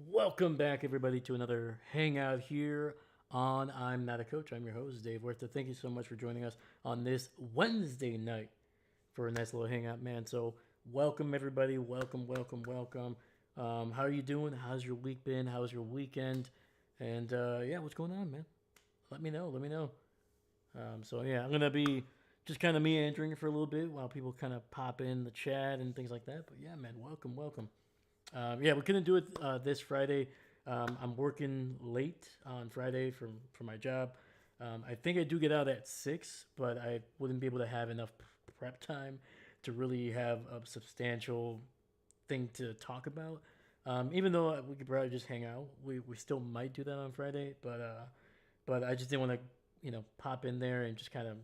Welcome back, everybody, to another Hangout here on I'm Not a Coach. I'm your host, Dave Werther. Thank you so much for joining us on this Wednesday night for a nice little Hangout, man. So, welcome, everybody. Welcome, welcome, welcome. How are you doing? How's your week been? How's your weekend? And yeah, what's going on, man? Let me know. Let me know. So, I'm going to be just kind of meandering for a little bit while people kind of pop in the chat and things like that. But yeah, man, welcome, welcome. Yeah, we couldn't do it this Friday. I'm working late on Friday for my job. I think I do get out at 6, but I wouldn't be able to have enough prep time to really have a substantial thing to talk about. Even though we could probably just hang out, we still might do that on Friday. But I just didn't want to pop in there and just kind of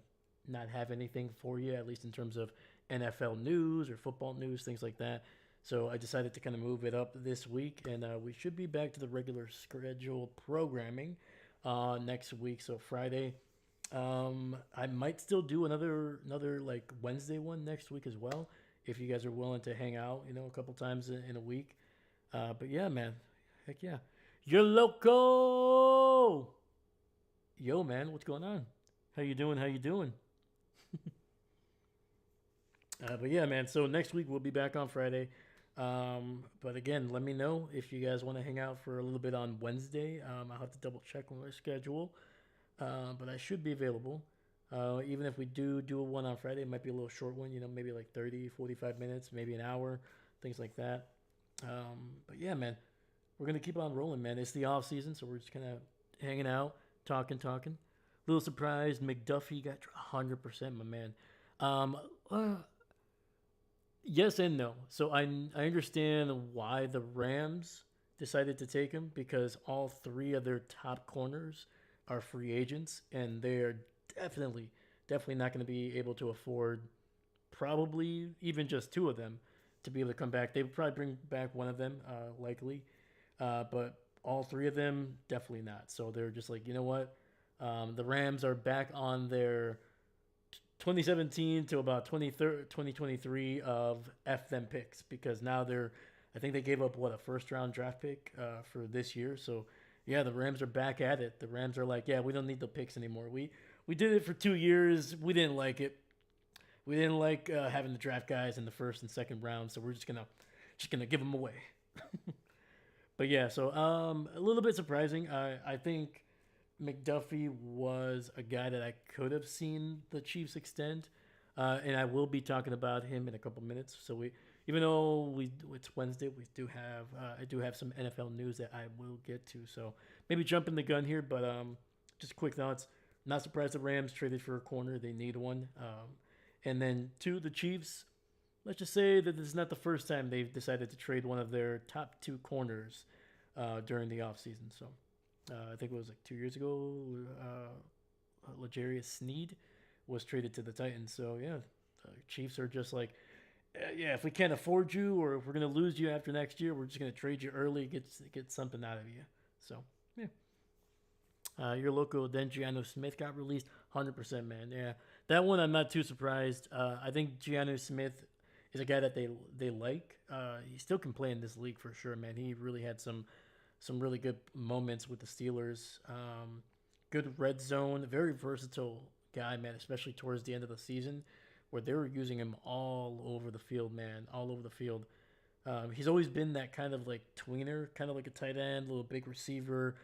not have anything for you, at least in terms of NFL news or football news, things like that. So I decided to kind of move it up this week, and we should be back to the regular scheduled programming next week. So Friday, I might still do another like Wednesday one next week as well, if you guys are willing to hang out, a couple times in a week. But yeah, man, heck yeah, you're loco. Yo, man, what's going on? How you doing? How you doing? But yeah, man. So next week we'll be back on Friday. But again, let me know if you guys want to hang out for a little bit on Wednesday. I'll have to double check on my schedule, but I should be available. Even if we do a one on Friday, it might be a little short one, maybe like 30, 45 minutes, maybe an hour, things like that. But yeah, man, we're going to keep on rolling, man. It's the off season, so we're just kind of hanging out, talking. Little surprised, McDuffie got 100%, my man. Yes and no. So I understand why the Rams decided to take him because all three of their top corners are free agents, and they're definitely not going to be able to afford probably even just two of them to be able to come back. They would probably bring back one of them, likely, but all three of them definitely not. So they're just like, you know what? The Rams are back on their 2017 to about 2023 of F them picks because now I think they gave up what, a first round draft pick for this year. So yeah, the Rams are back at it. The Rams are like, yeah, we don't need the picks anymore. We did it for 2 years. We didn't like it. We didn't like having to draft guys in the first and second round. So we're just gonna give them away. But yeah, so a little bit surprising. I think McDuffie was a guy that I could have seen the Chiefs extend, and I will be talking about him in a couple minutes. So even though it's Wednesday, I do have some NFL news that I will get to. So maybe jumping the gun here, but just quick thoughts. Not surprised the Rams traded for a corner; they need one. And then two, the Chiefs. Let's just say that this is not the first time they've decided to trade one of their top two corners during the offseason. So I think it was like 2 years ago. L'Jarius Sneed was traded to the Titans. So yeah, the Chiefs are just like, yeah, if we can't afford you or if we're gonna lose you after next year, we're just gonna trade you early, get something out of you. So yeah. Your local then Gianno Smith got released, 100%, man. Yeah, that one I'm not too surprised. I think Gianno Smith is a guy that they like. He still can play in this league for sure, man. He really had some really good moments with the Steelers. Good red zone, very versatile guy, man. Especially towards the end of the season, where they were using him all over the field, man, all over the field. He's always been that kind of like tweener, kind of like a tight end, little big receiver.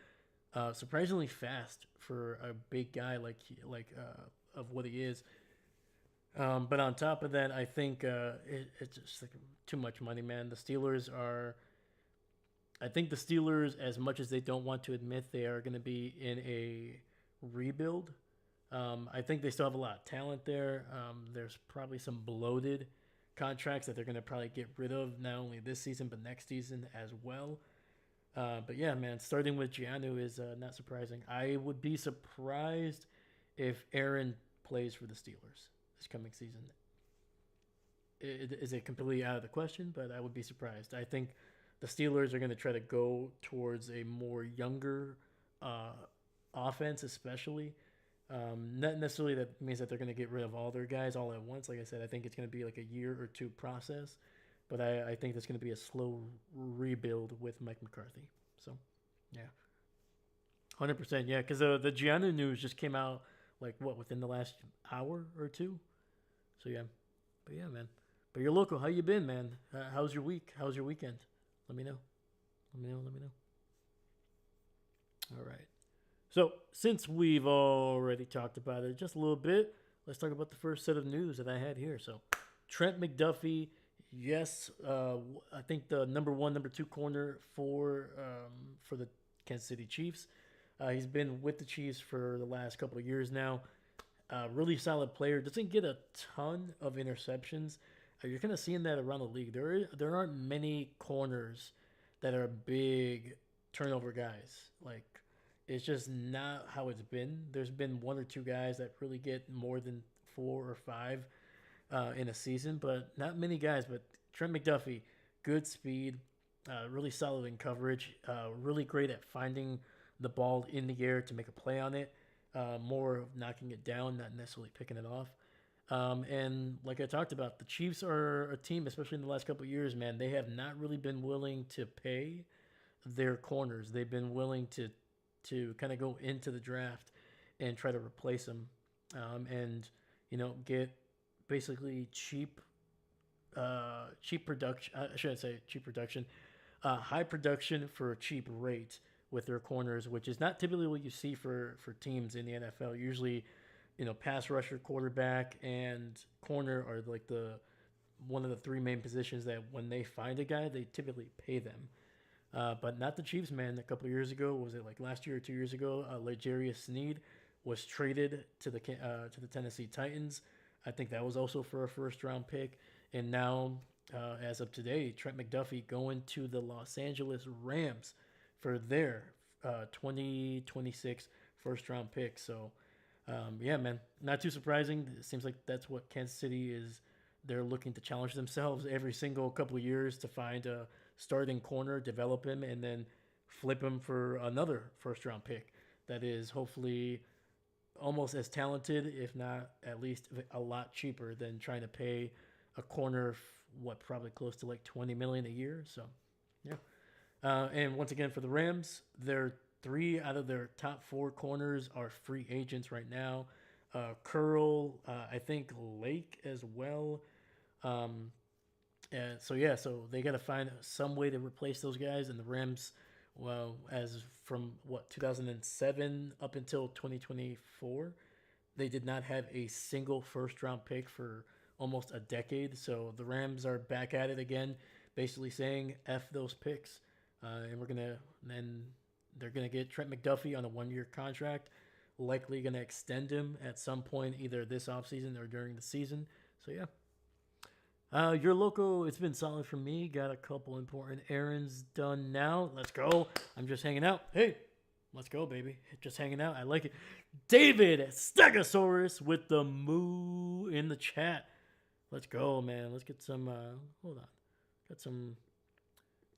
Surprisingly fast for a big guy of what he is. But on top of that, I think it's just like too much money, man. I think the Steelers, as much as they don't want to admit, they are going to be in a rebuild. I think they still have a lot of talent there. There's probably some bloated contracts that they're going to probably get rid of not only this season but next season as well. But yeah, man, starting with Giannu is not surprising. I would be surprised if Aaron plays for the Steelers this coming season. Is it completely out of the question? But I would be surprised. I think the Steelers are going to try to go towards a more younger offense, especially. Not necessarily that means that they're going to get rid of all their guys all at once. Like I said, I think it's going to be like a year or two process. but I think that's going to be a slow rebuild with Mike McCarthy. So, yeah, 100%. Yeah, because the Gianna news just came out like what within the last hour or two. So yeah, but yeah, man. But you're local. How you been, man? How's your week? How's your weekend? Let me know. Let me know. Let me know. All right. So since we've already talked about it just a little bit, let's talk about the first set of news that I had here. So Trent McDuffie, yes, I think the number one, number two corner for the Kansas City Chiefs. He's been with the Chiefs for the last couple of years now. Really solid player. Doesn't get a ton of interceptions. You're kind of seeing that around the league. There aren't many corners that are big turnover guys. Like it's just not how it's been. There's been one or two guys that really get more than four or five in a season, but not many guys. But Trent McDuffie, good speed, really solid in coverage, really great at finding the ball in the air to make a play on it. More of knocking it down, not necessarily picking it off. And like I talked about, the Chiefs are a team, especially in the last couple of years, man. They have not really been willing to pay their corners. They've been willing to kind of go into the draft and try to replace them, and get basically cheap production. I shouldn't say cheap production, high production for a cheap rate with their corners, which is not typically what you see for teams in the NFL. Usually, pass rusher, quarterback, and corner are like the one of the three main positions that when they find a guy, they typically pay them. But not the Chiefs, man. A couple of years ago, was it like last year or 2 years ago? L'Jarius Sneed was traded to the Tennessee Titans. I think that was also for a first round pick. And now, as of today, Trent McDuffie going to the Los Angeles Rams for their 2026 first round pick. So, yeah, man, not too surprising. It seems like that's what Kansas City is. They're looking to challenge themselves every single couple of years to find a starting corner, develop him, and then flip him for another first round pick that is hopefully almost as talented, if not at least a lot cheaper than trying to pay a corner, what, probably close to like 20 million a year. So, yeah. And once again, for the Rams, their three out of their top four corners are free agents right now. Curl, I think Lake as well. And so yeah, so they got to find some way to replace those guys. And the Rams, well, as from what 2007 up until 2024, they did not have a single first round pick for almost a decade. So the Rams are back at it again, basically saying "F those picks," and they're gonna get Trent McDuffie on a 1 year contract. Likely gonna extend him at some point, either this offseason or during the season. So yeah. Your local, it's been solid for me. Got a couple important errands done now. Let's go. I'm just hanging out. Hey, let's go, baby. Just hanging out. I like it. David Stegosaurus with the moo in the chat. Let's go, man. Let's get some, hold on. Got some,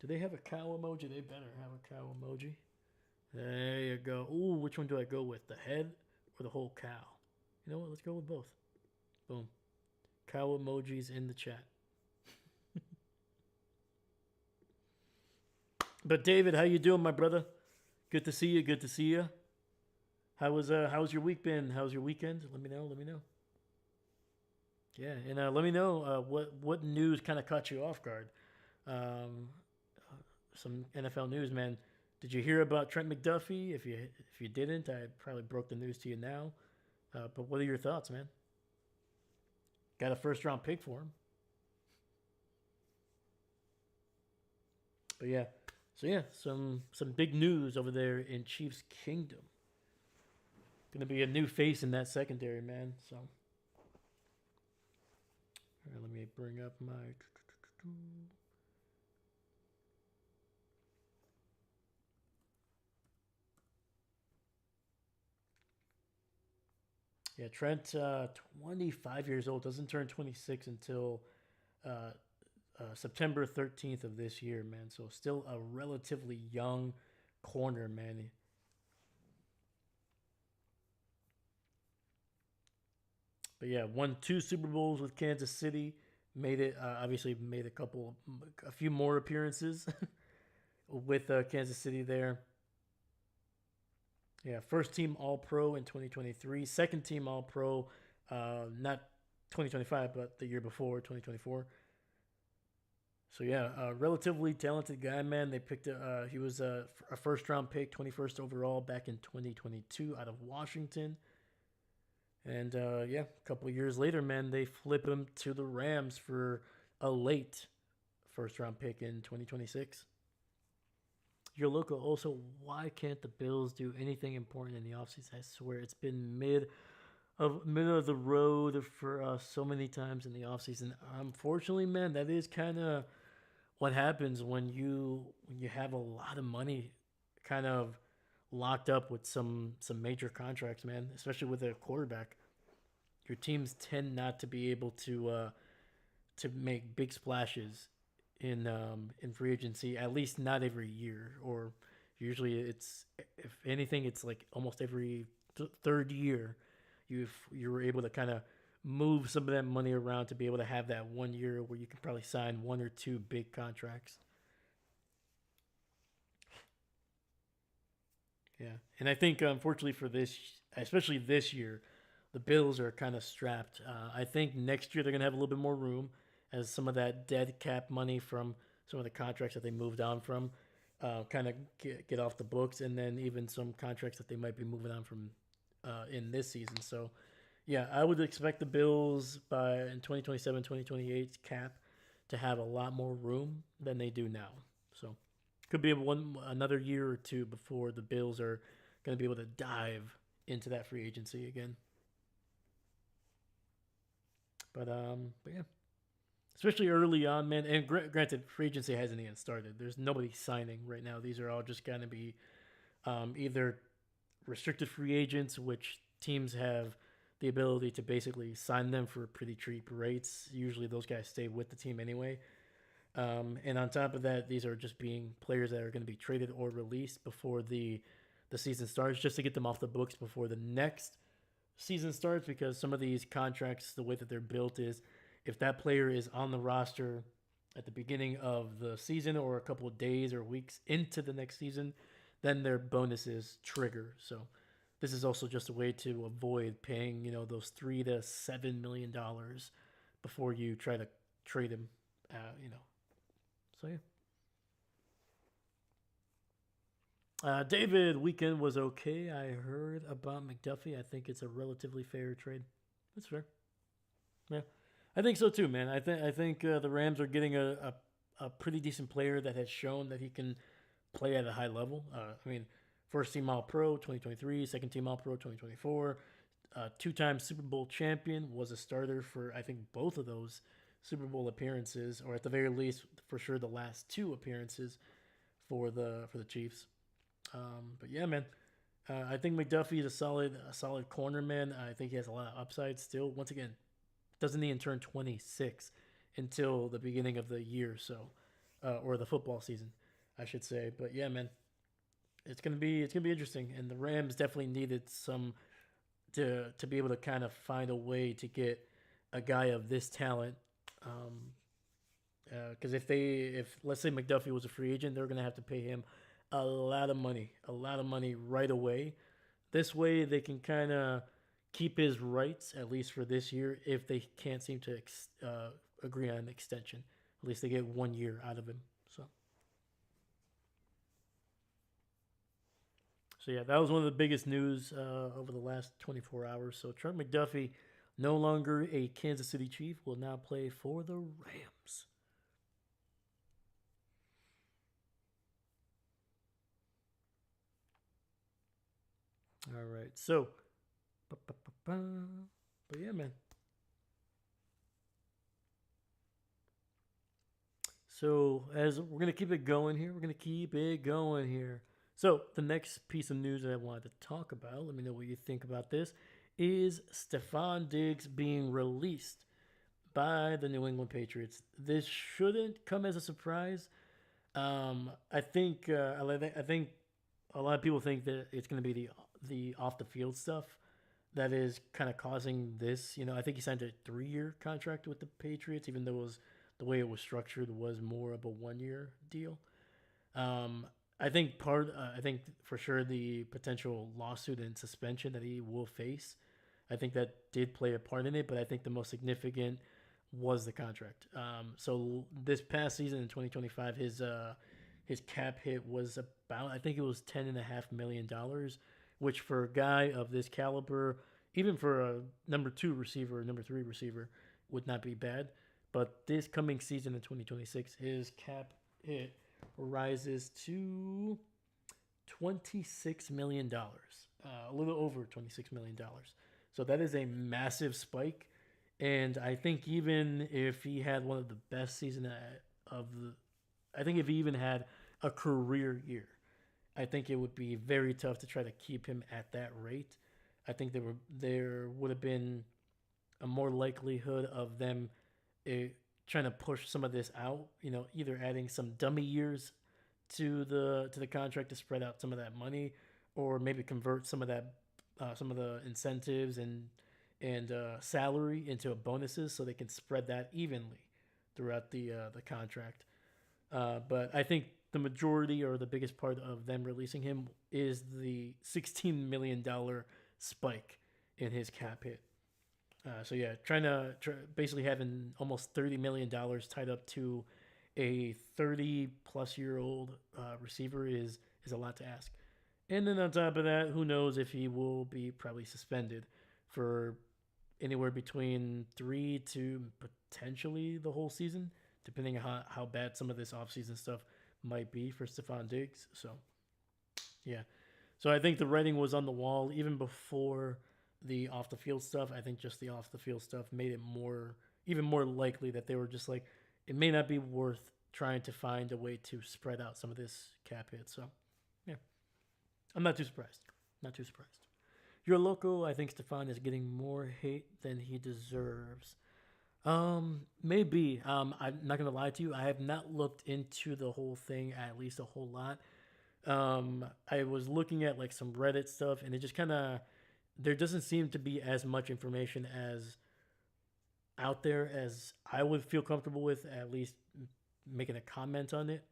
do they have a cow emoji? They better have a cow emoji. There you go. Ooh, which one do I go with? The head or the whole cow? You know what? Let's go with both. Boom. Cow emojis in the chat. But David, how you doing, my brother? Good to see you. Good to see you. How's your week been? How's your weekend? Let me know. Let me know. Yeah, and let me know what news kind of caught you off guard. Um, some NFL news, man. Did you hear about Trent McDuffie? If you didn't, I probably broke the news to you now. But what are your thoughts, man? Got a first round pick for him. But yeah. So yeah, some big news over there in Chiefs Kingdom. Gonna be a new face in that secondary, man. So all right, let me bring up my yeah, Trent, 25 years old, doesn't turn 26 until uh, September 13th of this year, man. So still a relatively young corner, man. But yeah, won 2 Super Bowls with Kansas City, made it. Obviously, made a few more appearances with Kansas City there. Yeah, first team All Pro in 2023, second team All Pro, not 2025, but the year before, 2024. So yeah, relatively talented guy, man. They picked he was a first round pick, 21st overall back in 2022 out of Washington. And yeah, a couple of years later, man, they flip him to the Rams for a late first round pick in 2026. Your local also, why can't the Bills do anything important in the offseason? I swear it's been middle of the road for us so many times in the offseason. Unfortunately, man, that is kind of what happens when you have a lot of money kind of locked up with some major contracts, man, especially with a quarterback. Your teams tend not to be able to make big splashes in free agency, at least not every year, or usually it's, if anything, it's like almost every third year you were able to kind of move some of that money around to be able to have that 1 year where you can probably sign one or two big contracts. Yeah, and I think unfortunately for this, especially this year, the Bills are kind of strapped. I think next year they're gonna have a little bit more room, as some of that dead cap money from some of the contracts that they moved on from kind of get off the books, and then even some contracts that they might be moving on from in this season. So yeah, I would expect the Bills by in 2027, 2028 cap to have a lot more room than they do now. So could be another year or two before the Bills are going to be able to dive into that free agency again. But yeah, especially early on, man. And granted, free agency hasn't even started. There's nobody signing right now. These are all just going to be either restricted free agents, which teams have the ability to basically sign them for pretty cheap rates. Usually, those guys stay with the team anyway. And on top of that, these are just being players that are going to be traded or released before the season starts, just to get them off the books before the next season starts. Because some of these contracts, the way that they're built is, if that player is on the roster at the beginning of the season or a couple of days or weeks into the next season, then their bonuses trigger. So this is also just a way to avoid paying, those $3 to $7 million before you try to trade him. So yeah. David, weekend was okay. I heard about McDuffie. I think it's a relatively fair trade. That's fair. Yeah, I think so too, man. I think the Rams are getting a pretty decent player that has shown that he can play at a high level. I mean, first team All Pro 2023, second team All Pro 2024, two-time Super Bowl champion, was a starter for I think both of those Super Bowl appearances, or at the very least, for sure, the last two appearances for the Chiefs. But yeah, man, I think McDuffie is a solid corner, man. I think he has a lot of upside still. Once again, doesn't even turn 26 until the beginning of the year, so or the football season, I should say. But yeah, man, it's gonna be interesting, and the Rams definitely needed some to be able to kind of find a way to get a guy of this talent. Um, because if let's say McDuffie was a free agent, they're gonna have to pay him a lot of money right away. This way, they can kind of keep his rights at least for this year. If they can't seem to agree on an extension, at least they get 1 year out of him. So yeah, that was one of the biggest news over the last 24 hours. So Trent McDuffie, no longer a Kansas City Chief, will now play for the Rams. All right. So, but yeah, man. So as we're gonna keep it going here, we're gonna keep it going here. So the next piece of news that I wanted to talk about, let me know what you think about this, is Stephon Diggs being released by the New England Patriots. This shouldn't come as a surprise. I think a lot of people think that it's going to be the off the field stuff that is kind of causing this. I think he signed a 3-year contract with the Patriots, even though the way it was structured was more of a 1-year deal. Um, I think for sure the potential lawsuit and suspension that he will face, I think that did play a part in it. But I think the most significant was the contract. So this past season in 2025, his cap hit was about, I think it was $10.5 million, which for a guy of this caliber, even for a number 2 receiver, number 3 receiver, would not be bad. But this coming season in 2026, his cap hit rises to $26 million, a little over $26 million. So that is a massive spike, and I think even if he had one of the best season of the, I think if he even had a career year, I think it would be very tough to try to keep him at that rate. I think there would have been a more likelihood of them uh, trying to push some of this out. Either adding some dummy years to the contract to spread out some of that money, or maybe convert some of the incentives and salary into bonuses so they can spread that evenly throughout the contract. But I think the majority or the biggest part of them releasing him is the $16 million spike in his cap hit. So yeah, basically having almost $30 million tied up to a 30-plus-year-old receiver is a lot to ask. And then on top of that, who knows if he will be probably suspended for anywhere between 3 to potentially the whole season, depending on how bad some of this offseason stuff might be for Stephon Diggs. So yeah, so I think the writing was on the wall even before the off the field stuff. I think just the off the field stuff made it even more likely that they were just like, it may not be worth trying to find a way to spread out some of this cap hit. So yeah, I'm not too surprised. Not too surprised. Your local, I think Stephon is getting more hate than he deserves. Maybe. I'm not gonna lie to you. I have not looked into the whole thing at least a whole lot. I was looking at like some Reddit stuff, and it just kind of, there doesn't seem to be as much information as out there as I would feel comfortable with, at least making a comment on it.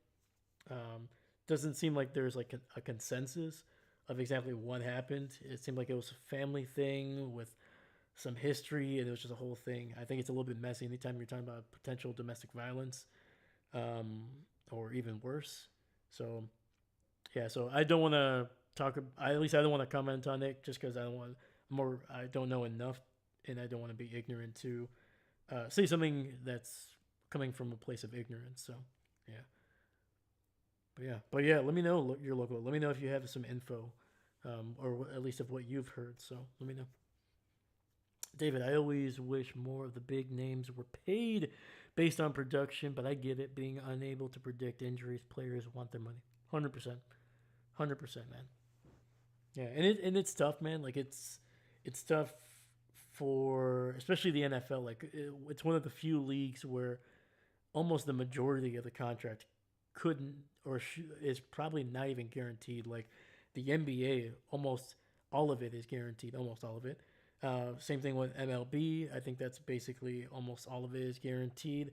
Um, doesn't seem like there's like a consensus of exactly what happened. It seemed like it was a family thing with some history, and it was just a whole thing. I think it's a little bit messy anytime you're talking about potential domestic violence, um, or even worse. So yeah, so I don't want to talk. At least I don't want to comment on it just because I don't want more. I don't know enough, and I don't want to be ignorant to say something that's coming from a place of ignorance. So yeah, but yeah. Let me know your local. Let me know if you have some info, or at least of what you've heard. So let me know. David, I always wish more of the big names were paid based on production, but I get it. Being unable to predict injuries, players want their money. 100%, 100%, man. Yeah, and it's tough, man. Like it's tough for especially the NFL. Like it's one of the few leagues where almost the majority of the contract couldn't is probably not even guaranteed. Like the NBA, almost all of it is guaranteed. Almost all of it. Same thing with MLB. I think that's basically almost all of it is guaranteed.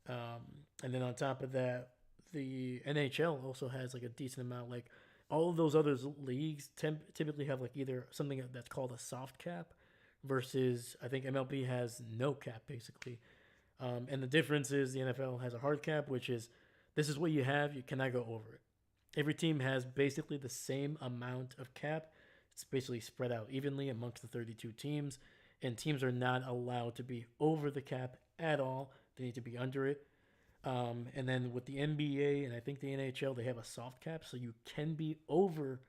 And then on top of that, the NHL also has like a decent amount. Like all of those other leagues typically have like either something that's called a soft cap, versus I think MLB has no cap basically. And the difference is the NFL has a hard cap, which is this is what you have. You cannot go over it. Every team has basically the same amount of cap. It's basically spread out evenly amongst the 32 teams, and teams are not allowed to be over the cap at all. They need to be under it. And then with the NBA and I think the NHL, they have a soft cap, so you can be over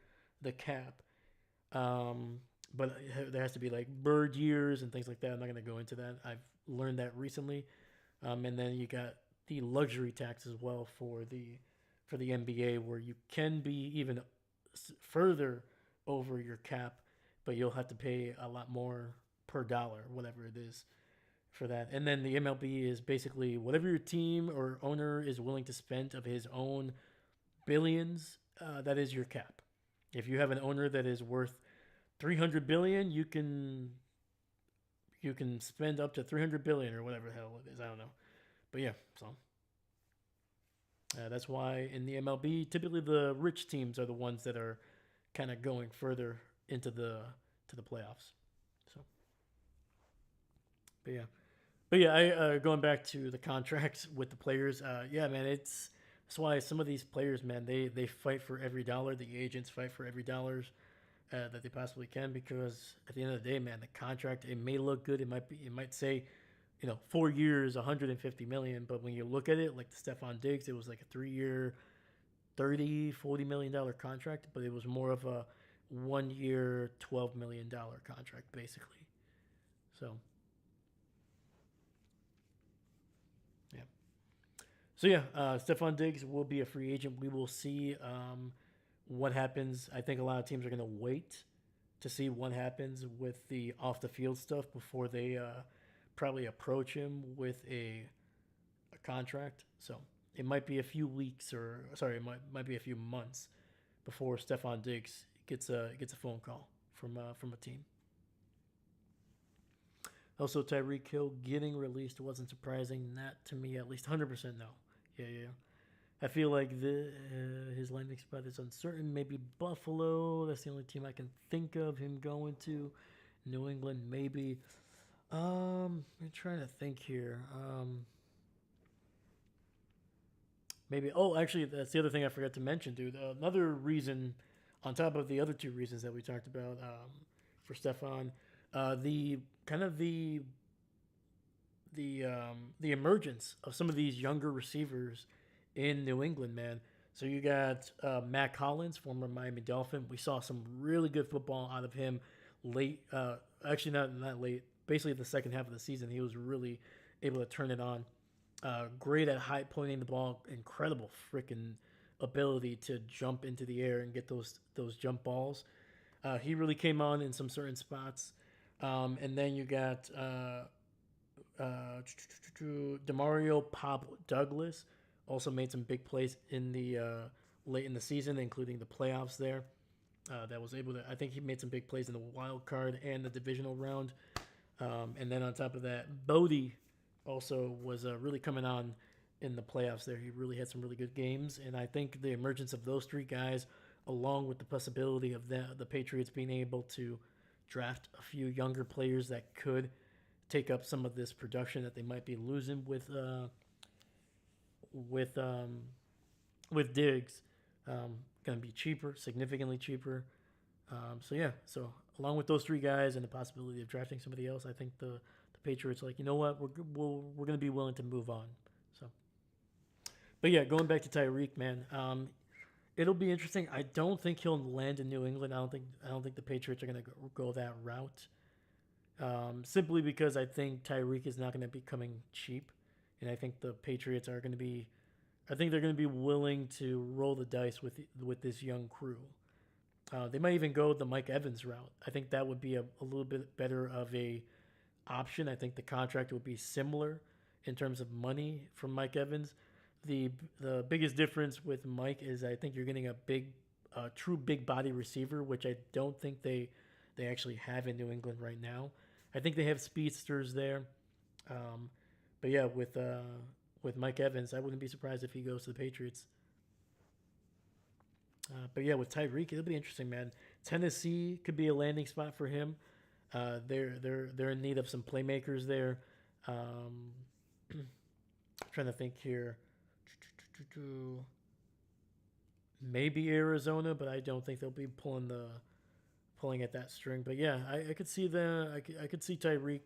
the cap. But there has to be like bird years and things like that. I'm not going to go into that. I've learned that recently. And then you got the luxury tax as well for the NBA, where you can be even further over your cap, but you'll have to pay a lot more per dollar, whatever it is, for that. And then the MLB is basically whatever your team or owner is willing to spend of his own billions, that is your cap. If you have an owner that is worth 300 billion, you can spend up to 300 billion or whatever the hell it is. I don't know, but yeah. So that's why in the MLB, typically the rich teams are the ones that are kind of going further into the playoffs. So, but yeah, I going back to the contracts with the players. Yeah, man, that's why some of these players, man, they fight for every dollar. The agents fight for every dollar that they possibly can because at the end of the day, man, the contract it may look good. It might say 4 years, 150 million, but when you look at it, like the Stephon Diggs, it was like a 3 year, 30-40 million dollar contract, but it was more of a 1 year, $12 million contract basically. So yeah. So yeah, Stephon Diggs will be a free agent. We will see what happens. I think a lot of teams are going to wait to see what happens with the off the field stuff before they probably approach him with a contract. So it might be a few weeks, or sorry, it might be a few months before Stephon Diggs gets a phone call from a team. Also, Tyreek Hill getting released wasn't surprising. Not to me, at least. 100% no. Yeah, yeah. I feel like his landing spot is uncertain. Maybe Buffalo. That's the only team I can think of him going to. New England, maybe. I'm trying to think here. Maybe. Oh, actually, that's the other thing I forgot to mention, dude. Another reason, on top of the other two reasons that we talked about for Stefan, the kind of the emergence of some of these younger receivers in New England, man. So you got Matt Collins, former Miami Dolphin. We saw some really good football out of him late. Actually, not late. Basically, the second half of the season, he was really able to turn it on. Great at high pointing the ball. Incredible freaking ability to jump into the air and get those jump balls. He really came on in some certain spots. And then you got Demario Pablo Douglas also made some big plays in the late in the season, including the playoffs. There, that was able to. I think he made some big plays in the wild card and the divisional round. And then on top of that, Bodie also was really coming on in the playoffs. There, he really had some really good games, and I think the emergence of those three guys, along with the possibility of the Patriots being able to draft a few younger players that could take up some of this production that they might be losing with with Diggs. Going to be cheaper, significantly cheaper. So yeah, so along with those three guys and the possibility of drafting somebody else, I think the Patriots are like, you know what, we're going to be willing to move on. So, but yeah, going back to Tyreek, man, it'll be interesting. I don't think he'll land in New England. I don't think the Patriots are going to go that route. Simply because I think Tyreek is not going to be coming cheap, and I think the Patriots are going to be. I think they're going to be willing to roll the dice with this young crew. They might even go the Mike Evans route. I think that would be a little bit better of a option. I think the contract would be similar in terms of money from Mike Evans. The biggest difference with Mike is I think you're getting true big body receiver, which I don't think they actually have in New England right now. I think they have speedsters there, but yeah, with Mike Evans, I wouldn't be surprised if he goes to the Patriots. But yeah, with Tyreek, it'll be interesting, man. Tennessee could be a landing spot for him. They're in need of some playmakers there. Um, trying to think here. Maybe Arizona, but I don't think they'll be pulling at that string. But yeah, I could see I could see Tyreek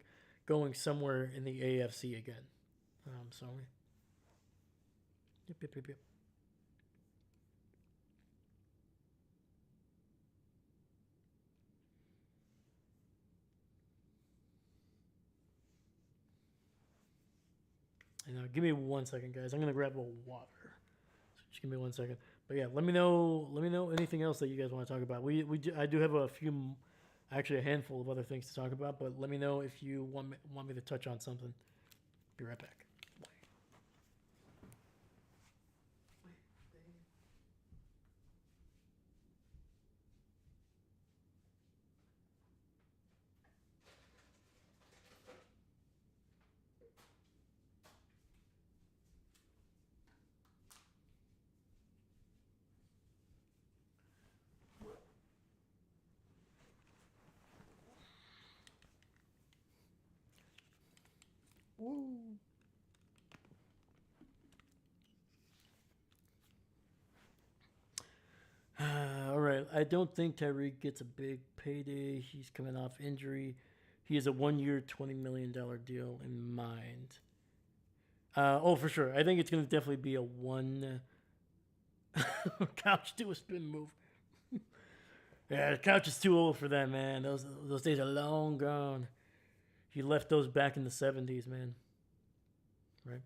going somewhere in the AFC again. So yep, yep, yep, yep. And give me 1 second, guys. I'm gonna grab a water. So just give me 1 second. But yeah, let me know. Let me know anything else that you guys want to talk about. I do have a few, actually a handful of other things to talk about. But let me know if you want me to touch on something. Be right back. I don't think Tyreek gets a big payday. He's coming off injury. He has a 1 year, $20 million deal in mind. Oh, for sure. I think it's going to definitely be a one. Couch do a spin move. Yeah, the couch is too old for that, man. Those days are long gone. He left those back in the 70s, man. Right?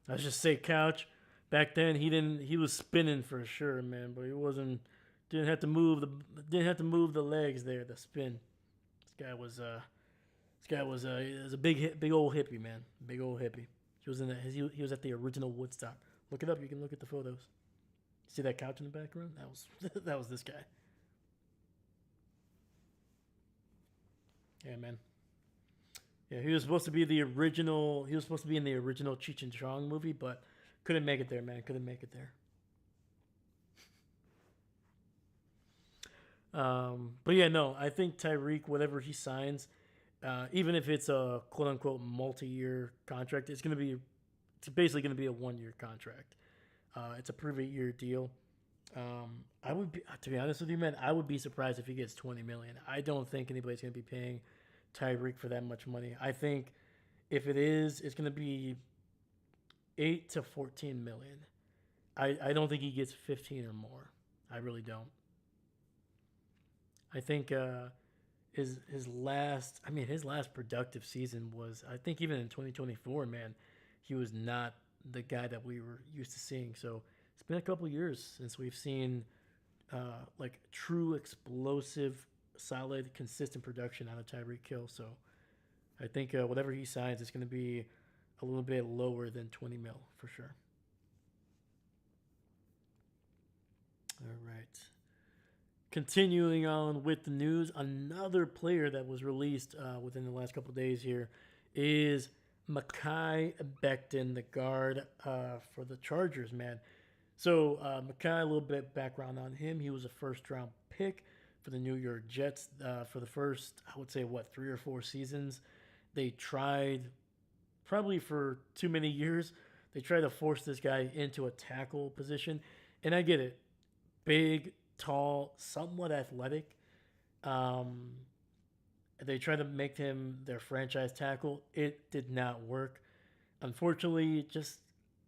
Let's just say couch. Back then he was spinning for sure, man, but he wasn't didn't have to move the legs there, the spin. He was a big old hippie, man. Big old hippie. He was at the original Woodstock. Look it up, you can look at the photos. See that couch in the background? That was that was this guy. Yeah, man. Yeah, he was supposed to be the original. He was supposed to be in the original Cheech and Chong movie, but couldn't make it there, man. Couldn't make it there. But yeah, no, I think Tyreek, whatever he signs, even if it's a quote unquote multi-year contract, it's basically gonna be a 1 year contract. It's a prove 8 year deal. I would be, to be honest with you, man, I would be surprised if he gets 20 million. I don't think anybody's gonna be paying Tyreek for that much money. I think if it is, it's gonna be 8 to 14 million. I don't think he gets 15 or more. I really don't. I think his last productive season was, I think, even in 2024, man, he was not the guy that we were used to seeing. So it's been a couple years since we've seen like true explosive, solid, consistent production out of Tyreek Hill. So I think whatever he signs, it's going to be a little bit lower than 20 mil for sure. All right. Continuing on with the news, another player that was released within the last couple of days here is Mekhi Becton, the guard for the Chargers, man. So Mekhi, a little bit background on him. He was a first-round pick for the New York Jets for the first, I would say, 3 or 4 seasons. They tried, probably for too many years, they tried to force this guy into a tackle position. And I get it. Big, tall, somewhat athletic. Um, they tried to make him their franchise tackle. It did not work. Unfortunately, just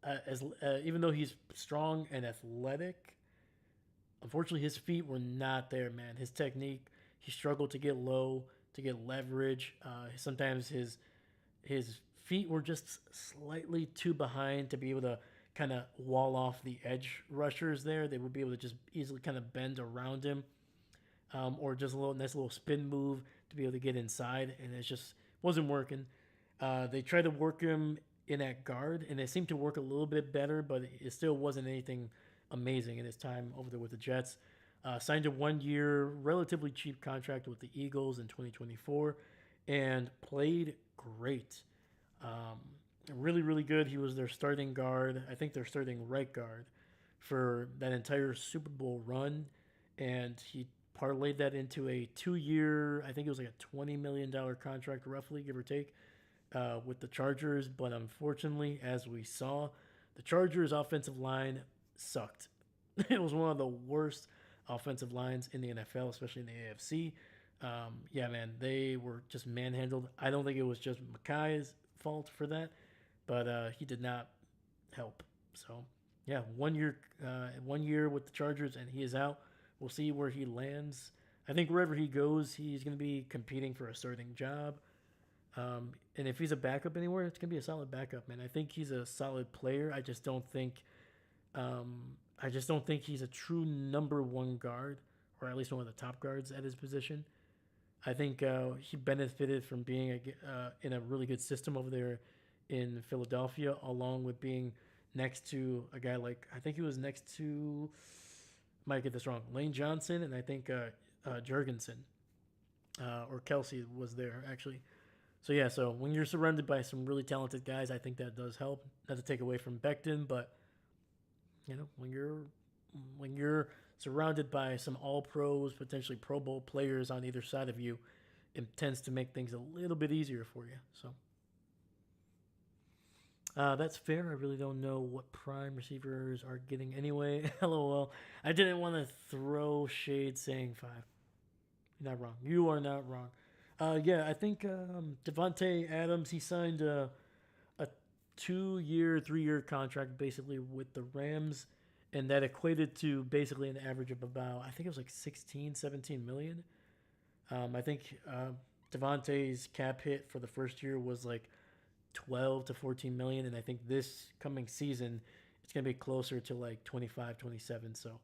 as even though he's strong and athletic, unfortunately his feet were not there, man. His technique, he struggled to get low, to get leverage. Sometimes his feet were just slightly too behind to be able to kind of wall off the edge rushers there. They would be able to just easily kind of bend around him, or just a nice little spin move to be able to get inside, and it just wasn't working. They tried to work him in at guard, and it seemed to work a little bit better, but it still wasn't anything amazing in his time over there with the Jets. Signed a 1 year, relatively cheap contract with the Eagles in 2024, and played great. Um, Really, really good. He was their starting guard. I think their starting right guard for that entire Super Bowl run, and he parlayed that into a 2 year. I think it was like a $20 million contract, roughly, give or take, with the Chargers. But unfortunately, as we saw, the Chargers' offensive line sucked. It was one of the worst offensive lines in the NFL, especially in the AFC. Yeah, man, they were just manhandled. I don't think it was just Mekhi's fault for that, but he did not help. So, yeah, 1 year, 1 year with the Chargers, and he is out. We'll see where he lands. I think wherever he goes, he's going to be competing for a starting job. And if he's a backup anywhere, it's going to be a solid backup, man. I think he's a solid player. I just don't think he's a true number one guard, or at least one of the top guards at his position. I think he benefited from being in a really good system over there in Philadelphia, along with being next to a guy like, I think he was next to, might get this wrong, Lane Johnson, and I think Jurgensen or Kelsey was there actually. So yeah, so when you're surrounded by some really talented guys, I think that does help. Not to take away from Becton, but when you're surrounded by some All Pros, potentially Pro Bowl players on either side of you, it tends to make things a little bit easier for you. So, That's fair. I really don't know what prime receivers are getting anyway. LOL. I didn't want to throw shade saying five. You're not wrong. You are not wrong. Yeah, I think Devonte Adams, he signed a 2 year, 3 year contract basically with the Rams, and that equated to basically an average of about, I think it was like 16, 17 million. I think Devontae's cap hit for the first year was like 12 to 14 million, and I think this coming season it's going to be closer to like 25, 27. So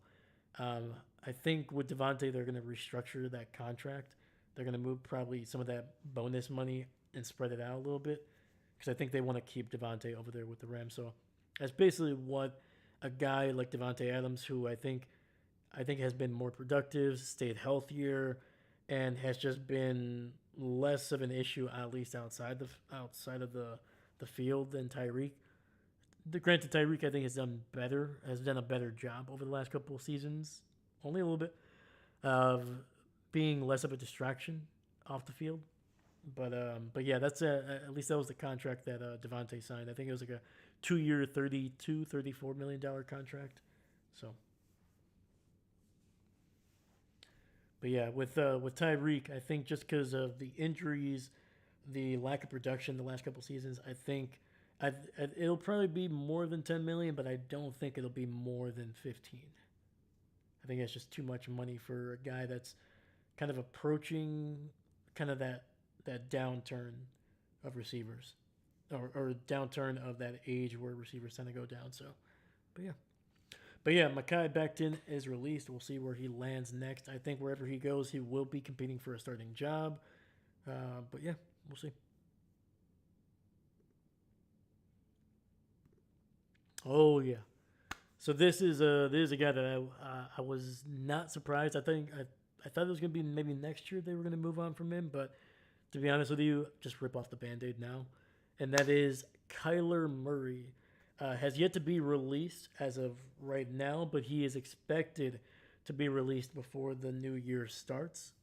um, I think with Devontae, they're going to restructure that contract. They're going to move probably some of that bonus money and spread it out a little bit because I think they want to keep Devontae over there with the Rams. So that's basically what a guy like Devontae Adams, who I think has been more productive, stayed healthier, and has just been less of an issue at least outside of the field than Tyreek. Granted, Tyreek I think has done a better job over the last couple of seasons, only a little bit, of being less of a distraction off the field. But yeah, that's at least that was the contract that Devontae signed. I think it was like a 2 year, 32, $34 million contract. So, but yeah, with Tyreek, I think just because of the injuries, the lack of production the last couple of seasons, I think it'll probably be more than 10 million, but I don't think it'll be more than 15. I think that's just too much money for a guy that's kind of approaching kind of that downturn of receivers, or downturn of that age where receivers tend to go down. So, but yeah. But yeah, Makai Becton is released. We'll see where he lands next. I think wherever he goes, he will be competing for a starting job. But yeah, we'll see. Oh yeah. So this is a guy that I was not surprised. I thought it was gonna be maybe next year they were gonna move on from him, but to be honest with you, just rip off the band-aid now. And that is Kyler Murray. Has yet to be released as of right now, but he is expected to be released before the new year starts.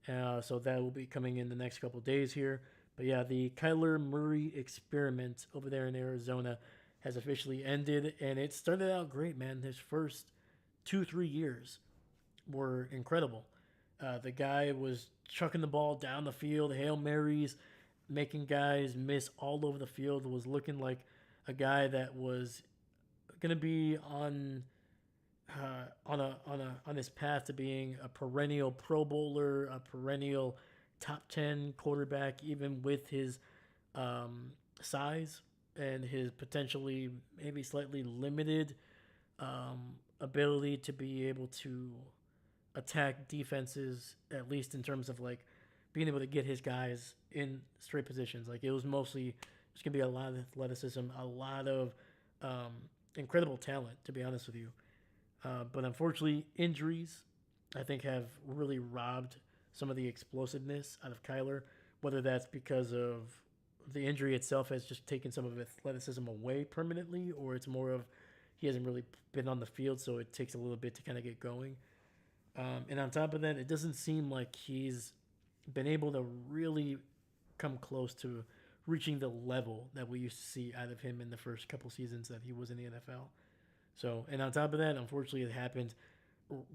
So that will be coming in the next couple of days here. But yeah, the Kyler Murray experiment over there in Arizona has officially ended, and it started out great, man. His first 2, 3 years were incredible. The guy was chucking the ball down the field, Hail Marys, making guys miss all over the field. Was looking like a guy that was gonna be on his path to being a perennial Pro Bowler, a perennial top 10 quarterback, even with his size and his potentially maybe slightly limited ability to be able to attack defenses, at least in terms of like being able to get his guys in straight positions. Like it was mostly there's gonna be a lot of athleticism, a lot of um, incredible talent, to be honest with you. But unfortunately, injuries I think have really robbed some of the explosiveness out of Kyler. Whether that's because of the injury itself has just taken some of athleticism away permanently, or it's more of he hasn't really been on the field, so it takes a little bit to kind of get going. And on top of that, it doesn't seem like he's been able to really come close to reaching the level that we used to see out of him in the first couple seasons that he was in the NFL. So, and on top of that, unfortunately, it happened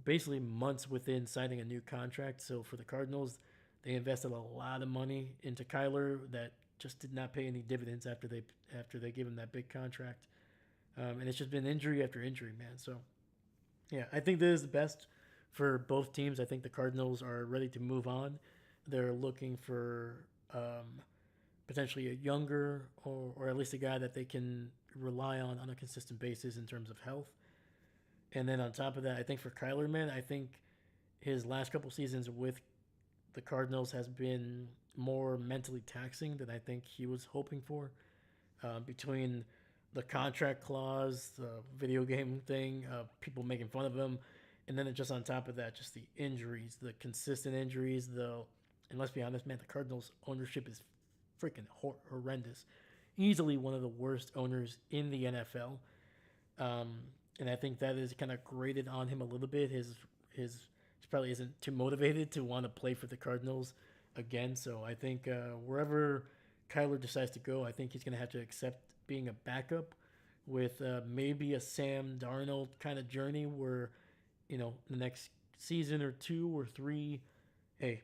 basically months within signing a new contract. So for the Cardinals, they invested a lot of money into Kyler that just did not pay any dividends after they gave him that big contract. And it's just been injury after injury, man. So yeah, I think this is the best for both teams. I think the Cardinals are ready to move on. They're looking for potentially a younger or at least a guy that they can rely on a consistent basis in terms of health. And then on top of that, I think for Kyler, man, I think his last couple seasons with the Cardinals has been more mentally taxing than I think he was hoping for. Between the contract clause, the video game thing, people making fun of him, and then just on top of that, just the injuries, the consistent injuries. And let's be honest, man, the Cardinals' ownership is freaking horrendous. Easily one of the worst owners in the NFL. Um, and I think that is kind of grated on him a little bit. His he probably isn't too motivated to want to play for the Cardinals again. So I think wherever Kyler decides to go, I think he's going to have to accept being a backup with maybe a Sam Darnold kind of journey where, the next season or 2 or 3, hey,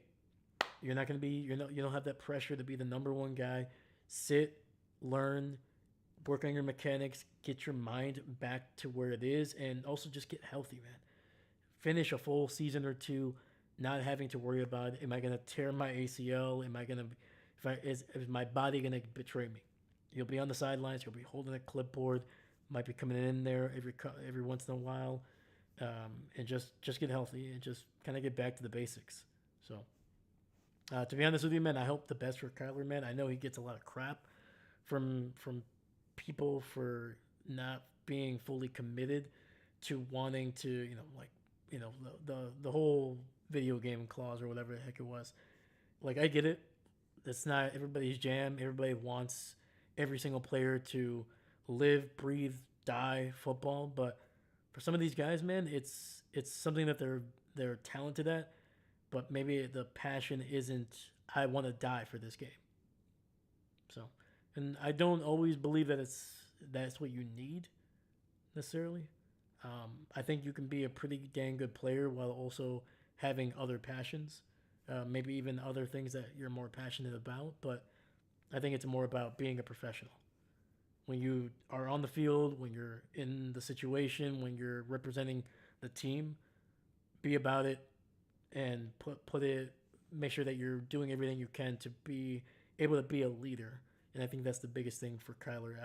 you're not going to be, you don't have that pressure to be the number one guy. Sit, learn, work on your mechanics, get your mind back to where it is, and also just get healthy, man. Finish a full season or two, not having to worry about, am I going to tear my ACL? Am I going to, is my body going to betray me? You'll be on the sidelines. You'll be holding a clipboard. Might be coming in there every once in a while, and just get healthy and just kind of get back to the basics. So, to be honest with you, man, I hope the best for Kyler, man. I know he gets a lot of crap from people for not being fully committed to wanting to, the whole video game clause or whatever the heck it was. Like, I get it. That's not everybody's jam. Everybody wants every single player to live, breathe, die football. But for some of these guys, man, it's something that they're talented at. But maybe the passion isn't, I want to die for this game. So, and I don't always believe that that's what you need necessarily. I think you can be a pretty dang good player while also having other passions, maybe even other things that you're more passionate about. But I think it's more about being a professional. When you are on the field, when you're in the situation, when you're representing the team, be about it and put it. Make sure that you're doing everything you can to be able to be a leader. And I think that's the biggest thing for Kyler.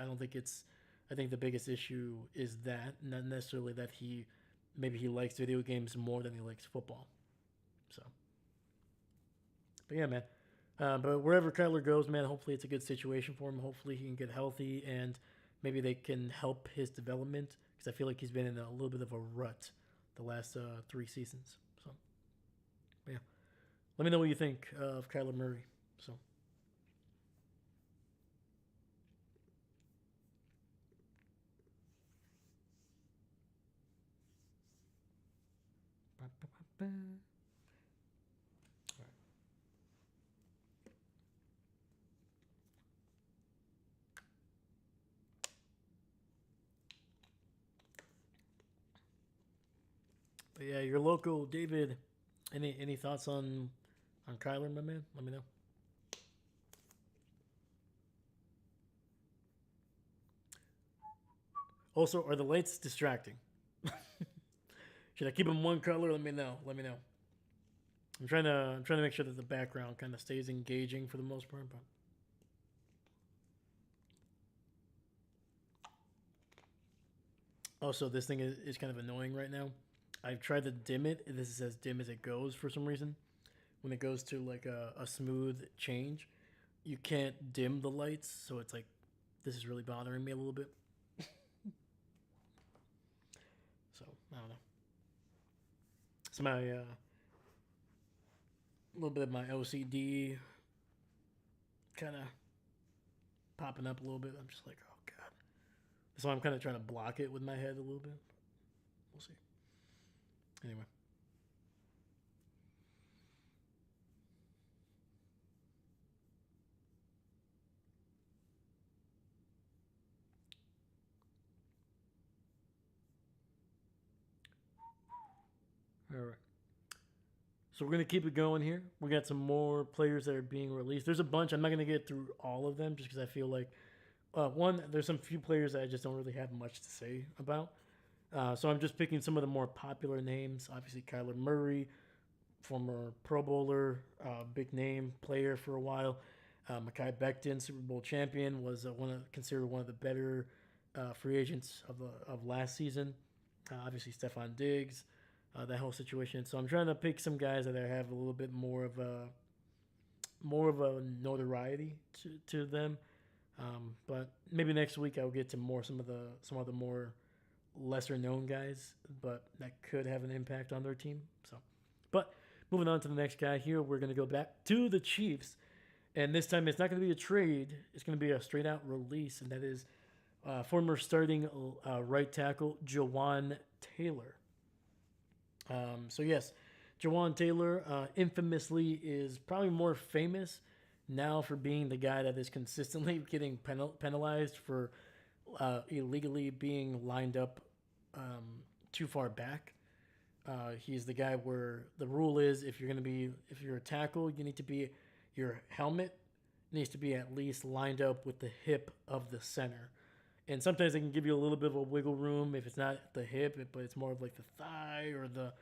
I think the biggest issue is that, not necessarily that maybe he likes video games more than he likes football. So, but yeah, man. But wherever Kyler goes, man, hopefully it's a good situation for him. Hopefully he can get healthy and maybe they can help his development because I feel like he's been in a little bit of a rut the last 3 seasons. So, but yeah. Let me know what you think of Kyler Murray. So. But yeah, your local David. Any thoughts on Kyler, my man? Let me know. Also, are the lights distracting? Should I keep them one color? Let me know. Let me know. I'm trying to make sure that the background kind of stays engaging for the most part. But also, this thing is kind of annoying right now. I've tried to dim it. This is as dim as it goes for some reason. When it goes to like a smooth change, you can't dim the lights. So it's like, this is really bothering me a little bit. So, I don't know. It's my, a little bit of my OCD kind of popping up a little bit. I'm just like, oh, God. So I'm kind of trying to block it with my head a little bit. We'll see. Anyway. All right. So we're gonna keep it going here. We got some more players that are being released. There's a bunch. I'm not gonna get through all of them just because I feel like one, there's some few players that I just don't really have much to say about. So I'm just picking some of the more popular names. Obviously, Kyler Murray, former Pro Bowler, big name player for a while. Mekhi Becton, Super Bowl champion, was considered one of the better free agents of last season. Obviously, Stephon Diggs, that whole situation. So I'm trying to pick some guys that have a little bit more of a notoriety to them. But maybe next week I'll get to some of the more lesser known guys, but that could have an impact on their team. So, but moving on to the next guy here, we're going to go back to the Chiefs, and this time it's not going to be a trade; it's going to be a straight out release, and that is former starting right tackle Jawan Taylor. So yes, Jawan Taylor infamously is probably more famous now for being the guy that is consistently getting penalized for illegally being lined up too far back. He's the guy where the rule is if you're a tackle, you need to be your helmet needs to be at least lined up with the hip of the center. And sometimes they can give you a little bit of a wiggle room if it's not the hip, but it's more of like the thigh or the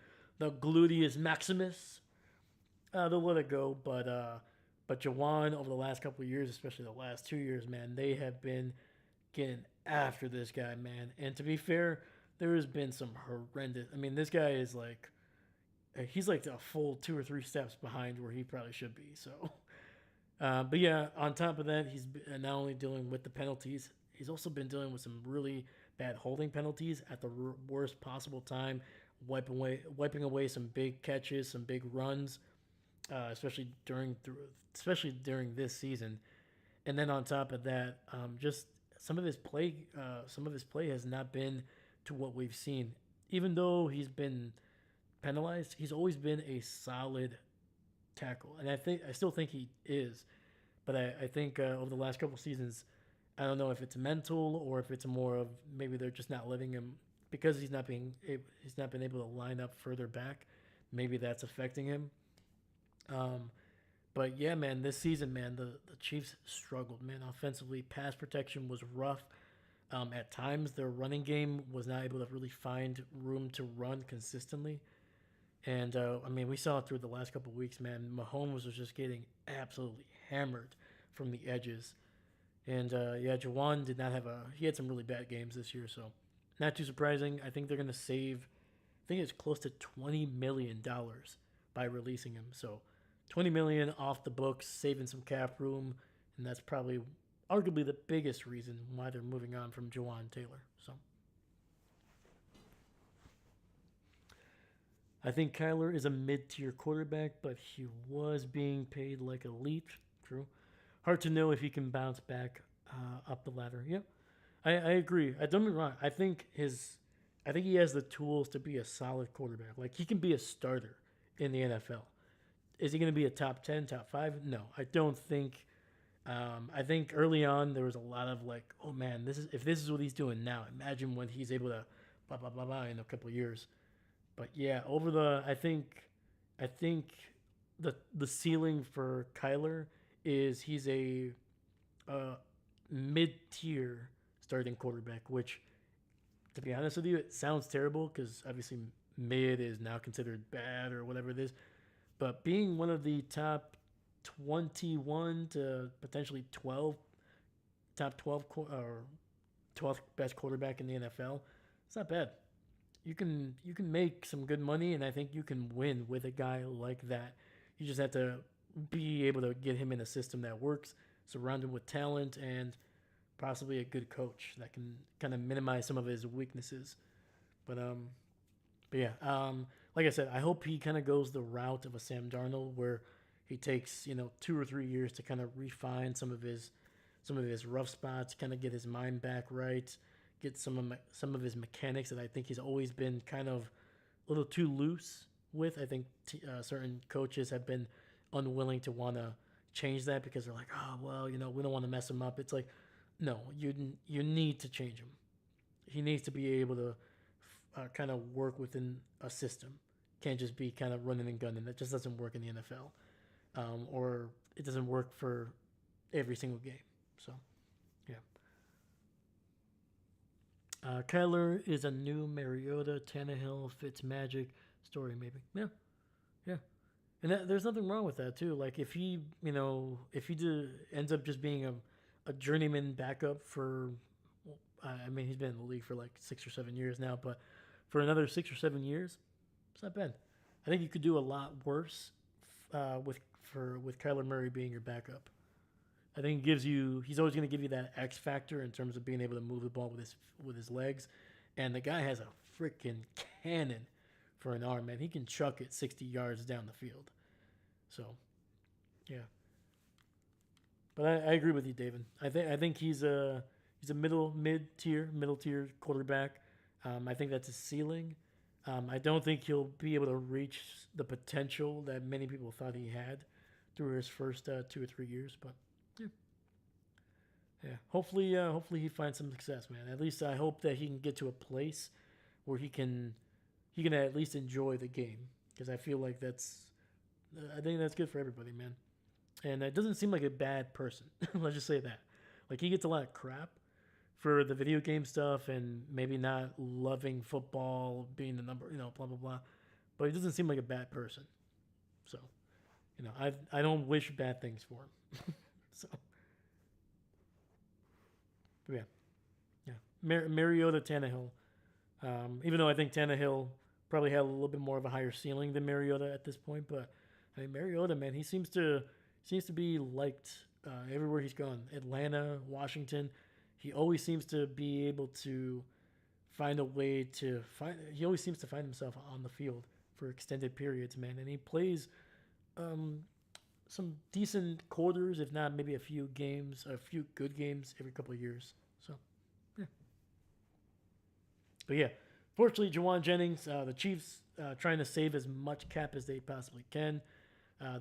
gluteus maximus. They'll let it go, but Jawan over the last couple of years, especially the last 2 years, man, they have been getting after this guy, man. And to be fair, there has been some horrendous. I mean, this guy is like he's like a full 2 or 3 steps behind where he probably should be. So, but yeah, on top of that, he's not only dealing with the penalties, he's also been dealing with some really bad holding penalties at the worst possible time, wiping away some big catches, some big runs, especially during this season. And then on top of that, just some of his play has not been to what we've seen. Even though he's been penalized, he's always been a solid tackle, and I still think he is. But I think over the last couple seasons, I don't know if it's mental or if it's more of maybe they're just not letting him because he's not been able to line up further back. Maybe that's affecting him. Um, but yeah, man, this season, man, the Chiefs struggled, man. Offensively, pass protection was rough. At times, their running game was not able to really find room to run consistently. And I mean, we saw it through the last couple of weeks, man. Mahomes was just getting absolutely hammered from the edges. And yeah, Jawan did not have a. He had some really bad games this year, so not too surprising. I think they're going to save. I think it's close to $20 million by releasing him. So, 20 million off the books, saving some cap room, and that's probably arguably the biggest reason why they're moving on from Jawan Taylor. So, I think Kyler is a mid-tier quarterback, but he was being paid like elite. True. Hard to know if he can bounce back up the ladder. Yep, I agree. I don't get me wrong. I think he has the tools to be a solid quarterback. Like he can be a starter in the NFL. Is he going to be a top 10, top 5? No, I don't think. I think early on there was a lot of like, oh man, this is what he's doing now. Imagine when he's able to blah blah blah blah in a couple of years. But yeah, I think the ceiling for Kyler is he's a mid tier starting quarterback, which to be honest with you, it sounds terrible because obviously mid is now considered bad or whatever it is. But being one of the top 21 to potentially 12 top 12 or 12th best quarterback in the NFL, it's not bad. You can make some good money, and I think you can win with a guy like that. You just have to be able to get him in a system that works, surround him with talent, and possibly a good coach that can kind of minimize some of his weaknesses. But but yeah, like I said, I hope he kind of goes the route of a Sam Darnold, where he takes 2 or 3 years to kind of refine some of his rough spots, kind of get his mind back right, get some of his mechanics that I think he's always been kind of a little too loose with. I think certain coaches have been unwilling to want to change that because they're like, oh well, we don't want to mess him up. It's like, no, you need to change him. He needs to be able to kind of work within a system. Can't just be kind of running and gunning. That just doesn't work in the NFL, or it doesn't work for every single game. So, yeah. Kyler is a new Mariota, Tannehill, Fitzmagic story, maybe. Yeah, yeah. And there's nothing wrong with that too. Like if he ends up just being a journeyman backup for, I mean, he's been in the league for like 6 or 7 years now, but for another 6 or 7 years, it's not bad. I think you could do a lot worse with Kyler Murray being your backup. I think he's always going to give you that X factor in terms of being able to move the ball with his legs, and the guy has a freaking cannon for an arm, man. He can chuck it 60 yards down the field. So, yeah. But I agree with you, David. I think he's a middle tier quarterback. I think that's his ceiling. I don't think he'll be able to reach the potential that many people thought he had through his first 2 or 3 years. But yeah, Yeah. Hopefully he finds some success, man. At least I hope that he can get to a place where he can at least enjoy the game because I feel like I think that's good for everybody, man. And it doesn't seem like a bad person. Let's just say that. Like he gets a lot of crap for the video game stuff and maybe not loving football, being the number, blah blah blah. But he doesn't seem like a bad person. So, I don't wish bad things for him. So, yeah, yeah. Mariota Tannehill. Even though I think Tannehill probably had a little bit more of a higher ceiling than Mariota at this point, but I mean Mariota, man, he seems to be liked everywhere he's gone. Atlanta, Washington, he always seems to be able to find a way to find. He always seems to find himself on the field for extended periods, man, and he plays um, some decent quarters, if not maybe a few good games every couple of years. So, yeah. But yeah, fortunately, Jawan Jennings, the Chiefs, trying to save as much cap as they possibly can.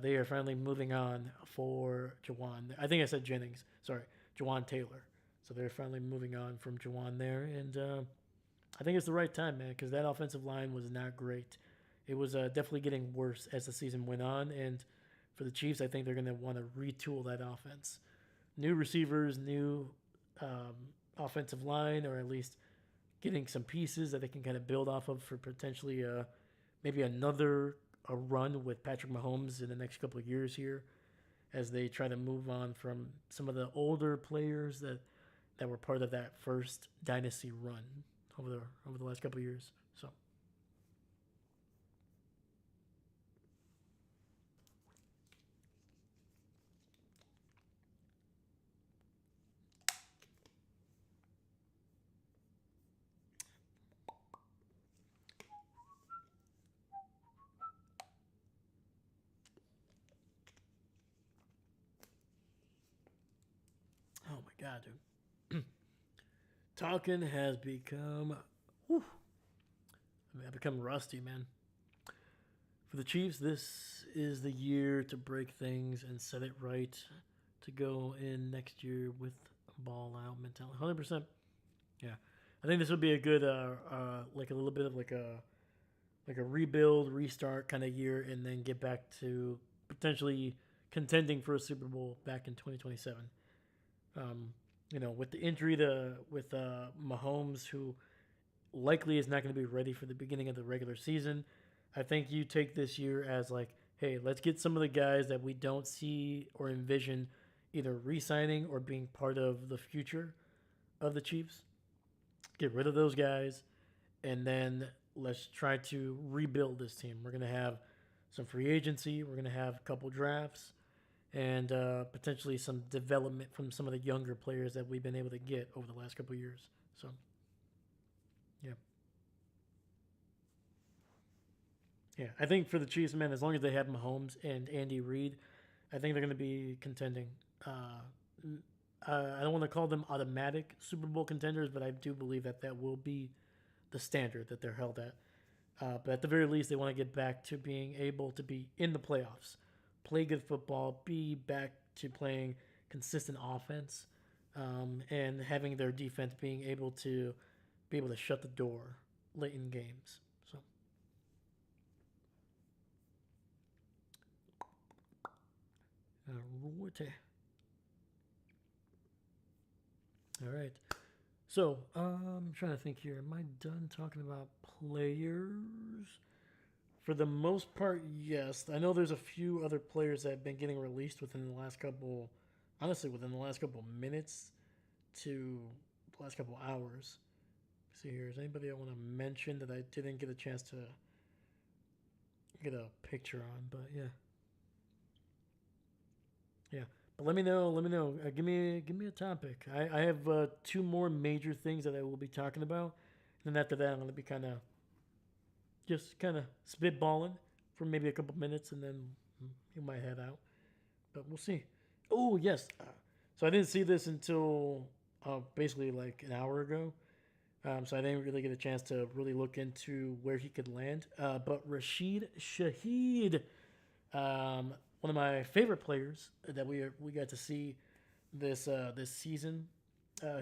They are finally moving on for Jawan. I think I said Jennings. Sorry, Jawan Taylor. So they're finally moving on from Jawan there, and I think it's the right time, man, because that offensive line was not great. It was definitely getting worse as the season went on, and for the Chiefs, I think they're going to want to retool that offense. New receivers, new offensive line, or at least getting some pieces that they can kind of build off of for potentially maybe another a run with Patrick Mahomes in the next couple of years here, as they try to move on from some of the older players that were part of that first dynasty run over the last couple of years. So. Oh my god, dude. Talking has become, whew, I've become rusty, man. For the Chiefs, this is the year to break things and set it right to go in next year with a ball out mentality. 100%. Yeah, I think this would be a good, like a little bit of like a rebuild, restart kind of year, and then get back to potentially contending for a Super Bowl back in 2027. Um, with the injury with Mahomes, who likely is not going to be ready for the beginning of the regular season, I think you take this year as like, hey, let's get some of the guys that we don't see or envision either re-signing or being part of the future of the Chiefs. Get rid of those guys, and then let's try to rebuild this team. We're going to have some free agency. We're going to have a couple drafts and potentially some development from some of the younger players that we've been able to get over the last couple of years. So, yeah. Yeah, I think for the Chiefs, man, as long as they have Mahomes and Andy Reid, I think they're going to be contending. I don't want to call them automatic Super Bowl contenders, but I do believe that will be the standard that they're held at. But at the very least, they want to get back to being able to be in the playoffs, play good football, be back to playing consistent offense, and having their defense being able to shut the door late in games. So, all right. So, I'm trying to think here. Am I done talking about players? For the most part, yes. I know there's a few other players that have been getting released honestly, within the last couple minutes to the last couple hours. Let's see here, is anybody I want to mention that I didn't get a chance to get a picture on? But yeah, yeah. But let me know. Let me know. Give me a topic. I have two more major things that I will be talking about, and after that, I'm going to be kind of spitballing for maybe a couple minutes, and then you might head out. But we'll see. Oh yes. So I didn't see this until basically like an hour ago. So I didn't really get a chance to really look into where he could land. But Rashid Shaheed, one of my favorite players that we got to see this season.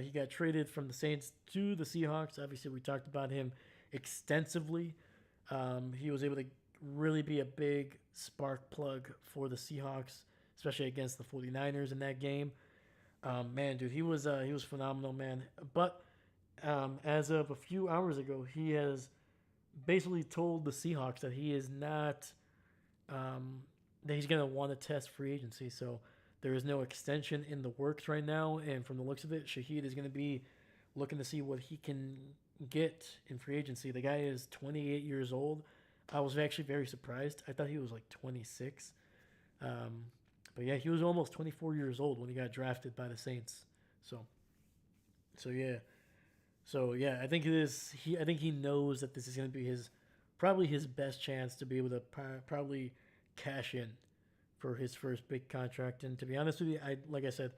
He got traded from the Saints to the Seahawks. Obviously, we talked about him extensively. He was able to really be a big spark plug for the Seahawks, especially against the 49ers in that game. Man, dude, he was phenomenal, man. But as of a few hours ago, he has basically told the Seahawks that he is not um, that he's gonna want to test free agency. So there is no extension in the works right now, and from the looks of it, Shaheed is gonna be looking to see what he can get in free agency. The guy is 28 years old. I was actually very surprised. I thought he was like 26. Um, but yeah, he was almost 24 years old when he got drafted by the Saints. So, so yeah, I think it is. I think he knows that this is going to be his, probably his best chance to be able to probably cash in for his first big contract. And to be honest with you, like I said,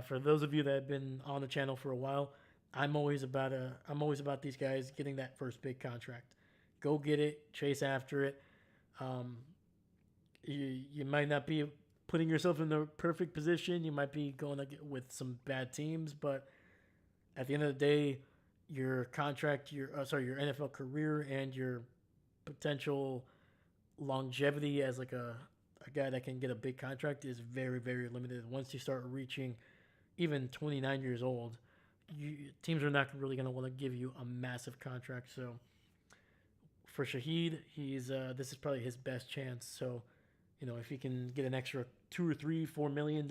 for those of you that have been on the channel for a while, I'm always about these guys getting that first big contract. Go get it, chase after it. Um, you might not be putting yourself in the perfect position. You might be going with some bad teams, but at the end of the day, your contract, your NFL career, and your potential longevity as like a guy that can get a big contract is very very limited. Once you start reaching even 29 years old, teams are not really going to want to give you a massive contract. So for Shaheed, he's this is probably his best chance. So if he can get an extra $2 or $3, $4 million,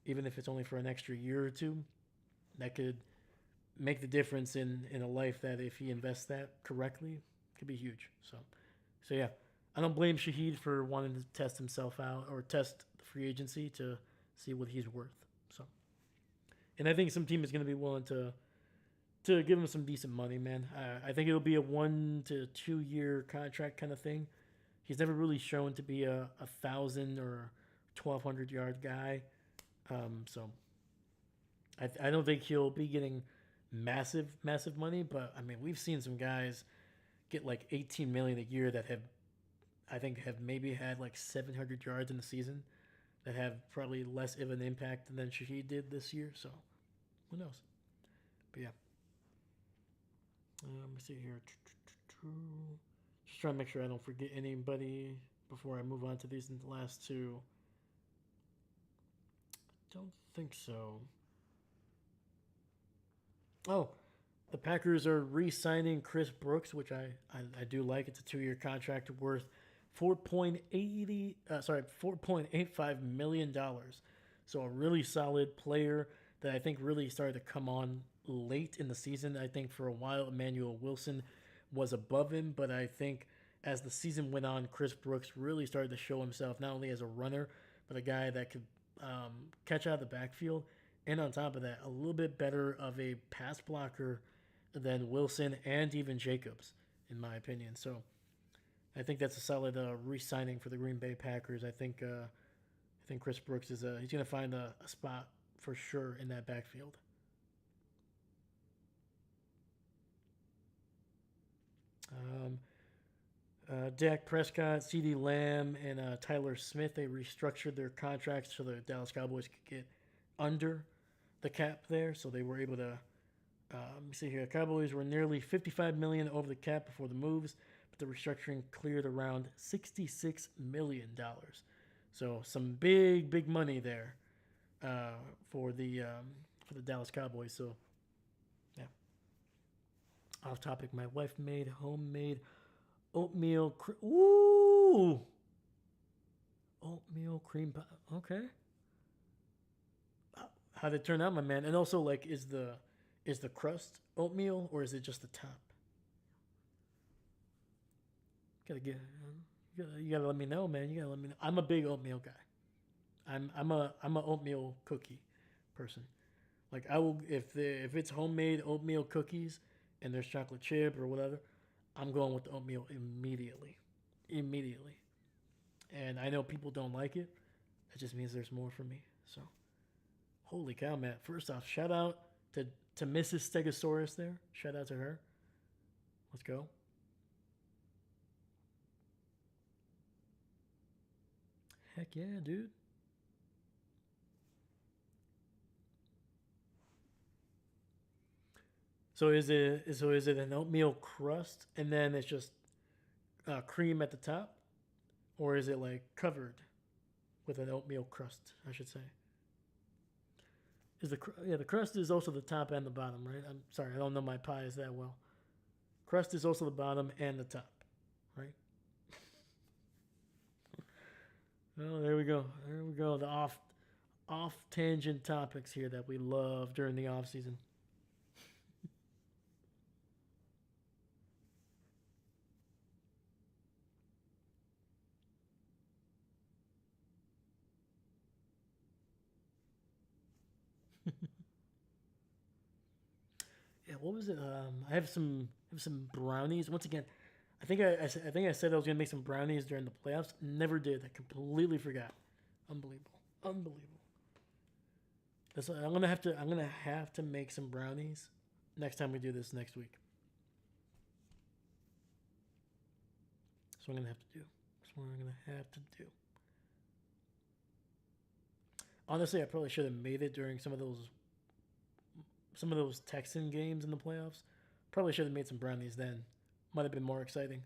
even if it's only for an extra year or two, that could make the difference in a life that if he invests that correctly could be huge. So yeah, I don't blame Shaheed for wanting to test himself out or test the free agency to see what he's worth. So, and I think some team is going to be willing to give him some decent money, man. I think it'll be a 1 to 2 year contract kind of thing. He's never really shown to be a 1,000 or 1,200 yard guy. So I don't think he'll be getting massive money, but I mean we've seen some guys get like 18 million a year that have maybe had like 700 yards in the season that have probably less of an impact than Shaheed did this year. So who knows? But yeah, let me see here. Just trying to make sure I don't forget anybody before I move on to these last two. Don't think so. Oh, the Packers are re-signing Chris Brooks, which I do like. It's a 2 year contract worth $4.85 million. So a really solid player that I think really started to come on late in the season. I think for a while Emmanuel Wilson was above him, but I think as the season went on, Chris Brooks really started to show himself not only as a runner, but a guy that could catch out of the backfield, and on top of that, a little bit better of a pass blocker than Wilson and even Jacobs, in my opinion. So I think that's a solid re-signing for the Green Bay Packers. I think Chris Brooks is he's going to find a spot for sure in that backfield. Um, Dak Prescott, CeeDee Lamb, and Tyler Smith, they restructured their contracts so the Dallas Cowboys could get under the cap there. So they were able to, let me see here, the Cowboys were nearly $55 million over the cap before the moves, but the restructuring cleared around $66 million. So some big money there uh, for the Dallas Cowboys. So yeah, off topic. My wife made homemade oatmeal. Ooh, oatmeal cream pie. Okay. How'd it turn out, my man? And also, like, is the crust oatmeal or is it just the top? Gotta get. You gotta let me know, man. You gotta let me know. I'm a big oatmeal guy. I'm a oatmeal cookie person. Like I will if it's homemade oatmeal cookies and there's chocolate chip or whatever, I'm going with the oatmeal immediately, immediately. And I know people don't like it. That just means there's more for me. So holy cow, man! First off, shout out to Mrs. Stegosaurus there. Shout out to her. Let's go. Heck yeah, dude. So is it an oatmeal crust and then it's just cream at the top, or is it like covered with an oatmeal crust? I should say. The crust is also the top and the bottom, right? I'm sorry, I don't know my pies that well. Crust is also the bottom and the top, right? Oh, there we go. There we go. The off tangent topics here that we love during the off season. Yeah, what was it? I have some brownies. Once again, I think I said I was gonna make some brownies during the playoffs. Never did. I completely forgot. Unbelievable. Unbelievable. I'm gonna have to make some brownies next time we do this next week. That's what I'm gonna have to do. That's what I'm gonna have to do. Honestly, I probably should have made it during some of those Texan games in the playoffs. Probably should have made some brownies then. Might have been more exciting.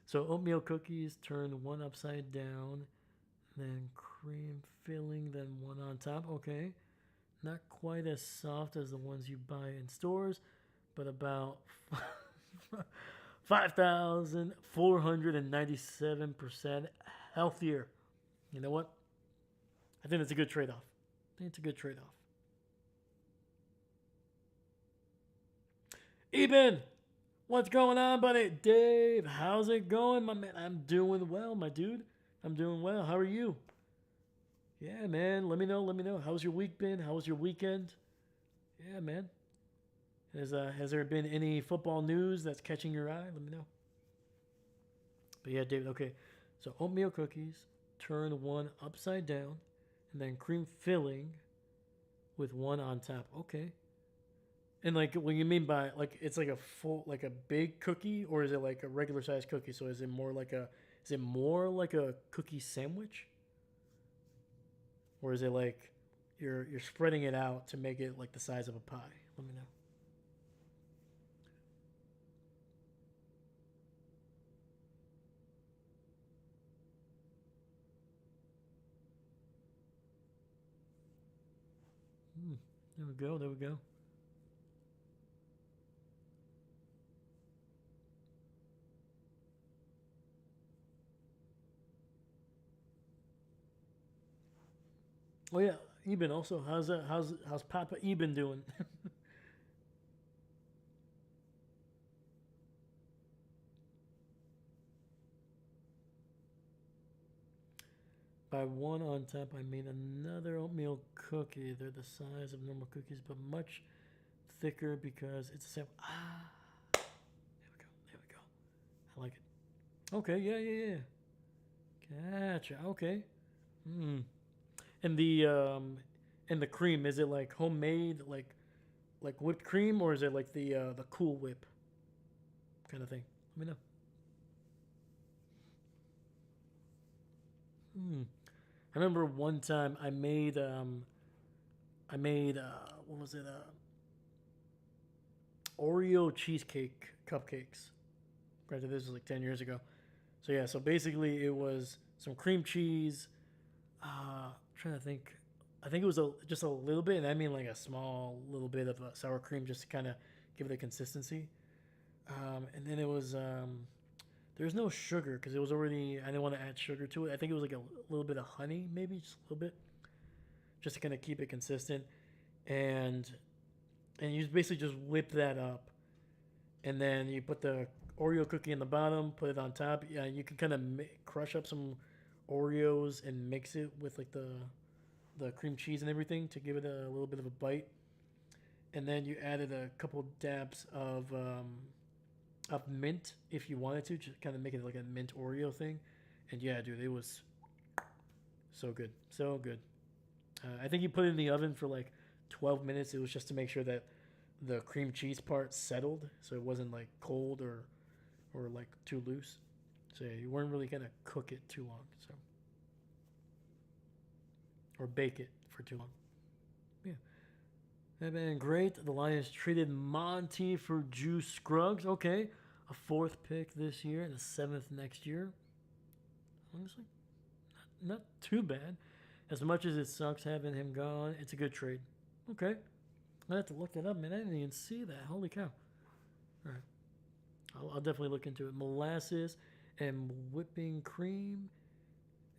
So oatmeal cookies, turn one upside down, then cream filling, then one on top. Okay, not quite as soft as the ones you buy in stores, but about 5,497% healthier. You know what? I think it's a good trade off. I think it's a good trade off. Eben, what's going on, buddy? Dave, how's it going, my man? I'm doing well, my dude. I'm doing well. How are you? Yeah, man. Let me know. Let me know. How's your week been? How was your weekend? Yeah, man. Has there been any football news that's catching your eye? Let me know. But yeah, David. Okay, so oatmeal cookies, turn one upside down, and then cream filling with one on top. Okay. And like, what you mean by like it's like a full, like a big cookie, or is it like a regular sized cookie? So is it more like a cookie sandwich, or is it like you're spreading it out to make it like the size of a pie? Let me know. Hmm. There we go. There we go. Oh yeah, Eben. Also, how's Papa Eben doing? By one on top, I mean another oatmeal cookie. They're the size of normal cookies, but much thicker because it's the same. Ah, there we go. There we go. I like it. Okay, yeah, yeah, yeah. Gotcha. Okay. Hmm. And the cream, is it like homemade, like whipped cream, or is it like the Cool Whip kind of thing? Let me know. Hmm. I remember one time I made what was it, Oreo cheesecake cupcakes. Granted, this was like 10 years ago. So yeah, so basically it was some cream cheese. I'm trying to think. I think it was just a little bit, and I mean like a small little bit of sour cream just to kind of give it a consistency. And then it was there was no sugar because it was already. I didn't want to add sugar to it. I think it was like a little bit of honey, maybe just a little bit, just to kind of keep it consistent. And and you basically just whip that up, and then you put the Oreo cookie in the bottom, put it on top. Yeah, you can kind of crush up some Oreos and mix it with like the cream cheese and everything to give it a little bit of a bite. And then you added a couple dabs of mint if you wanted to, just kind of make it like a mint Oreo thing. And yeah, dude, it was so good, so good. I think you put it in the oven for like 12 minutes. It was just to make sure that the cream cheese part settled, so it wasn't like cold or like too loose. So yeah, you weren't really gonna cook it too long, so or bake it for too long. Yeah. That been great. The Lions traded Monty for Juice Scruggs. Okay, a fourth pick this year and a seventh next year. Honestly, not too bad. As much as it sucks having him gone, it's a good trade. Okay, I have to look that up, man. I didn't even see that. Holy cow! All right, I'll definitely look into it. Molasses and whipping cream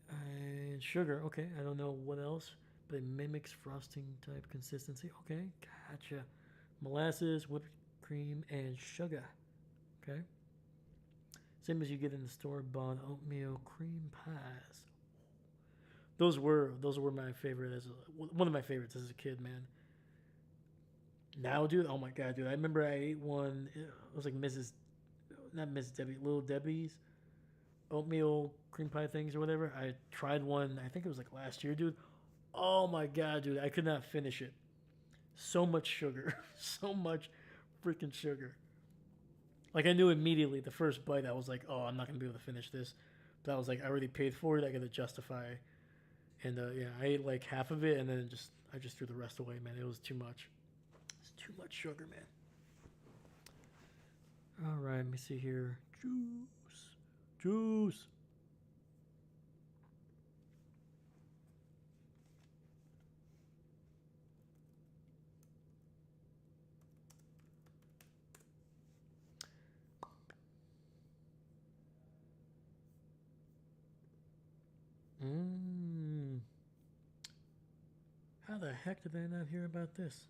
and sugar. Okay, I don't know what else, but it mimics frosting type consistency. Okay, gotcha. Molasses, whipped cream, and sugar. Okay, same as you get in the store bought oatmeal cream pies. Those were my favorite as one of my favorites as a kid, man. Now, dude, oh my god, dude, I remember I ate one. It was like Mrs. Not Miss Debbie, Little Debbie's oatmeal cream pie things or whatever. I tried one. I think it was like last year, dude. Oh my god, dude, I could not finish it. So much sugar, so much freaking sugar. Like I knew immediately the first bite, I was like, oh, I'm not gonna be able to finish this. But I was like, I already paid for it. I gotta justify. And yeah, I ate like half of it, and then I just threw the rest away, man. It was too much. It's too much sugar, man. All right, let me see here. Juice, juice. Mmm. How the heck did I not hear about this?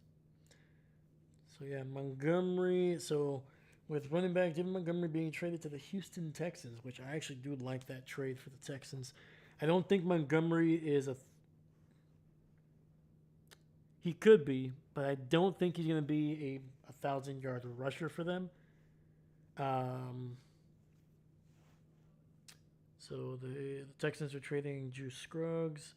So yeah, Montgomery. So with running back David Montgomery being traded to the Houston Texans, which I actually do like that trade for the Texans. I don't think Montgomery is a. He could be, but I don't think he's going to be a 1,000 yard rusher for them. Um, so the Texans are trading Juice Scruggs.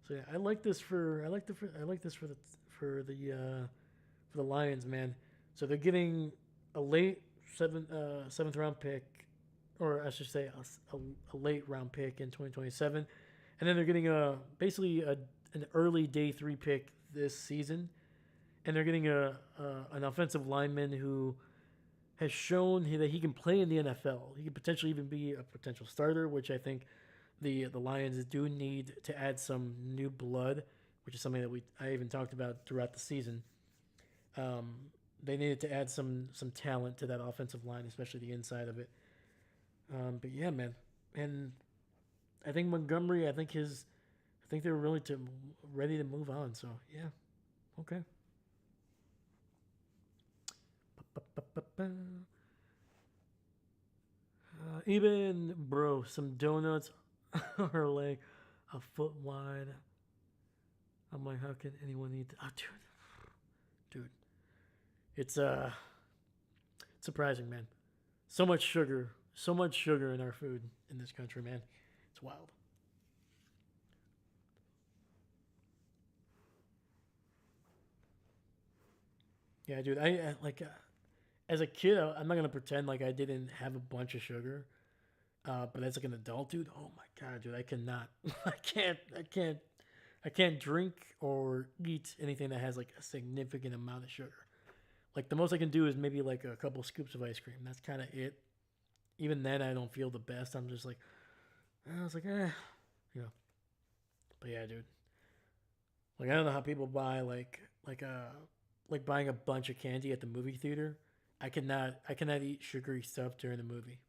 So yeah, I like this for the for the Lions, man. So they're getting a late seventh round pick, or I should say a late round pick in 2027, and then they're getting a basically an early day three pick this season, and they're getting an offensive lineman who has shown that he can play in the NFL. He could potentially even be a potential starter, which I think the Lions do need to add some new blood, which is something that I even talked about throughout the season. Um, they needed to add some talent to that offensive line, especially the inside of it. But yeah, man, and I think Montgomery. I think they're really ready to move on. So yeah, okay. Even bro, some donuts are like a foot wide. I'm like, how can anyone eat? Oh, dude, it's surprising, man. So much sugar in our food in this country, man. It's wild. Yeah, dude. I like as a kid, I'm not gonna pretend like I didn't have a bunch of sugar. But as like an adult, dude, oh my god, dude, I cannot, I can't drink or eat anything that has like a significant amount of sugar. Like the most I can do is maybe like a couple scoops of ice cream. That's kind of it. Even then, I don't feel the best. I'm just like, I was like, you know. But yeah, dude. Like I don't know how people buy like buying a bunch of candy at the movie theater. I cannot eat sugary stuff during the movie.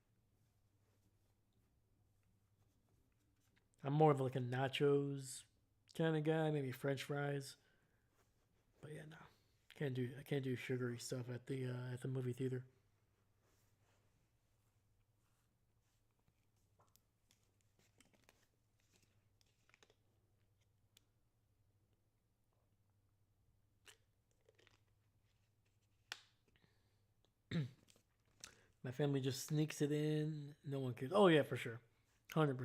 I'm more of like a nachos kind of guy, maybe French fries. But yeah, no, I can't do sugary stuff at the movie theater. My family just sneaks it in. No one cares. Oh yeah, for sure, 100%.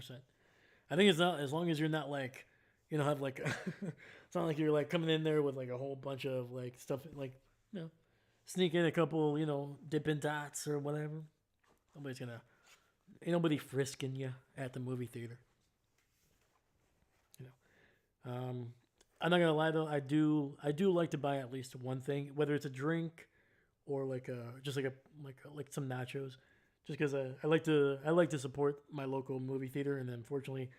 I think it's not as long as you're not like, you know, have like, it's not like you're like coming in there with like a whole bunch of like stuff like, you know, sneak in a couple, you know, Dippin' Dots or whatever. Nobody's gonna Ain't nobody frisking you at the movie theater. You know. I'm not gonna lie though. I do like to buy at least one thing, whether it's a drink or like a just like some nachos, just because I like to support my local movie theater. And then unfortunately,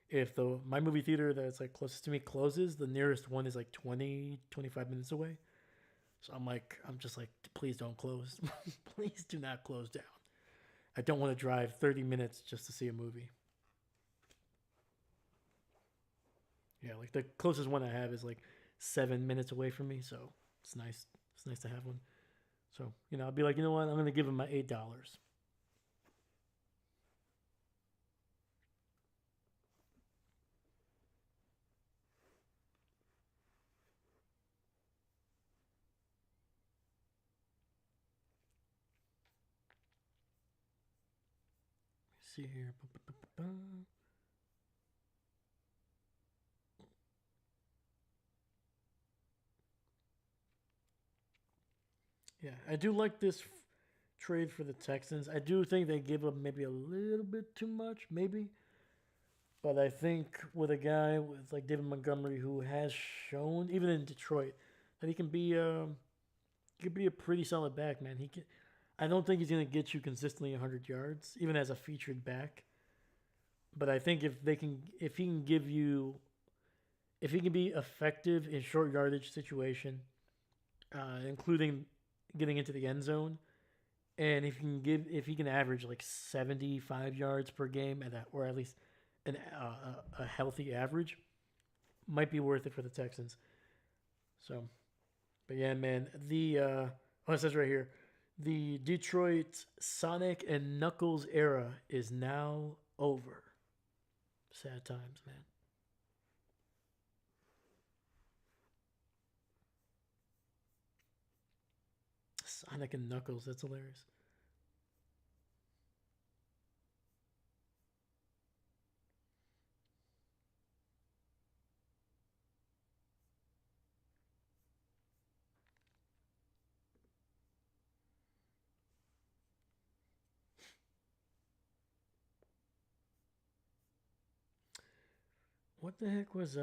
if the my movie theater that's like closest to me closes, the nearest one is like 20-25 minutes away. So I'm just like, please don't close. Please do not close down. I don't want to drive 30 minutes just to see a movie. Yeah, like the closest one I have is like 7 minutes away from me, so it's nice. It's nice to have one. So I'll be like, you know what? I'm gonna give him my $8. See here. Yeah, I do like this trade for the Texans. I do think they give up maybe a little bit too much, maybe. But I think with a guy with like David Montgomery who has shown, even in Detroit, that he can be a pretty solid back, man. He can. I don't think he's gonna get you consistently 100 yards, even as a featured back. But I think if he can be effective in short yardage situation, including getting into the end zone, and if he can average like 75 yards per game or at least a healthy average, might be worth it for the Texans. So, but yeah, man, it says right here, the Detroit Sonic and Knuckles era is now over. Sad times, man. Sonic and Knuckles, that's hilarious. What the heck was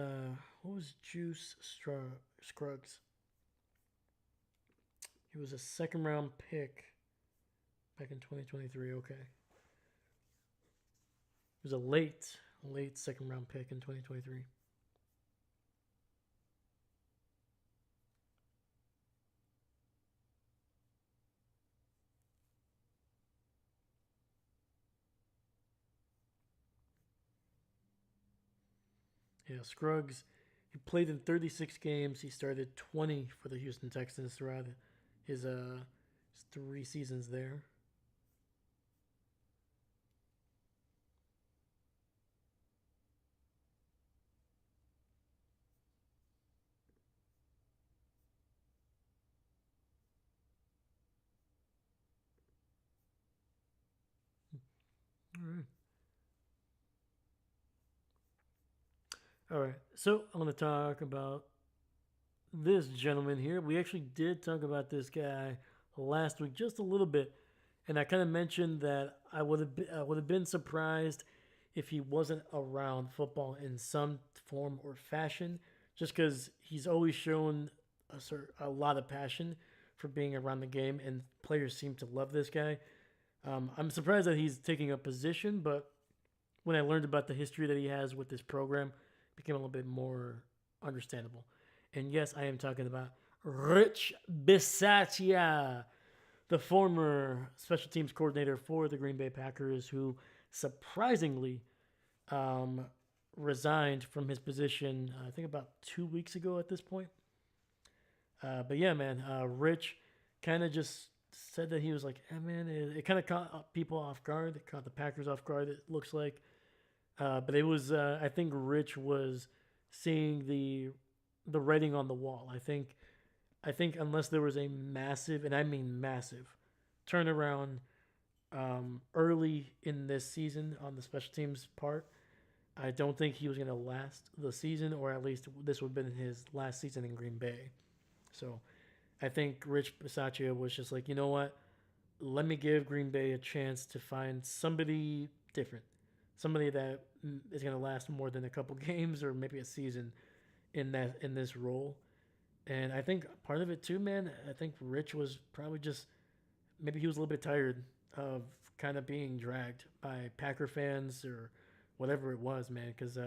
what was Scruggs? He was a second round pick back in 2023. Okay, he was a late second round pick in 2023. Yeah, Scruggs. He played in 36 games. He started 20 for the Houston Texans throughout his 3 seasons there. All right. All right. So I'm going to talk about this gentleman here. We actually did talk about this guy last week just a little bit, and I kind of mentioned that I would have been surprised if he wasn't around football in some form or fashion, just because he's always shown a lot of passion for being around the game, and players seem to love this guy. I'm surprised that he's taking a position, but when I learned about the history that he has with this program, it became a little bit more understandable. And yes, I am talking about Rich Bisaccia, the former special teams coordinator for the Green Bay Packers, who surprisingly um, resigned from his position, I think about 2 weeks ago at this point. But yeah, man, Rich kind of just said that he was like, man, it kind of caught people off guard. It caught the Packers off guard, it looks like. But it was, I think Rich was seeing the writing on the wall. I think unless there was a massive, and I mean massive, turnaround early in this season on the special teams part, I don't think he was going to last the season, or at least this would have been his last season in Green Bay. So I think Rich Bisaccia was just like, you know what? let me give Green Bay a chance to find somebody different, somebody that is going to last more than a couple games or maybe a season in this role. And I think part of it too, man. I think Rich was probably just maybe he was a little bit tired of kind of being dragged by Packer fans or whatever it was, man. Because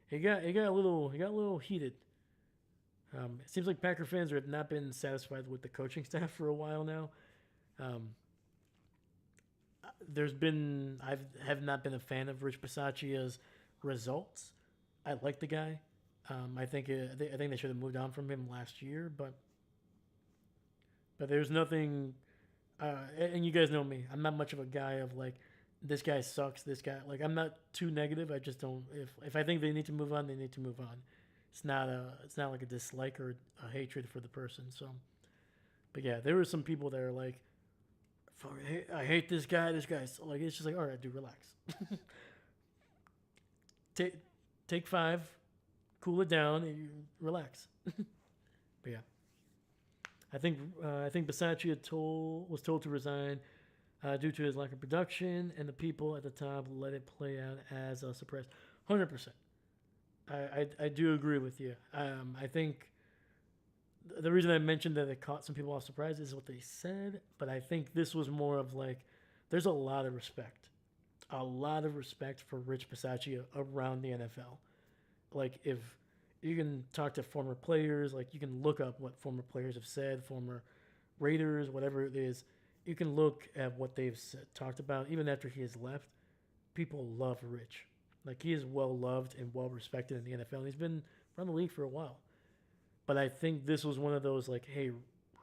he got a little heated. It seems like Packer fans have not been satisfied with the coaching staff for a while now. Um, I have not been a fan of Rich Bisaccia's results. I like the guy. I think they should have moved on from him last year, but there's nothing. And you guys know me. I'm not much of a guy of like this guy sucks. This guy like I'm not too negative. I just don't. If I think they need to move on, they need to move on. It's not like a dislike or a hatred for the person. So, but yeah, there were some people that are like, I hate this guy. This guy's like it's just like all right, dude, relax. take take five, cool it down, and you relax. But yeah, I think Bisaccia was told to resign due to his lack of production, and the people at the top let it play out as a surprise. 100%. I do agree with you. I think the reason I mentioned that it caught some people off surprise is what they said, but I think this was more of like there's a lot of respect for Rich Bisaccia around the NFL. Like if you can talk to former players, like you can look up what former players have said, former Raiders, whatever it is. You can look at what they've talked about even after he has left. People love Rich. Like he is well loved and well respected in the NFL. And he's been around the league for a while. But I think this was one of those like, hey,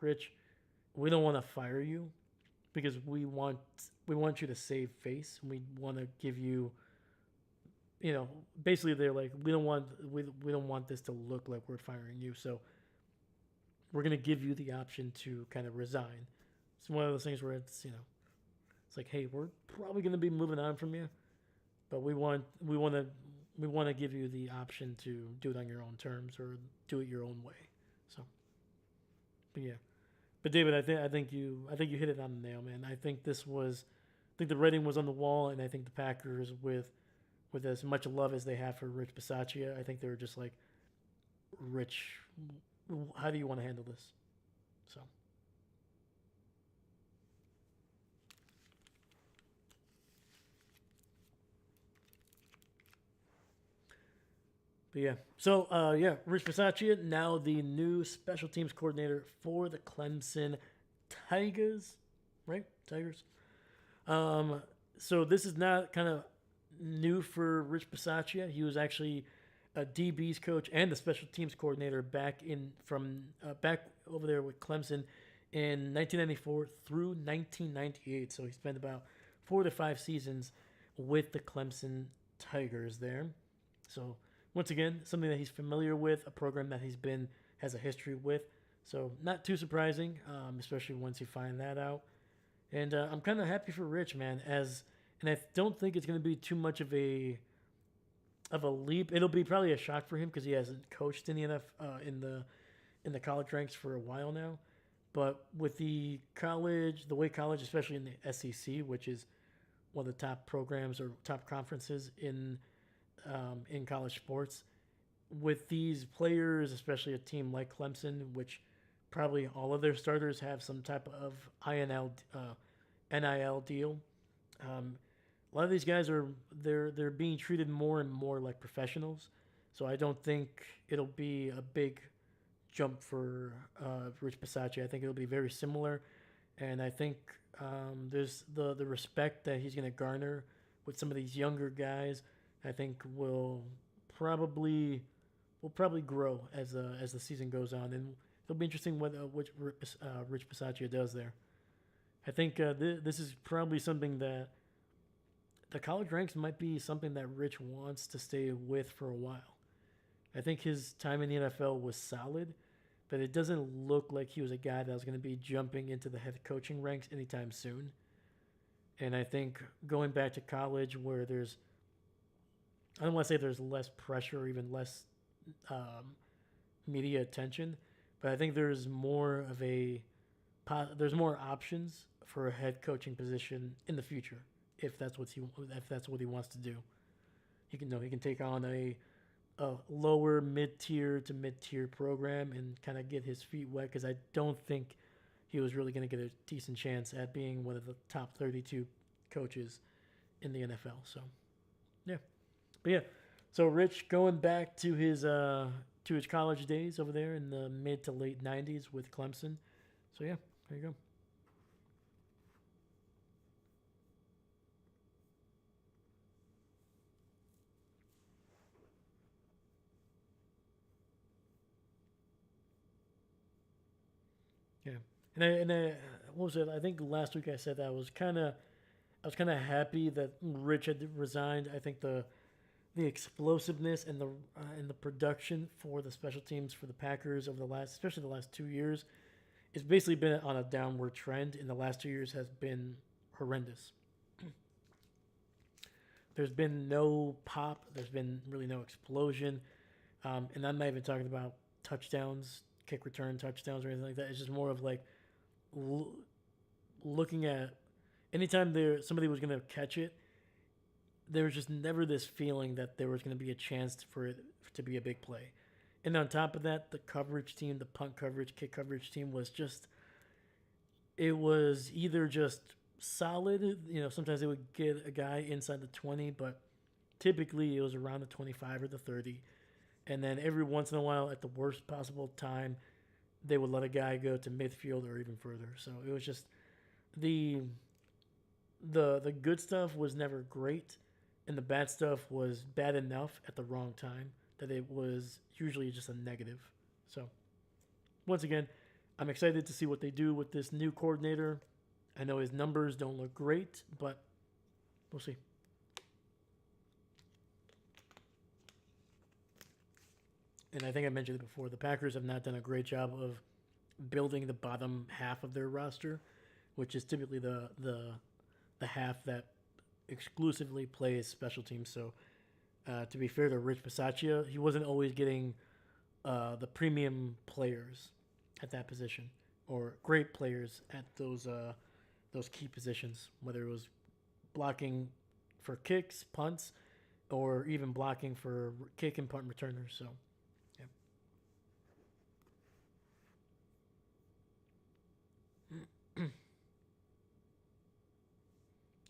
Rich, we don't want to fire you because we want you to save face. We want to give you, you know, basically they're like, we don't want this to look like we're firing you. So we're gonna give you the option to kind of resign. It's one of those things where it's like, hey, we're probably gonna be moving on from you, but we want to give you the option to do it on your own terms or do it your own way. So, but yeah, but David, I think you hit it on the nail, man. I think the writing was on the wall, and I think the Packers with as much love as they have for Rich Bisaccia, I think they were just like, Rich, how do you want to handle this? So. But yeah, so yeah, Rich Bisaccia now the new special teams coordinator for the Clemson Tigers, right? Tigers. Um, so this is not kind of new for Rich Bisaccia. He was actually a DB's coach and the special teams coordinator back over there with Clemson in 1994 through 1998. So he spent about 4 to 5 seasons with the Clemson Tigers there. So once again, something that he's familiar with, a program that has a history with. So not too surprising, especially once you find that out. And I'm kind of happy for Rich, man. And I don't think it's going to be too much of a leap. It'll be probably a shock for him because he hasn't coached in the college ranks for a while now. But with the way college, especially in the SEC, which is one of the top programs or top conferences in college sports, with these players, especially a team like Clemson, which probably all of their starters have some type of NIL deal. A lot of these guys they're being treated more and more like professionals, so I don't think it'll be a big jump for Rich Bisaccia. I think it'll be very similar, and I think there's the respect that he's going to garner with some of these younger guys. I think probably will probably grow as the season goes on, and it'll be interesting what Rich Bisaccia does there. I think this is probably something that the college ranks might be something that Rich wants to stay with for a while. I think his time in the NFL was solid, but it doesn't look like he was a guy that was going to be jumping into the head coaching ranks anytime soon. And I think going back to college where I don't want to say there's less pressure or even less media attention, but I think there's more of a there's more options for a head coaching position in the future if that's what he wants to do. He can take on a lower mid tier program and kind of get his feet wet because I don't think he was really going to get a decent chance at being one of the top 32 coaches in the NFL. So yeah, but yeah. So Rich going back to his college days over there in the mid to late '90s with Clemson. So yeah, there you go. Yeah, what was it? I think last week I said that I was kind of happy that Rich had resigned. I think the explosiveness and the production for the special teams for the Packers over the last, especially the last 2 years, it's basically been on a downward trend. In the last 2 years, has been horrendous. There's been no pop. There's been really no explosion, and I'm not even talking about touchdowns, kick return touchdowns, or anything like that. It's just more of like l- looking at anytime somebody was going to catch it, there was just never this feeling that there was going to be a chance for it to be a big play. And on top of that, the coverage team, the punt coverage, kick coverage team was just, it was either just solid. You know, sometimes they would get a guy inside the 20, but typically it was around the 25 or the 30. And then every once in a while, at the worst possible time, they would let a guy go to midfield or even further. So it was just the the good stuff was never great, and the bad stuff was bad enough at the wrong time that it was usually just a negative. So once again, I'm excited to see what they do with this new coordinator. I know his numbers don't look great, but we'll see. And I think I mentioned it before. The Packers have not done a great job of building the bottom half of their roster, which is typically the half that exclusively plays special teams. So to be fair to Rich Bisaccia, he wasn't always getting the premium players at that position or great players at those key positions, whether it was blocking for kicks, punts, or even blocking for kick and punt returners. So, yeah.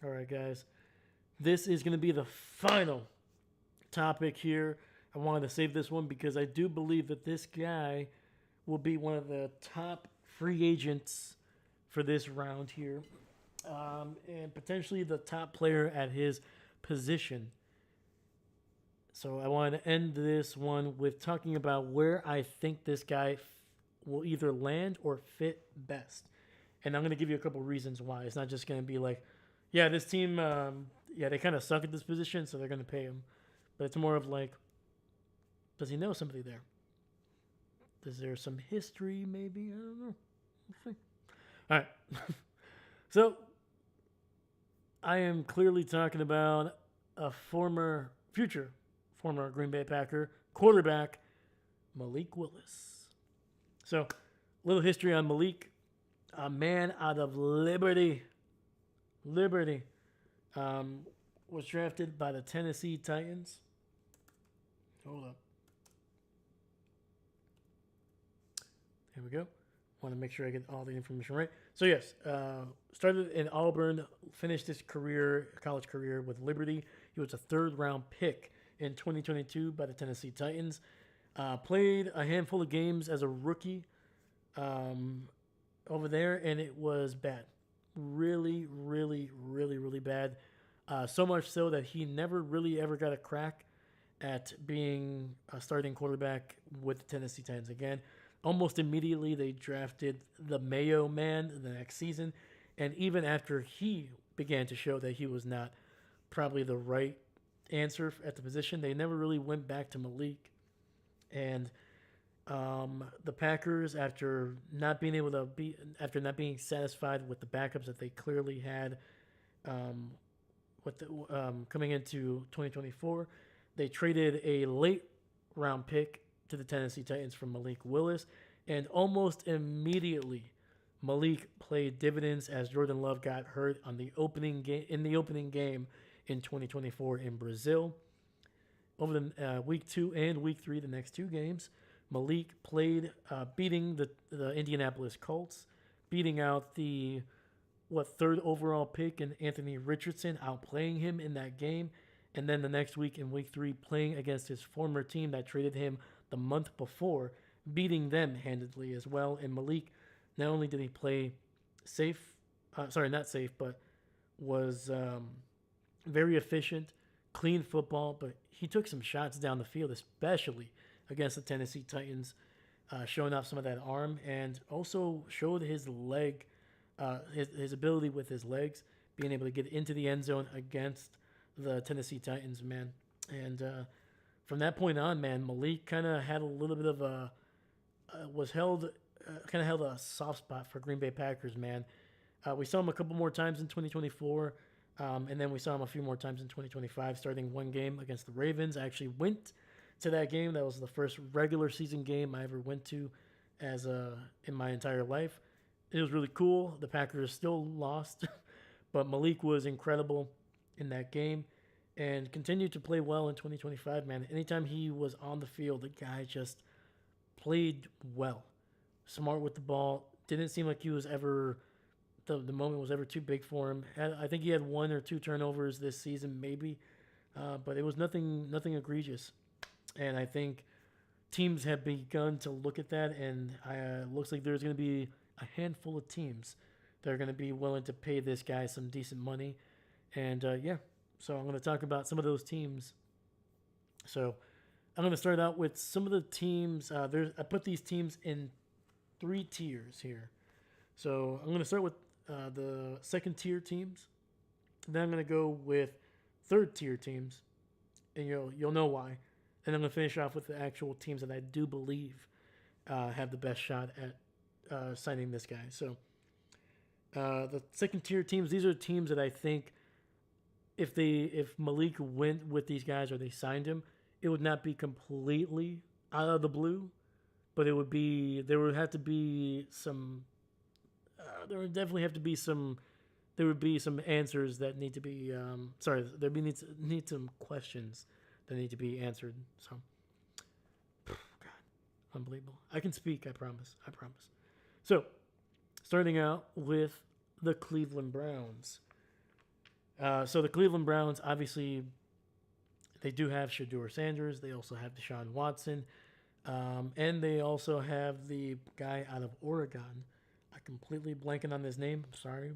All right, guys. This is going to be the final topic here. I wanted to save this one because I do believe that this guy will be one of the top free agents for this round here, and potentially the top player at his position. So I wanted to end this one with talking about where I think this guy will either land or fit best. And I'm going to give you a couple reasons why. It's not just going to be like, yeah, this team, yeah, they kind of suck at this position, so they're going to pay him. But it's more of like, does he know somebody there? Is there some history, maybe? I don't know. We'll see. All right. So, I am clearly talking about a future former Green Bay Packer quarterback, Malik Willis. So, a little history on Malik. A man out of Liberty. Was drafted by the Tennessee Titans. Hold up. Here we go. Want to make sure I get all the information right. So yes, started in Auburn, finished his college career with Liberty. He was a third-round pick in 2022 by the Tennessee Titans. Played a handful of games as a rookie over there, and it was bad. Really, really, really, really bad. So much so that he never really ever got a crack at being a starting quarterback with the Tennessee Titans again. Almost immediately, they drafted the Mayo Man the next season. And even after he began to show that he was not probably the right answer at the position, they never really went back to Malik. And the Packers, after not being satisfied with the backups that they clearly had, coming into 2024, they traded a late round pick to the Tennessee Titans from Malik Willis, and almost immediately Malik played dividends as Jordan Love got hurt on the opening game in the opening game in 2024 in Brazil. Over the week 2 and week 3, the next two games, Malik played, beating the Indianapolis Colts, beating out the third overall pick and Anthony Richardson, outplaying him in that game, and then the next week in week 3, playing against his former team that traded him the month before, beating them handedly as well. And Malik, not only did he play safe, not safe, but was very efficient, clean football, but he took some shots down the field, especially against the Tennessee Titans, showing off some of that arm and also showed his leg, his ability with his legs, being able to get into the end zone against the Tennessee Titans, man. And from that point on, man, Malik kind of had a little bit of a kind of held a soft spot for Green Bay Packers, man. We saw him a couple more times in 2024. And then we saw him a few more times in 2025, starting one game against the Ravens. I actually went to that game. That was the first regular season game I ever went to in my entire life. It was really cool. The Packers still lost, but Malik was incredible in that game and continued to play well in 2025, man. Anytime he was on the field, the guy just played well. Smart with the ball. Didn't seem like he was ever... The moment was ever too big for him. I think he had 1 or 2 turnovers this season, maybe, but it was nothing egregious. And I think teams have begun to look at that, and it looks like there's going to be a handful of teams that are going to be willing to pay this guy some decent money. And so I'm going to talk about some of those teams. So I'm going to start out with some of the teams. I put these teams in 3 tiers here. So I'm going to start with the second tier teams. Then I'm going to go with third tier teams, and you'll know why. And I'm going to finish off with the actual teams that I do believe have the best shot at signing this guy. So the second tier teams, these are teams that I think if Malik went with these guys or they signed him, it would not be completely out of the blue, but there would have to be some. There would definitely have to be some. There would be some answers that need to be. There need some questions that need to be answered. So, God, unbelievable. I can speak. I promise. So, starting out with the Cleveland Browns. So the Cleveland Browns, obviously, they do have Shedeur Sanders. They also have Deshaun Watson, and they also have the guy out of Oregon. Completely blanking on his name. I'm sorry,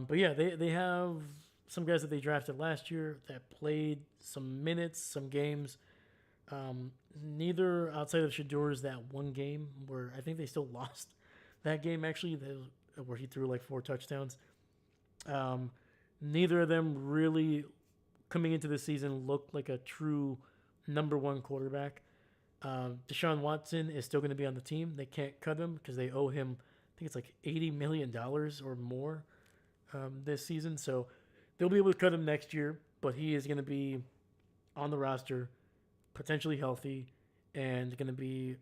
but yeah, they have some guys that they drafted last year that played some minutes, some games. Neither outside of Shadeur's that one game where I think they still lost that game actually, where he threw like 4 touchdowns. Neither of them really coming into the season looked like a true number 1 quarterback. Deshaun Watson is still going to be on the team. They can't cut him because they owe him, I think it's like $80 million or more this season. So they'll be able to cut him next year, but he is going to be on the roster, potentially healthy, and going to be.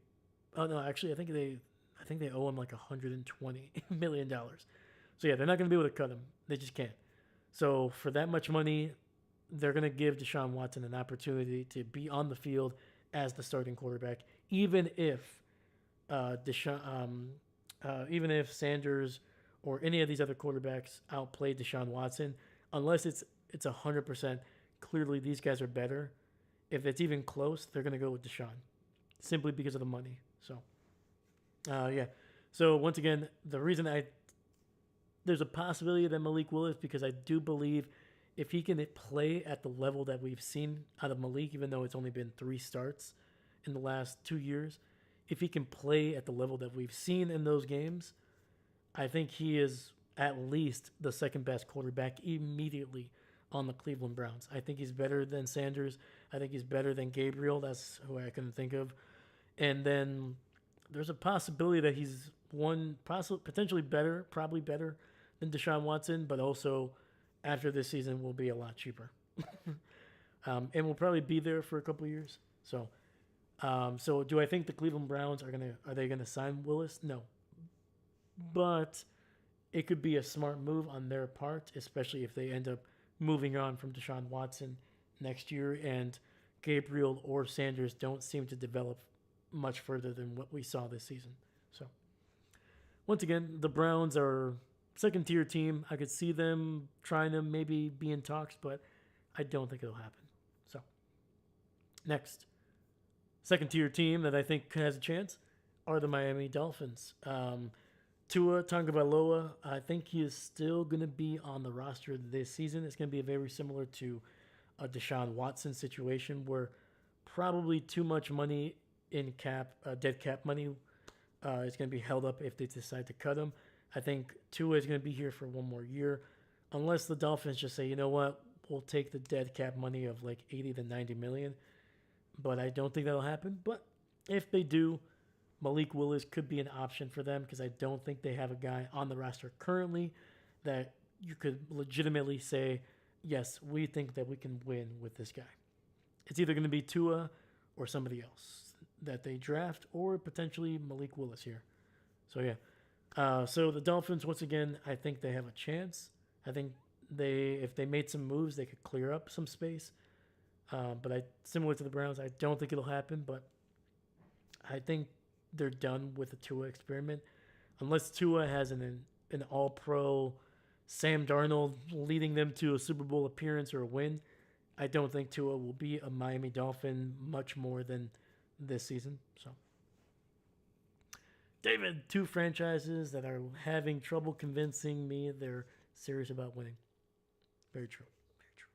Oh no, actually, I think they owe him like $120 million. So yeah, they're not going to be able to cut him. They just can't. So for that much money, they're going to give Deshaun Watson an opportunity to be on the field as the starting quarterback, even if even if Sanders or any of these other quarterbacks outplay Deshaun Watson, unless it's 100% clearly these guys are better. If it's even close, they're going to go with Deshaun, simply because of the money. So, yeah. So once again, the reason there's a possibility that Malik will is because I do believe if he can play at the level that we've seen out of Malik, even though it's only been 3 starts in the last 2 years, if he can play at the level that we've seen in those games, I think he is at least the second best quarterback immediately on the Cleveland Browns. I think he's better than Sanders. I think he's better than Gabriel. That's who I couldn't think of. And then there's a possibility that he's potentially better, probably better than Deshaun Watson, but also after this season will be a lot cheaper. And will probably be there for a couple of years. So do I think the Cleveland Browns are they gonna sign Willis? No. but it could be a smart move on their part, especially if they end up moving on from Deshaun Watson next year and Gabriel or Sanders don't seem to develop much further than what we saw this season. So, once again, the Browns are second tier team. I could see them trying to maybe be in talks, but I don't think it'll happen. So, next, second tier team that I think has a chance are the Miami Dolphins. Tua Tagovailoa, I think he is still going to be on the roster this season. It's going to be very similar to a Deshaun Watson situation where probably too much money in dead cap money is going to be held up if they decide to cut him. I think Tua is going to be here for one more year, unless the Dolphins just say, you know what, we'll take the dead cap money of like 80 to 90 million. But I don't think that'll happen. But if they do, Malik Willis could be an option for them because I don't think they have a guy on the roster currently that you could legitimately say, yes, we think that we can win with this guy. It's either going to be Tua or somebody else that they draft or potentially Malik Willis here. So, yeah. So the Dolphins, once again, I think they have a chance. I think if they made some moves, they could clear up some space. But similar to the Browns, I don't think it'll happen, but I think they're done with the Tua experiment. Unless Tua has an all-pro Sam Darnold leading them to a Super Bowl appearance or a win, I don't think Tua will be a Miami Dolphin much more than this season. So, David, two franchises that are having trouble convincing me they're serious about winning. Very true. Very true.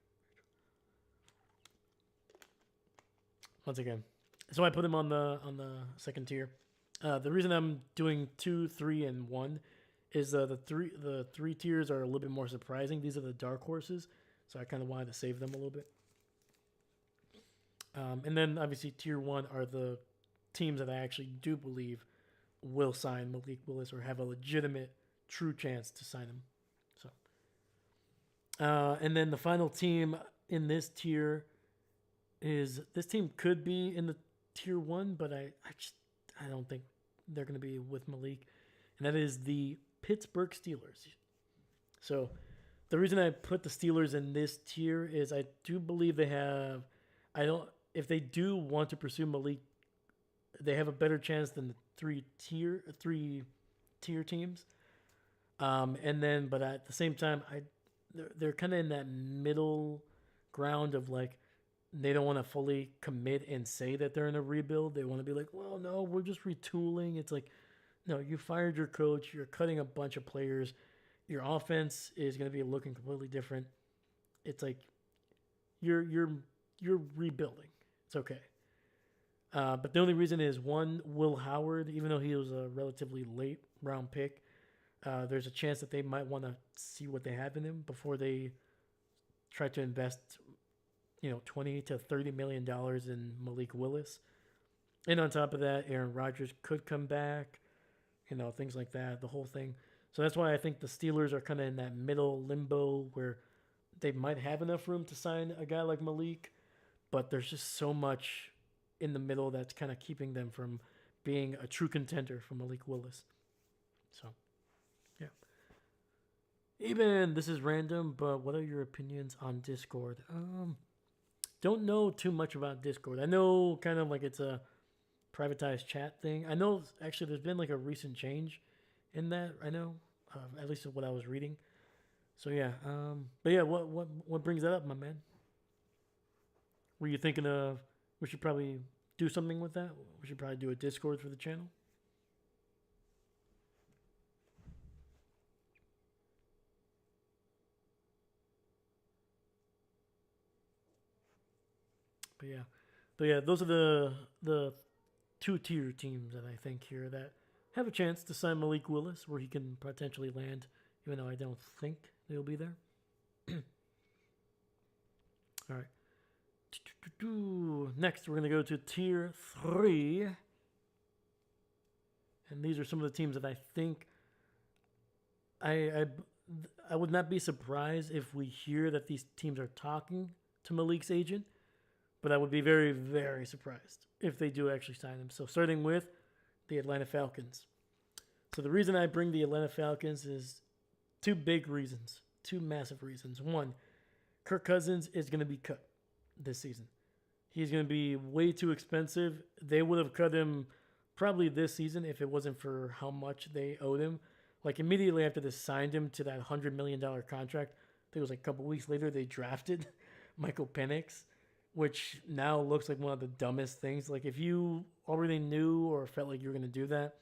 Once again, so I put him on the second tier. The reason I'm doing 2, 3, and 1 is the three tiers are a little bit more surprising. These are the dark horses, so I kind of wanted to save them a little bit. And then obviously tier 1 are the teams that I actually do believe will sign Malik Willis or have a legitimate, true chance to sign him. So, and then the final team in this tier is this team could be in the tier 1, but I don't think they're going to be with Malik, and that is the Pittsburgh Steelers. So the reason I put the Steelers in this tier is I do believe they have, if they do want to pursue Malik, they have a better chance than the three tier teams. And then, but at the same time, they're kind of in that middle ground of like, they don't want to fully commit and say that they're in a rebuild. They want to be like, well, no, we're just retooling. It's like, no, you fired your coach. You're cutting a bunch of players. Your offense is going to be looking completely different. It's like you're rebuilding. It's okay. But the only reason is, one, Will Howard, even though he was a relatively late round pick, there's a chance that they might want to see what they have in him before they try to invest, $20 to $30 million in Malik Willis. And on top of that, Aaron Rodgers could come back, things like that, the whole thing. So that's why I think the Steelers are kind of in that middle limbo where they might have enough room to sign a guy like Malik, but there's just so much in the middle that's kind of keeping them from being a true contender for Malik Willis. So, yeah. Eben, this is random, but what are your opinions on Discord? Don't know too much about Discord. I know kind of like it's a privatized chat thing. I know actually there's been like a recent change in that. I know, at least what I was reading. So yeah, but yeah, what brings that up, my man? Were you thinking of we should probably do something with that? We should probably do a Discord for the channel. But yeah, those are the two-tier teams that I think here that have a chance to sign Malik Willis, where he can potentially land, even though I don't think they'll be there. All right. Next, we're going to go to tier 3. And these are some of the teams that I think I would not be surprised if we hear that these teams are talking to Malik's agent, but I would be very, very surprised if they do actually sign him. So starting with the Atlanta Falcons. So the reason I bring the Atlanta Falcons is two big reasons, two massive reasons. One, Kirk Cousins is going to be cut this season. He's going to be way too expensive. They would have cut him probably this season if it wasn't for how much they owed him. Like immediately after they signed him to that $100 million contract, I think it was like a couple weeks later, they drafted Michael Penix, which now looks like one of the dumbest things. Like if you already knew or felt like you were going to do that,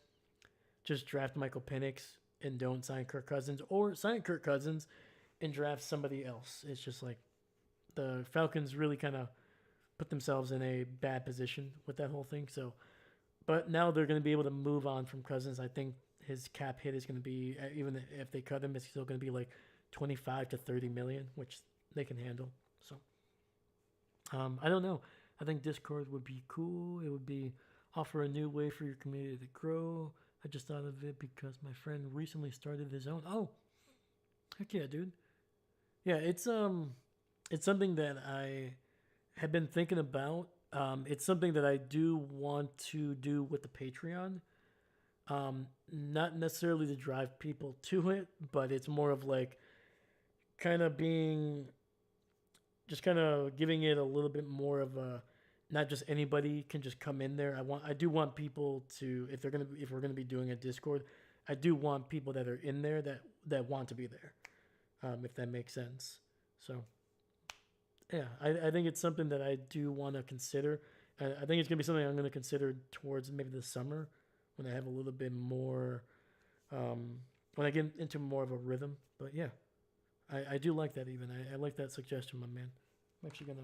just draft Michael Penix and don't sign Kirk Cousins, or sign Kirk Cousins and draft somebody else. It's just like the Falcons really kind of put themselves in a bad position with that whole thing. So, but now they're going to be able to move on from Cousins. I think his cap hit is going to be, even if they cut him, it's still going to be like 25 to 30 million, which they can handle. So, I don't know. I think Discord would be cool. It would be offer a new way for your community to grow. I just thought of it because my friend recently started his own. Oh, heck yeah, dude. Yeah, it's something that I have been thinking about. It's something that I do want to do with the Patreon. Not necessarily to drive people to it, but it's more of like kind of being, just kind of giving it a little bit more of a, not just anybody can just come in there. I do want people to, if we're gonna be doing a Discord, I do want people that are in there that want to be there, if that makes sense. So, yeah, I think it's something that I do want to consider. I think it's gonna be something I'm gonna consider towards maybe the summer when I have a little bit more, when I get into more of a rhythm. But yeah, I do like that. Even I like that suggestion, my man. I'm actually gonna.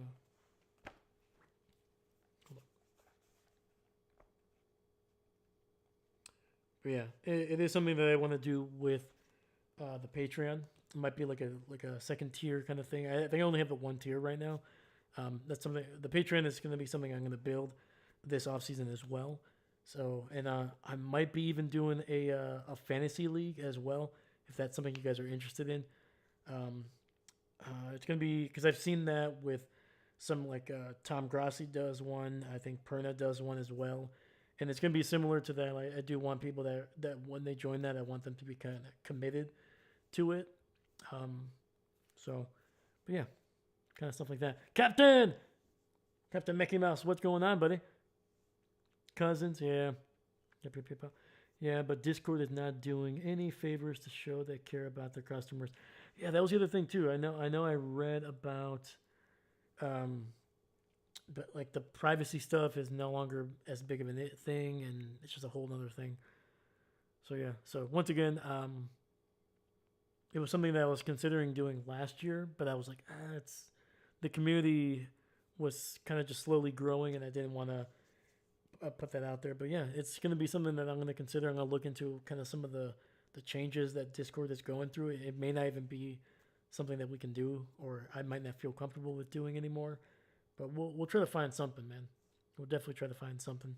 But yeah, it is something that I want to do with the Patreon. It might be like a second tier kind of thing. I think I only have the one tier right now. That's something. The Patreon is going to be something I'm going to build this off season as well. So, and I might be even doing a fantasy league as well, if that's something you guys are interested in. It's going to be, because I've seen that with some, like Tom Grossi does one. I think Perna does one as well. And it's going to be similar to that. Like, I do want people that when they join that, I want them to be kind of committed to it. So, but yeah, kind of stuff like that. Captain Mickey Mouse, what's going on, buddy? Cousins, yeah. Yeah, but Discord is not doing any favors to show they care about their customers. Yeah, that was the other thing too. I know I read about, but like the privacy stuff is no longer as big of a thing, and it's just a whole other thing. So yeah, so once again, it was something that I was considering doing last year, but I was like, it's the community was kind of just slowly growing, and I didn't want to put that out there. But yeah, it's going to be something that I'm going to consider. I'm going to look into kind of some of the changes that Discord is going through. It may not even be something that we can do, or I might not feel comfortable with doing anymore. But we'll try to find something, man. We'll definitely try to find something.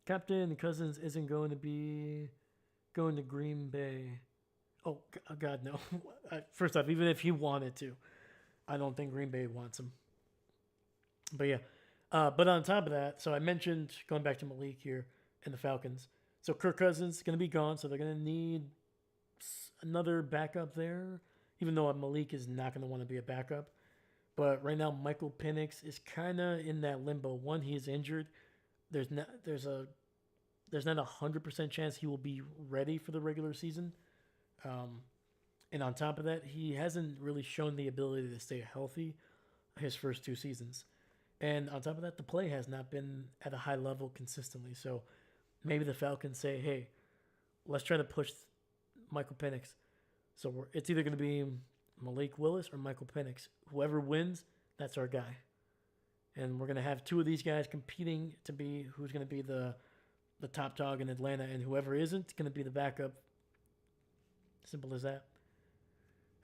Captain Cousins isn't going to be going to Green Bay. Oh God, no. First off, even if he wanted to, I don't think Green Bay wants him. But yeah. But on top of that, so I mentioned, going back to Malik here and the Falcons. So Kirk Cousins is going to be gone, so they're going to need another backup there, even though Malik is not going to want to be a backup. But right now, Michael Penix is kind of in that limbo. One, he is injured. There's not a 100% chance he will be ready for the regular season. And on top of that, he hasn't really shown the ability to stay healthy his first two seasons. And on top of that, the play has not been at a high level consistently. So maybe the Falcons say, hey, let's try to push Michael Penix. So it's either going to be Malik Willis or Michael Penix. Whoever wins, that's our guy. And we're going to have two of these guys competing to be who's going to be the top dog in Atlanta. And whoever isn't going to be the backup. Simple as that.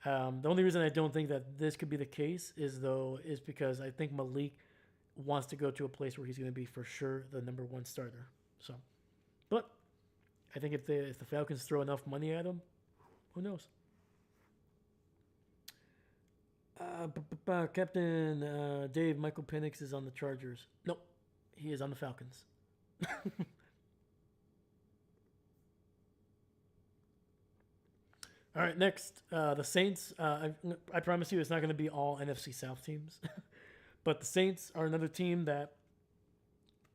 The only reason I don't think that this could be the case is because I think Malik wants to go to a place where he's going to be for sure the number one starter. So, but I think if the Falcons throw enough money at him, who knows? Captain Dave, Michael Penix is on the Chargers. Nope, he is on the Falcons. All right, next, the Saints. I promise you, it's not going to be all NFC South teams, but the Saints are another team that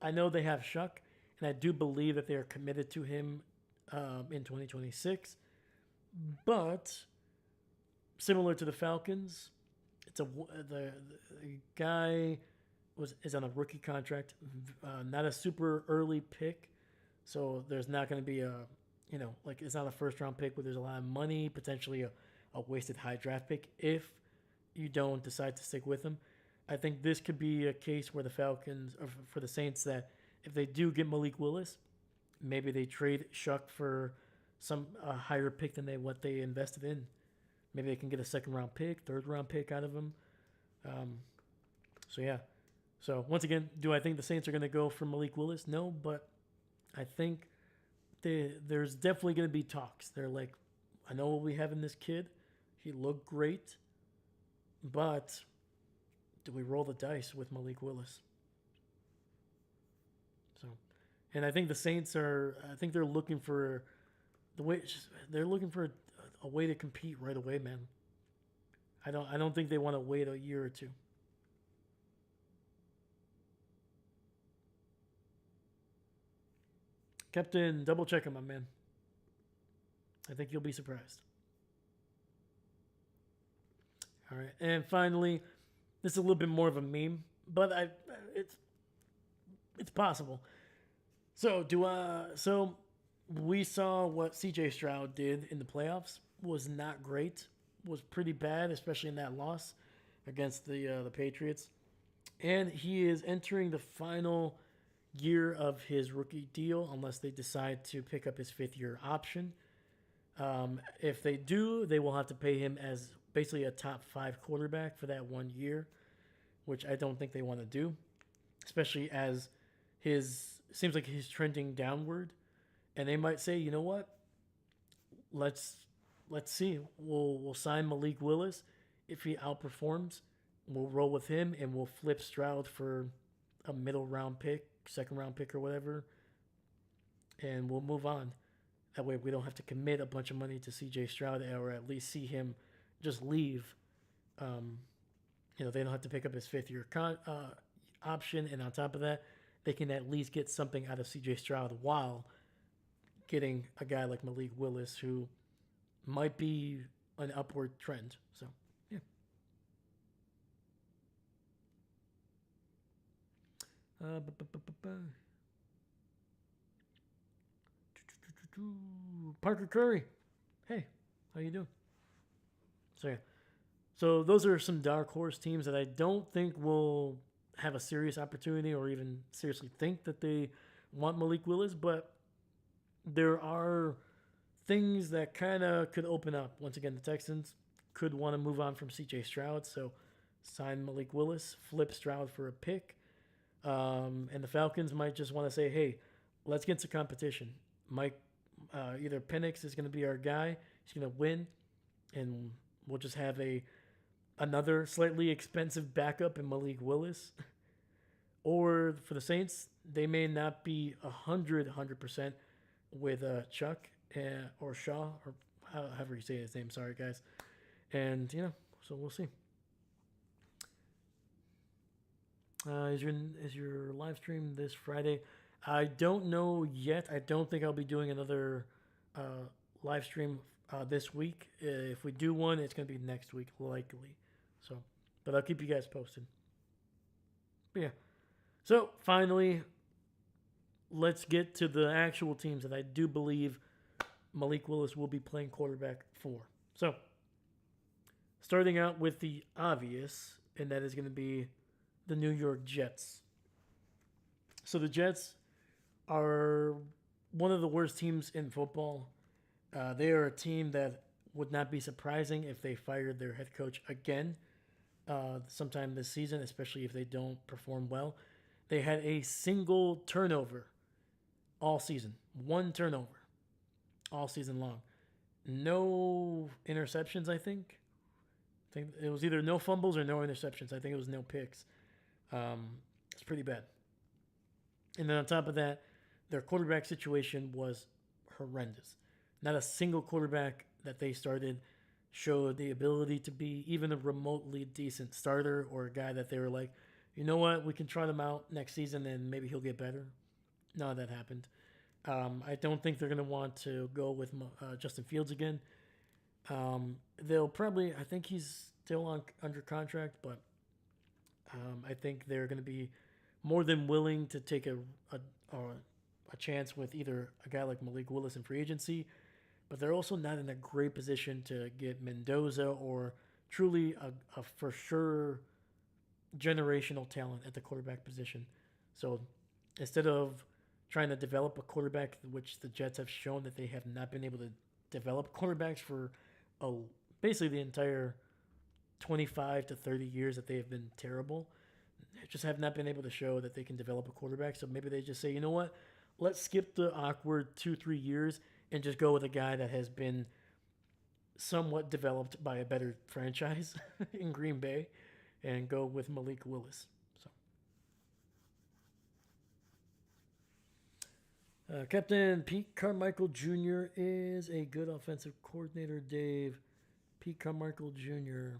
I know they have Shuck, and I do believe that they are committed to him in 2026. But similar to the Falcons, it's the guy is on a rookie contract, not a super early pick, so there's not going to be a like it's not a first round pick, but there's a lot of money, potentially a wasted high draft pick if you don't decide to stick with him. I think this could be a case where the Falcons, or for the Saints, that if they do get Malik Willis, maybe they trade Shuck for some higher pick than what they invested in. Maybe they can get a second round pick, third round pick out of him. Um, so yeah. So once again, do I think the Saints are going to go for Malik Willis? No, but I think there's definitely going to be talks. They're like, I know what we have in this kid. He looked great, but do we roll the dice with Malik Willis? So, and I think the Saints are. I think they're looking for the way. They're looking for a way to compete right away, man. I don't think they want to wait a year or two. Captain, double check him, my man. I think you'll be surprised. All right, and finally, this is a little bit more of a meme, but it's possible. So we saw what C.J. Stroud did in the playoffs. Was not great. Was pretty bad, especially in that loss against the Patriots. And he is entering the final year of his rookie deal, unless they decide to pick up his fifth-year option. If they do, they will have to pay him as basically a top 5 quarterback for that 1 year, which I don't think they want to do, especially as seems like he's trending downward, and they might say, you know what, let's see, we'll sign Malik Willis. If he outperforms, we'll roll with him, and we'll flip Stroud for a middle round pick, second round pick, or whatever, and we'll move on. That way we don't have to commit a bunch of money to CJ Stroud, or at least see him just leave. They don't have to pick up his fifth-year option, and on top of that, they can at least get something out of CJ Stroud while getting a guy like Malik Willis, who might be an upward trend. So, yeah. Parker Curry. Hey, how you doing? So, yeah. So those are some dark horse teams that I don't think will have a serious opportunity or even seriously think that they want Malik Willis, but there are things that kind of could open up. Once again, the Texans could want to move on from C.J. Stroud, so sign Malik Willis, flip Stroud for a pick, and the Falcons might just want to say, hey, let's get to competition. Either Penix is going to be our guy, he's going to win, and we'll just have another slightly expensive backup in Malik Willis. Or for the Saints, they may not be 100% with Chuck or Shaw, or however you say his name. Sorry, guys. And, so we'll see. Is your live stream this Friday? I don't know yet. I don't think I'll be doing another live stream this week. If we do one, it's going to be next week, likely. So, but I'll keep you guys posted. But yeah. So, finally, let's get to the actual teams that I do believe Malik Willis will be playing quarterback for. So, starting out with the obvious, and that is going to be the New York Jets. So, the Jets are one of the worst teams in football. They are a team that would not be surprising if they fired their head coach again sometime this season, especially if they don't perform well. They had a single turnover all season. One turnover all season long. No interceptions, I think. It was either no fumbles or no interceptions. I think it was no picks. It's pretty bad. And then on top of that, their quarterback situation was horrendous. Not a single quarterback that they started showed the ability to be even a remotely decent starter or a guy that they were like, you know what, we can try them out next season and maybe he'll get better. None of that happened. I don't think they're going to want to go with Justin Fields again. They'll probably, I think he's still under contract, but I think they're going to be more than willing to take a chance with either a guy like Malik Willis in free agency, but they're also not in a great position to get Mendoza or truly a for sure generational talent at the quarterback position. So instead of trying to develop a quarterback, which the Jets have shown that they have not been able to develop quarterbacks for a, basically the entire 25 to 30 years that they have been terrible, they just have not been able to show that they can develop a quarterback. So maybe they just say, you know what, let's skip the awkward 2-3 years and just go with a guy that has been somewhat developed by a better franchise in Green Bay and go with Malik Willis. So, Captain Pete Carmichael Jr. is a good offensive coordinator, Dave. Pete Carmichael Jr.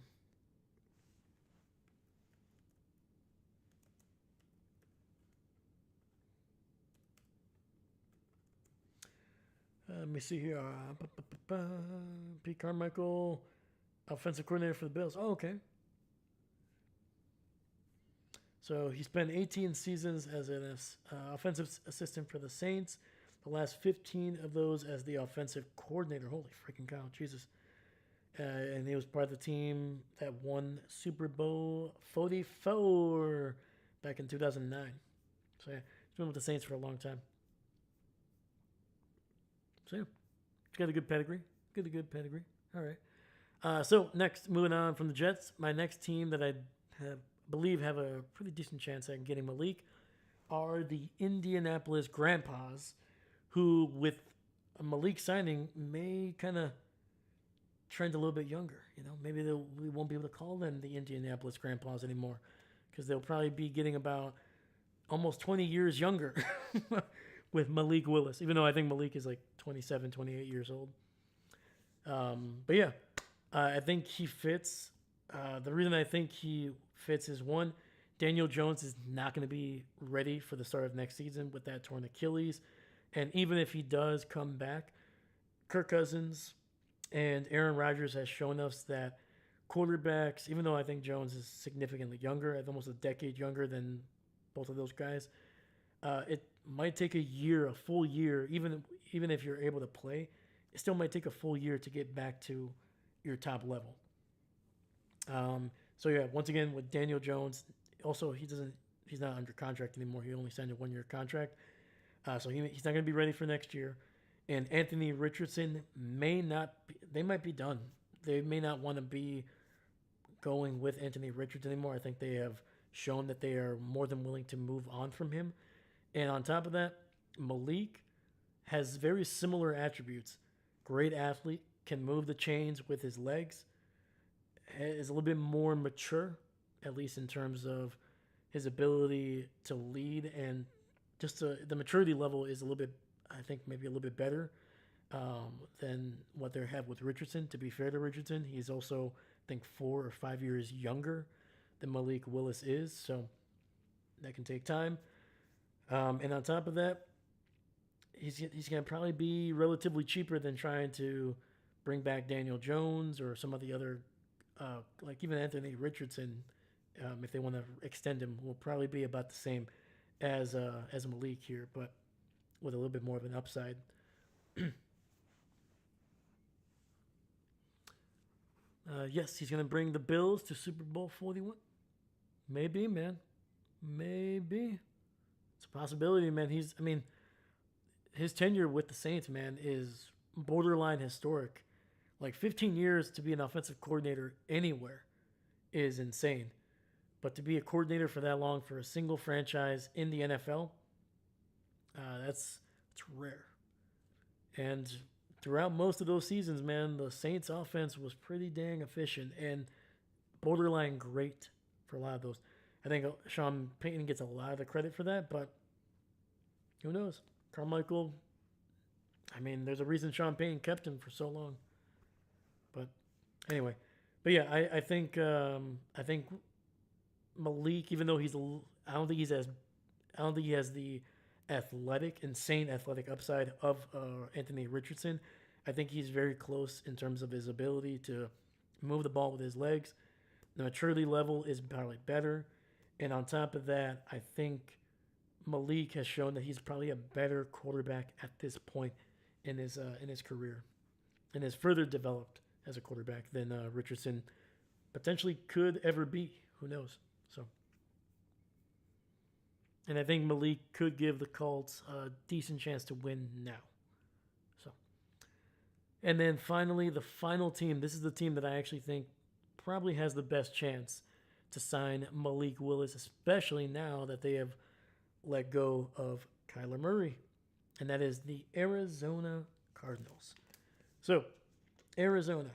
Let me see here. Pete Carmichael, offensive coordinator for the Bills. Oh, okay. So he spent 18 seasons as an offensive assistant for the Saints. The last 15 of those as the offensive coordinator. Holy freaking cow, Jesus! And he was part of the team that won Super Bowl 44 back in 2009. So yeah, he's been with the Saints for a long time. So yeah, he's got a good pedigree. Got a good pedigree. All right. So next, moving on from the Jets, my next team that I believe have a pretty decent chance at getting Malik are the Indianapolis Grandpas, who with a Malik signing may kind of trend a little bit younger. You know, maybe we won't be able to call them the Indianapolis Grandpas anymore because they'll probably be getting about almost 20 years younger with Malik Willis, even though I think Malik is like 27, 28 years old. But yeah, I think he fits. The reason I think he fits is one, Daniel Jones is not going to be ready for the start of next season with that torn Achilles. And even if he does come back, Kirk Cousins and Aaron Rodgers has shown us that quarterbacks, even though I think Jones is significantly younger, almost a decade younger than both of those guys, it might take a year, a full year, even if you're able to play, it still might take a full year to get back to your top level. So yeah, once again with Daniel Jones, also he's not under contract anymore. He only signed a 1-year contract, so he's not going to be ready for next year. And Anthony Richardson they might be done. They may not want to be going with Anthony Richardson anymore. I think they have shown that they are more than willing to move on from him. And on top of that, Malik has very similar attributes. Great athlete, can move the chains with his legs, is a little bit more mature, at least in terms of his ability to lead, and just the maturity level is a little bit, I think, maybe a little bit better than what they have with Richardson. To be fair to Richardson, he's also, I think, 4 or 5 years younger than Malik Willis is, so that can take time. And on top of that, he's going to probably be relatively cheaper than trying to bring back Daniel Jones or some of the other, like even Anthony Richardson, if they want to extend him, will probably be about the same as Malik here, but with a little bit more of an upside. Yes, he's going to bring the Bills to Super Bowl 41. Maybe, man. Maybe. It's a possibility, man. His tenure with the Saints, man, is borderline historic. Like 15 years to be an offensive coordinator anywhere is insane. But to be a coordinator for that long for a single franchise in the NFL, it's rare. And throughout most of those seasons, man, the Saints offense was pretty dang efficient and borderline great for a lot of those. I think Sean Payton gets a lot of the credit for that, but who knows? Carmichael, there's a reason Sean Payton kept him for so long. But anyway, but yeah, I think Malik, even though I don't think I don't think he has the insane athletic upside of Anthony Richardson. I think he's very close in terms of his ability to move the ball with his legs. The maturity level is probably better, and on top of that, I think Malik has shown that he's probably a better quarterback at this point in his career, and has further developed as a quarterback than Richardson potentially could ever be. Who knows? So, and I think Malik could give the Colts a decent chance to win now. So, and then finally, the final team. This is the team that I actually think probably has the best chance to sign Malik Willis, especially now that they have let go of Kyler Murray, and that is the Arizona Cardinals. So, Arizona.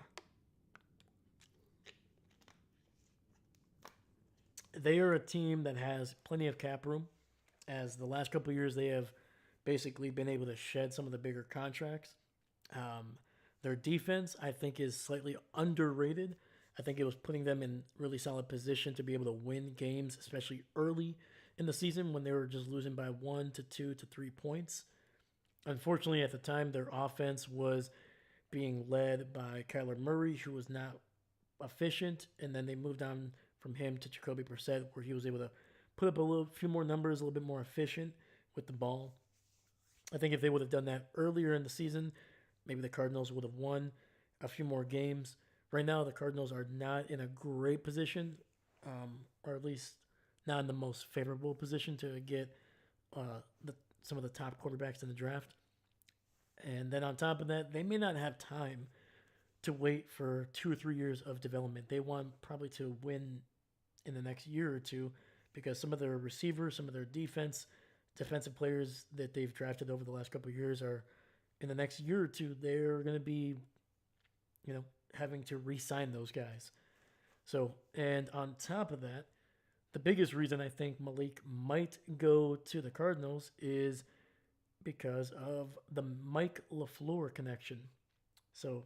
They are a team that has plenty of cap room, as the last couple of years they have basically been able to shed some of the bigger contracts. Um, their defense, I think, is slightly underrated. I think it was putting them in really solid position to be able to win games, especially early in the season when they were just losing by 1 to 2 to 3 points. Unfortunately, at the time, their offense was being led by Kyler Murray, who was not efficient, and then they moved on from him to Jacoby Brissett, where he was able to put up few more numbers, a little bit more efficient with the ball. I think if they would have done that earlier in the season, maybe the Cardinals would have won a few more games. Right now, the Cardinals are not in a great position, or at least not in the most favorable position to get some of the top quarterbacks in the draft. And then on top of that, they may not have time to wait for 2 or 3 years of development. They want probably to win in the next year or two because some of their receivers, some of their defensive players that they've drafted over the last couple of years are in the next year or two, they're going to be, having to re-sign those guys. So, and on top of that, the biggest reason I think Malik might go to the Cardinals is because of the Mike LaFleur connection. So,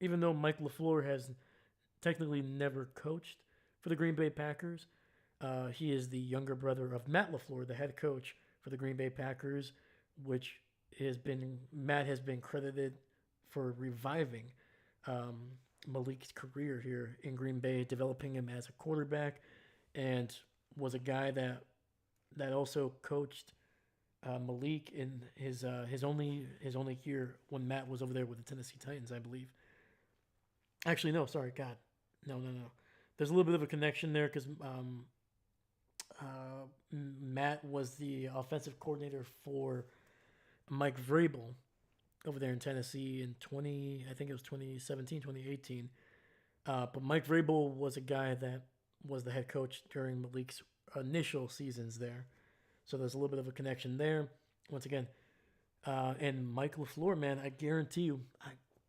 even though Mike LaFleur has technically never coached for the Green Bay Packers, he is the younger brother of Matt LaFleur, the head coach for the Green Bay Packers, which Matt has been credited for reviving Malik's career here in Green Bay, developing him as a quarterback, and was a guy that also coached Malik in his only year when Matt was over there with the Tennessee Titans, I believe. Actually, no, sorry, God, no. There's a little bit of a connection there because Matt was the offensive coordinator for Mike Vrabel over there in Tennessee in I think it was 2017, 2018. But Mike Vrabel was a guy that was the head coach during Malik's initial seasons there. So there's a little bit of a connection there. Once again, and Mike LaFleur, man, I guarantee you,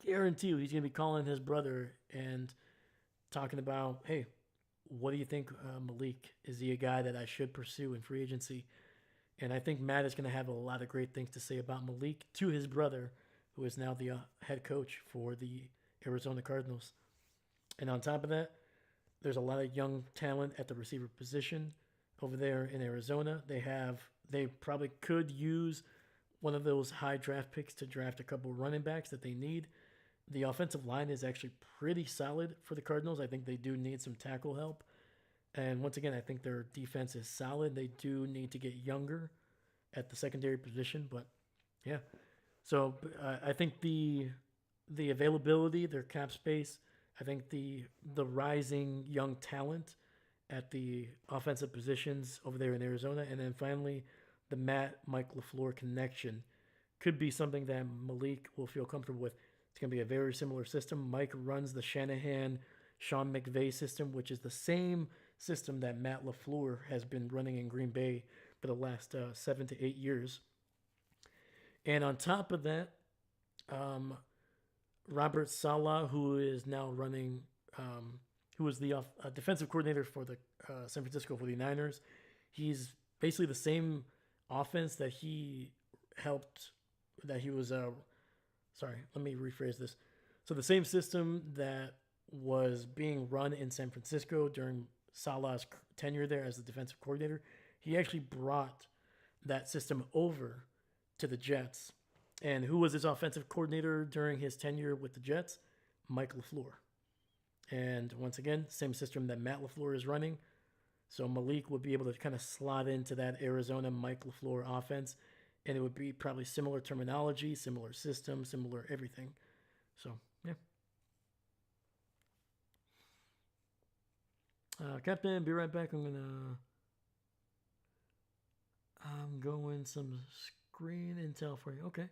he's going to be calling his brother and talking about, hey, what do you think, Malik? Is he a guy that I should pursue in free agency? And I think Matt is going to have a lot of great things to say about Malik to his brother, who is now the head coach for the Arizona Cardinals. And on top of that, there's a lot of young talent at the receiver position over there in Arizona. They probably could use one of those high draft picks to draft a couple running backs that they need. The offensive line is actually pretty solid for the Cardinals. I think they do need some tackle help. And once again, I think their defense is solid. They do need to get younger at the secondary position, but yeah. So I think the availability, their cap space, I think the rising young talent at the offensive positions over there in Arizona, and then finally the Mike LaFleur connection could be something that Malik will feel comfortable with. It's going to be a very similar system. Mike runs the Shanahan, Sean McVay system, which is the same system that Matt LaFleur has been running in Green Bay for the last 7 to 8 years. And on top of that, Robert Saleh, who is now running, who was the defensive coordinator for the San Francisco 49ers, he's basically the same offense that he was, sorry, let me rephrase this. So the same system that was being run in San Francisco during Salah's tenure there as the defensive coordinator, he actually brought that system over to the Jets. And who was his offensive coordinator during his tenure with the Jets? Mike LaFleur. And once again, same system that Matt LaFleur is running. So Malik would be able to kind of slot into that Arizona Mike LaFleur offense. And it would be probably similar terminology, similar system, similar everything. So, yeah. Captain, be right back. I'm going some screen intel for you. Okay.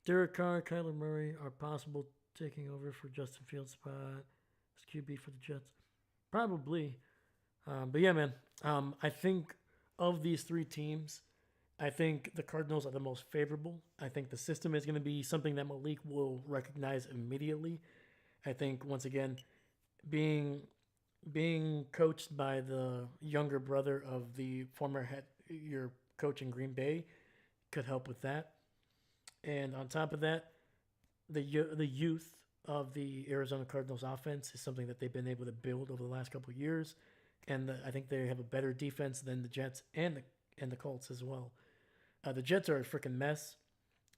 Derek Carr, Kyler Murray are possible taking over for Justin Fields' spot as QB for the Jets. Probably. But yeah, man. I think of these three teams, I think the Cardinals are the most favorable. I think the system is going to be something that Malik will recognize immediately. I think, once again, being coached by the younger brother of the former your coach in Green Bay could help with that. And on top of that, the youth of the Arizona Cardinals offense is something that they've been able to build over the last couple of years. And I think they have a better defense than the Jets and the Colts as well. The Jets are a freaking mess.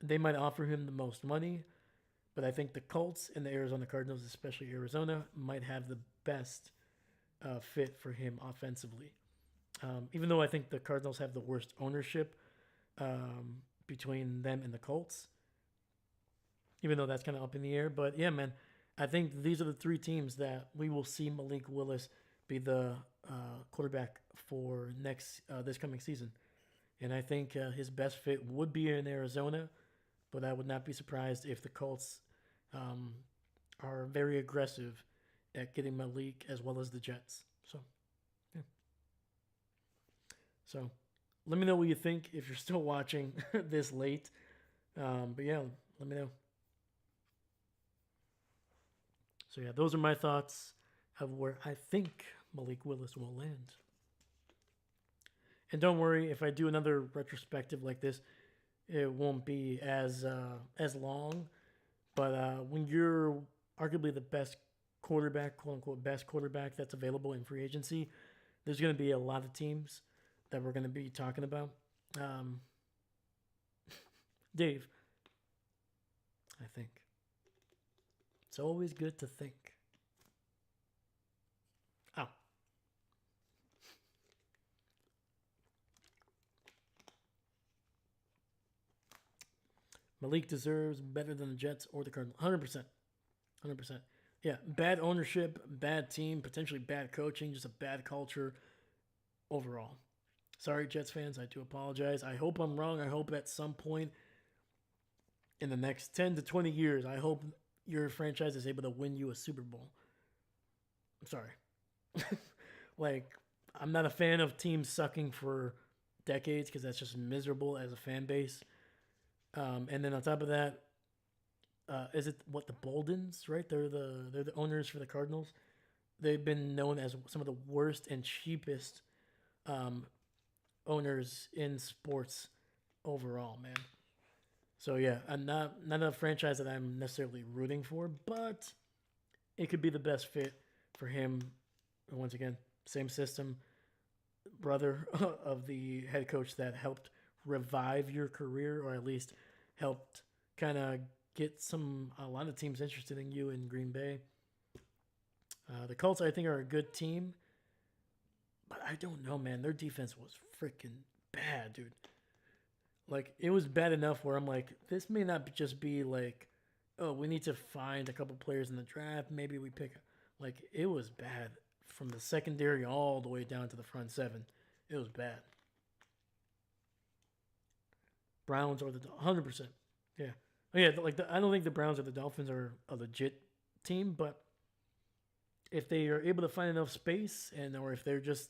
They might offer him the most money, but I think the Colts and the Arizona Cardinals, especially Arizona, might have the best fit for him offensively. Even though I think the Cardinals have the worst ownership between them and the Colts, even though that's kind of up in the air. But yeah, man, I think these are the three teams that we will see Malik Willis be the quarterback for this coming season. And I think his best fit would be in Arizona, but I would not be surprised if the Colts are very aggressive at getting Malik as well as the Jets. So, yeah. So, let me know what you think if you're still watching this late. But yeah, let me know. So yeah, those are my thoughts of where I think Malik Willis will land. And don't worry, if I do another retrospective like this, it won't be as long. But when you're arguably the best quarterback, quote unquote, best quarterback that's available in free agency, there's going to be a lot of teams that we're going to be talking about. Dave, I think. It's always good to think. Ow. Malik deserves better than the Jets or the Cardinals. 100%. 100%. Yeah, bad ownership, bad team, potentially bad coaching, just a bad culture overall. Sorry, Jets fans, I do apologize. I hope I'm wrong. I hope at some point in the next 10 to 20 years, I hope your franchise is able to win you a Super Bowl. I'm sorry. Like, I'm not a fan of teams sucking for decades because that's just miserable as a fan base. And then on top of that, is it the Boldens, right? They're the owners for the Cardinals. They've been known as some of the worst and cheapest owners in sports overall, man. So yeah, I'm not a franchise that I'm necessarily rooting for, but it could be the best fit for him. Once again, same system, brother of the head coach that helped revive your career, or at least helped kind of get a lot of teams interested in you in Green Bay. The Colts, I think, are a good team, but I don't know, man. Their defense was freaking bad, dude. Like, it was bad enough where I'm like, this may not just be like, oh, we need to find a couple players in the draft. Maybe we pick. Like, it was bad from the secondary all the way down to the front seven. It was bad. Browns or the 100%. Yeah. Oh, yeah, I don't think the Browns or the Dolphins are a legit team, but if they are able to find enough space or if they're just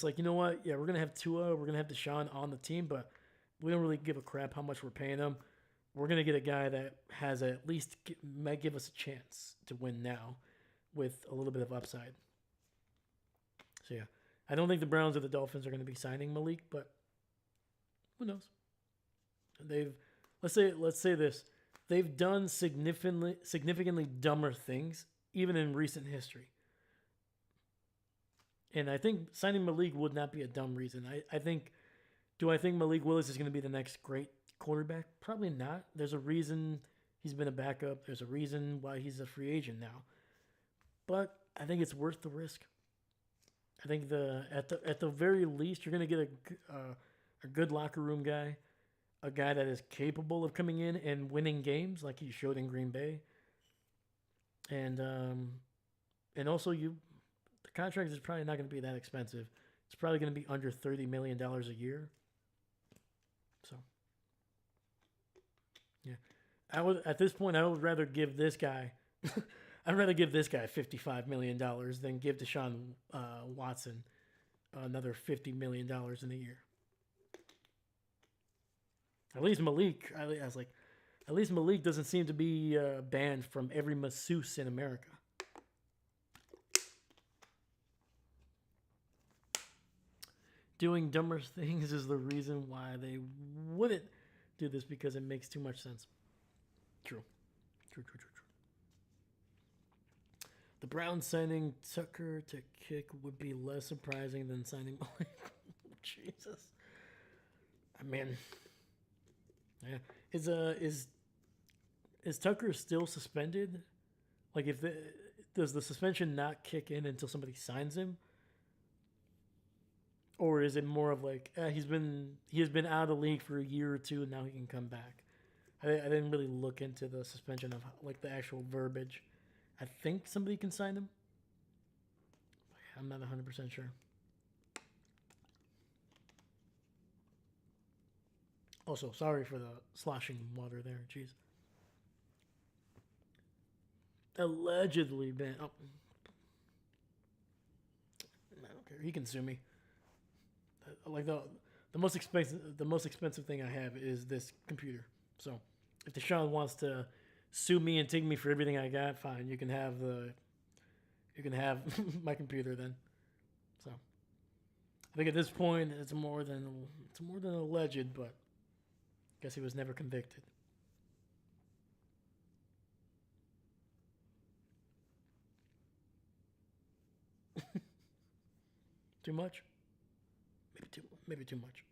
like, you know what? Yeah, we're going to have Tua, we're going to have Deshaun on the team, but we don't really give a crap how much we're paying them. We're going to get a guy that has might give us a chance to win now with a little bit of upside. So yeah, I don't think the Browns or the Dolphins are going to be signing Malik, but who knows? Let's say this. they've done significantly dumber things, even in recent history. And I think signing Malik would not be a dumb reason. I think, do I think Malik Willis is going to be the next great quarterback? Probably not. There's a reason he's been a backup. There's a reason why he's a free agent now. But I think it's worth the risk. I think at the very least you're going to get a good locker room guy, a guy that is capable of coming in and winning games like he showed in Green Bay, and also the contract is probably not going to be that expensive. It's probably going to be under $30 million a year. So, yeah, I would at this point I would rather give this guy, I'd rather give this guy $55 million than give Deshaun Watson another $50 million in a year. At least Malik, I was like, at least Malik doesn't seem to be banned from every masseuse in America. Doing dumber things is the reason why they wouldn't do this because it makes too much sense. True. True. The Browns signing Tucker to kick would be less surprising than signing Malik. Jesus. I mean, yeah. Is Tucker still suspended? Like, does the suspension not kick in until somebody signs him? Or is it more of like he has been out of the league for a year or two and now he can come back? I didn't really look into the suspension of like the actual verbiage. I think somebody can sign him. I'm not 100% sure. Also, sorry for the sloshing water there. Jeez. Allegedly banned. Oh. I don't care. He can sue me. Like the most expensive thing I have is this computer. So if Deshaun wants to sue me and take me for everything I got, fine. You can have my computer then. So I think at this point it's more than alleged, but I guess he was never convicted. Too much? Maybe too much.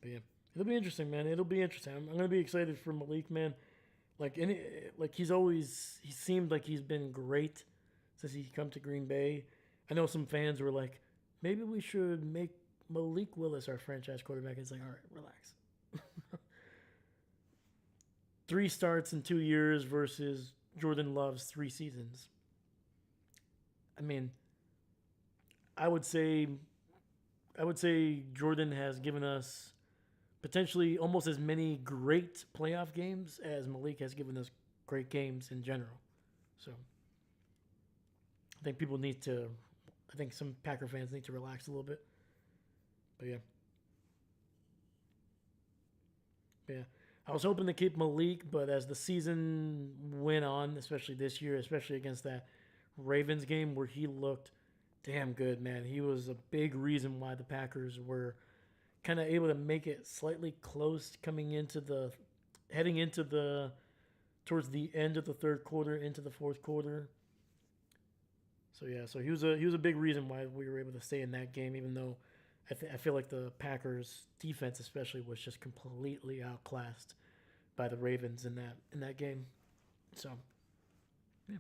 But yeah, it'll be interesting, man. It'll be interesting. I'm gonna be excited for Malik, man. Like he seemed like he's been great since he come to Green Bay. I know some fans were like, maybe we should make Malik Willis our franchise quarterback. It's like, all right, relax. 3 starts in 2 years versus Jordan Love's 3 seasons. I mean, I would say Jordan has given us potentially almost as many great playoff games as Malik has given us great games in general. So I think some Packer fans need to relax a little bit. But yeah. I was hoping to keep Malik, but as the season went on, especially this year, especially against that Ravens game where he looked damn good, man. He was a big reason why the Packers were kind of able to make it slightly close towards the end of the third quarter into the fourth quarter. So yeah, so he was a big reason why we were able to stay in that game, even though I feel like the Packers defense especially was just completely outclassed by the Ravens in that game. So yeah,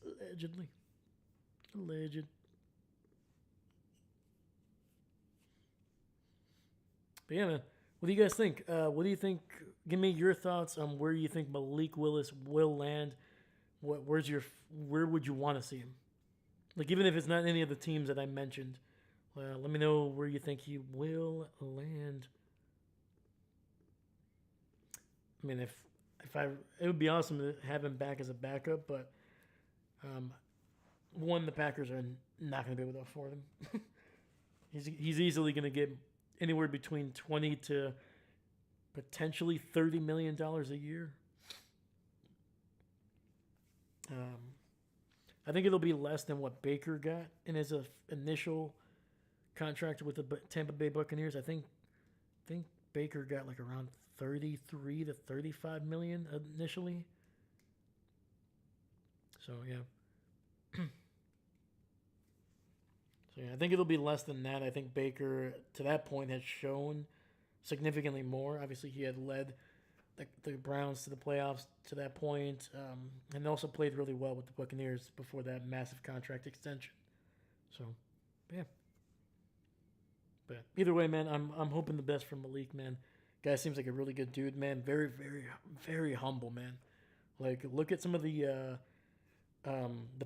allegedly. Alleged. But yeah, man. What do you guys think? What do you think? Give me your thoughts on where you think Malik Willis will land. Where would you want to see him? Like, even if it's not any of the teams that I mentioned, let me know where you think he will land. I mean, it would be awesome to have him back as a backup, but the Packers are not going to be able to afford him. He's easily going to get anywhere between $20 to potentially $30 million a year. I think it'll be less than what Baker got in his initial contract with the Tampa Bay Buccaneers. I think Baker got like around 33 to 35 million initially. So yeah. So yeah, I think it'll be less than that. I think Baker to that point has shown significantly more. Obviously, he had led the Browns to the playoffs to that point, and also played really well with the Buccaneers before that massive contract extension. So, yeah. But either way, man, I'm hoping the best for Malik, man. Guy seems like a really good dude, man. Very, very, very humble, man. Like, look at some of the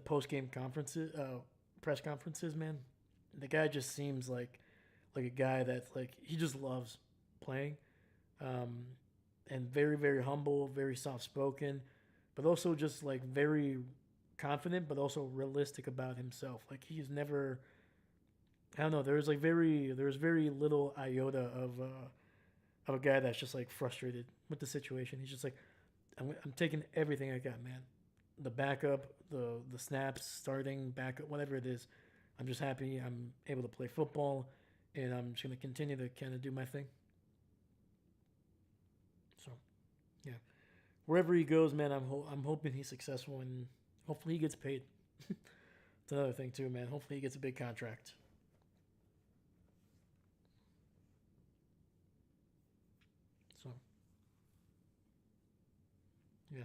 post game conferences, press conferences, man. The guy just seems like a guy that like he just loves playing, um, and very, very humble, very soft spoken, but also just like very confident, but also realistic about himself. Like he's never, I don't know. There's very little iota of a guy that's just like frustrated with the situation. He's just like, I'm taking everything I got, man. The backup, the snaps, starting backup, whatever it is. I'm just happy I'm able to play football, and I'm just gonna continue to kind of do my thing. So, yeah, wherever he goes, man, I'm hoping he's successful and hopefully he gets paid. It's another thing too, man. Hopefully he gets a big contract. So, yeah.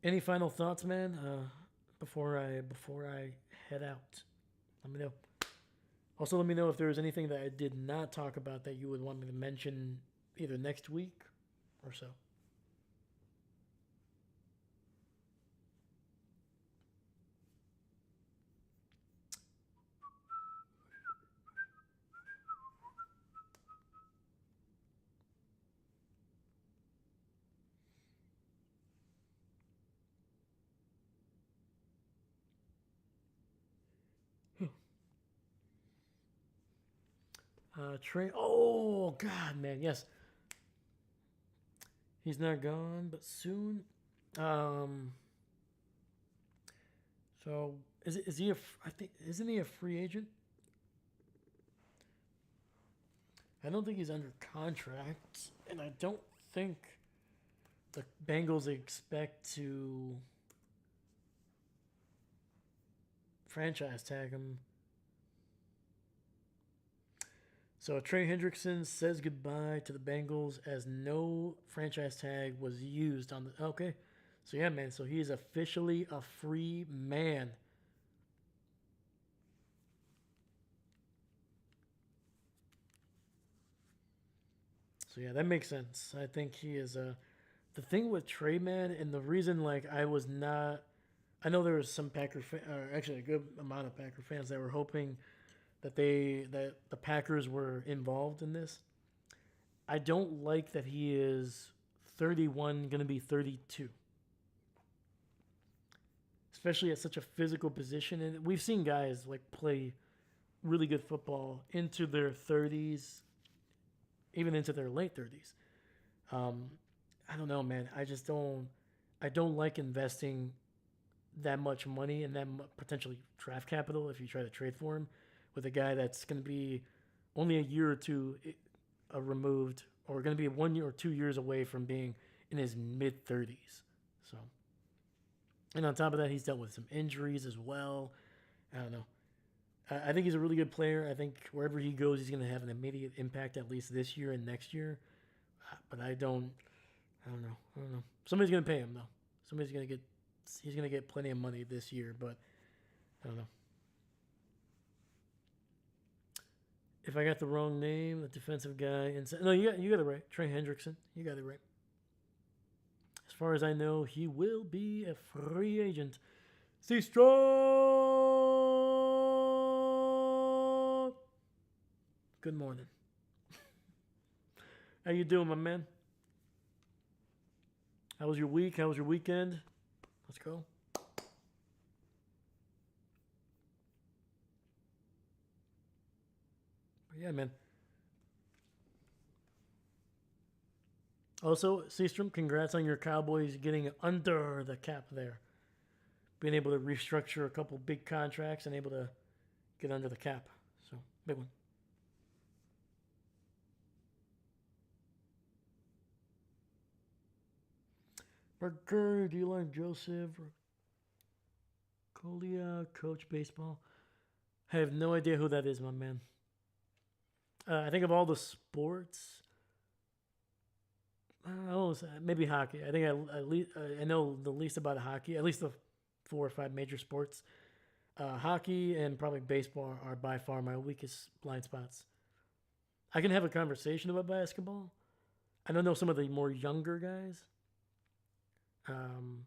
Any final thoughts, man? Before I head out, let me know. Also, let me know if there was anything that I did not talk about that you would want me to mention either next week or so. Trey. Oh God, man. Yes, he's not gone, but soon. Um. So is he a? I think isn't he a free agent? I don't think he's under contract, and I don't think the Bengals expect to franchise tag him. So Trey Hendrickson says goodbye to the Bengals as no franchise tag was used on the. Okay, so yeah, man. So he is officially a free man. So yeah, that makes sense. I think he is a. The thing with Trey, man, and the reason like I was not. I know there was some or actually a good amount of Packer fans that were hoping that the Packers were involved in this. I don't like that he is 31, going to be 32, especially at such a physical position. And we've seen guys like play really good football into their 30s, even into their late 30s. Um, I don't know, man. I just don't. I don't like investing that much money and that potentially draft capital if you try to trade for him with a guy that's going to be only a year or two removed, or going to be 1 year or 2 years away from being in his mid 30s. So, and on top of that, he's dealt with some injuries as well. I don't know. I think he's a really good player. I think wherever he goes, he's going to have an immediate impact at least this year and next year. But I don't. I don't know. I don't know. Somebody's going to pay him though. Somebody's going to get. He's going to get plenty of money this year, but I don't know. If I got the wrong name, the defensive guy inside. No, you got it right. Trey Hendrickson. You got it right. As far as I know, he will be a free agent. See strong. Good morning. How you doing, my man? How was your week? How was your weekend? Let's go. But yeah, man. Also, Seastrom, congrats on your Cowboys getting under the cap there. Being able to restructure a couple big contracts and able to get under the cap. So, big one. Mark Curry, D-line Joseph, Colia, coach baseball. I have no idea who that is, my man. I think of all the sports, maybe hockey. I think I know the least about hockey. At least the 4 or 5 major sports. Hockey and probably baseball are by far my weakest blind spots. I can have a conversation about basketball. I don't know some of the more younger guys. Um,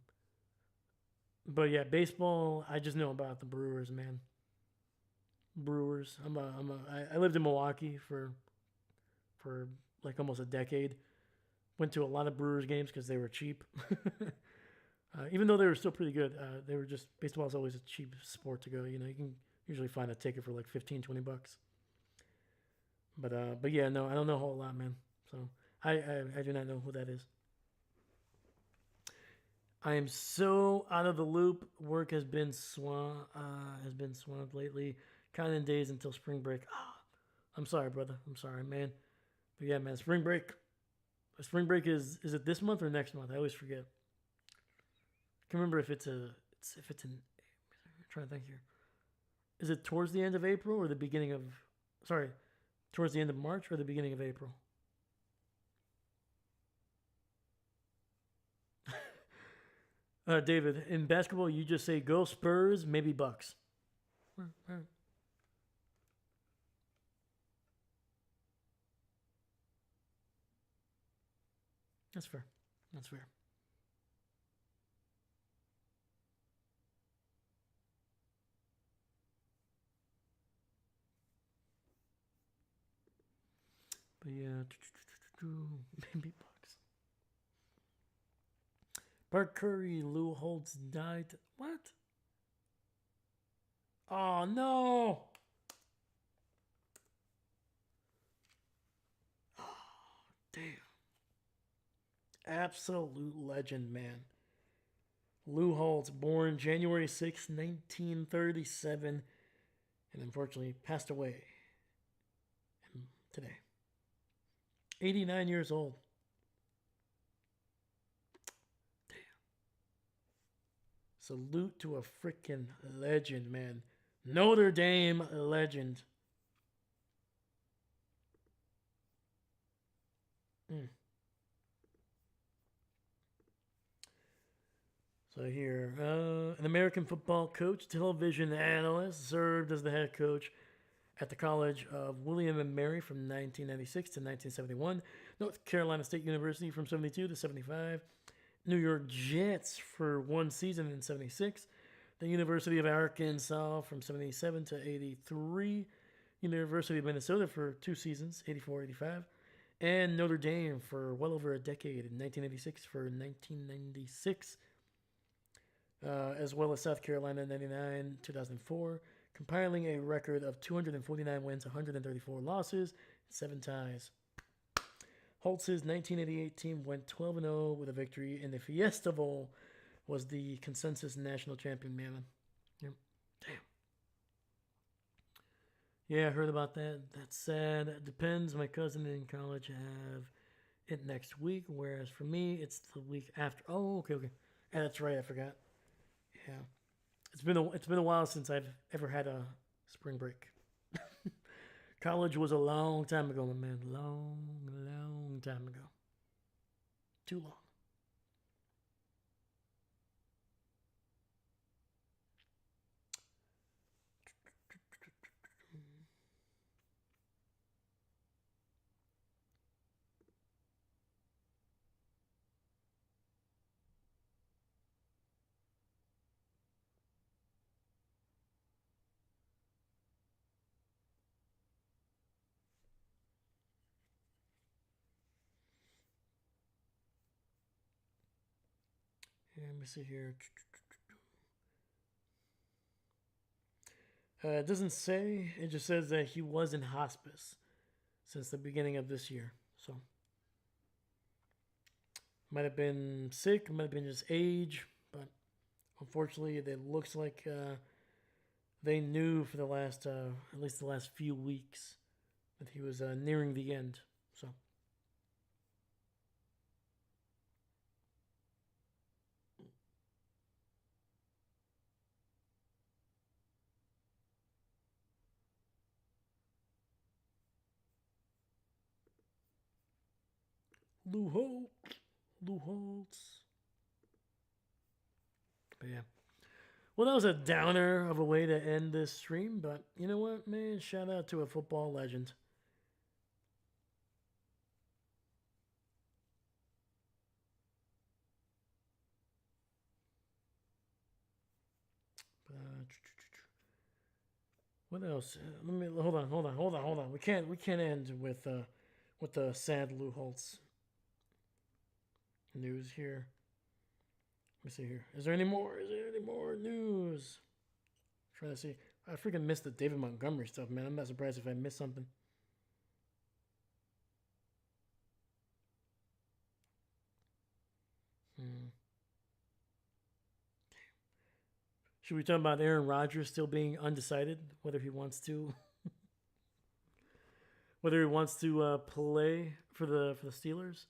but yeah, baseball. I just know about the Brewers, man. Brewers. I lived in Milwaukee for like almost a decade. Went to a lot of Brewers games because they were cheap. Even though they were still pretty good, they were just baseball is always a cheap sport to go. You know, you can usually find a ticket for like 15, $20. But yeah, no, I don't know a whole lot, man. So I do not know who that is. I am so out of the loop. Work has been swamped lately. Counting days until spring break. Oh, I'm sorry, brother. I'm sorry, man. But yeah, man, spring break. Spring break is it this month or next month? I always forget. I can remember if it's in. I'm trying to think here. Is it towards the end of April or the beginning of? Sorry, towards the end of March or the beginning of April? David, in basketball, you just say go Spurs, maybe Bucks. That's fair. That's fair. But yeah, maybe Bucks. Bart Curry, Lou Holtz died. What? Oh no! Oh, damn. Absolute legend, man. Lou Holtz, born January 6th, 1937, and unfortunately passed away today. 89 years old. Damn. Salute to a freaking legend, man. Notre Dame legend. Mm. So here, an American football coach, television analyst, served as the head coach at the College of William and Mary from 1996 to 1971, North Carolina State University from 72 to 75, New York Jets for one season in 76, the University of Arkansas from 77 to 83, University of Minnesota for 2 seasons, 84, 85, and Notre Dame for well over a decade in 1986 for 1996, as well as South Carolina 99, 2004, compiling a record of 249 wins, 134 losses, 7 ties. Holtz's 1988 team went 12-0 with a victory in the Fiesta Bowl, was the consensus national champion, man. Yep. Damn. Yeah, I heard about that. That's sad. It depends. My cousin in college have it next week, whereas for me, it's the week after. Oh, okay. Yeah, that's right. I forgot. Yeah, it's been a while since I've ever had a spring break. College was a long time ago, my man. Long time ago. Too long. Yeah, let me see here. It doesn't say. It just says that he was in hospice since the beginning of this year. So might have been sick, might have been just age, but unfortunately, it looks like they knew for the last, at least the last few weeks, that he was nearing the end. So Lou Holtz. Lou Holtz. But yeah. Well, that was a downer of a way to end this stream, but you know what, man? Shout out to a football legend. What else? Let me hold on. We can't end with the sad Lou Holtz news here. Let me see here. Is there any more? Is there any more news? I'm trying to see. I freaking missed the David Montgomery stuff, man. I'm not surprised if I missed something. Should we talk about Aaron Rodgers still being undecided whether he wants to play for the Steelers?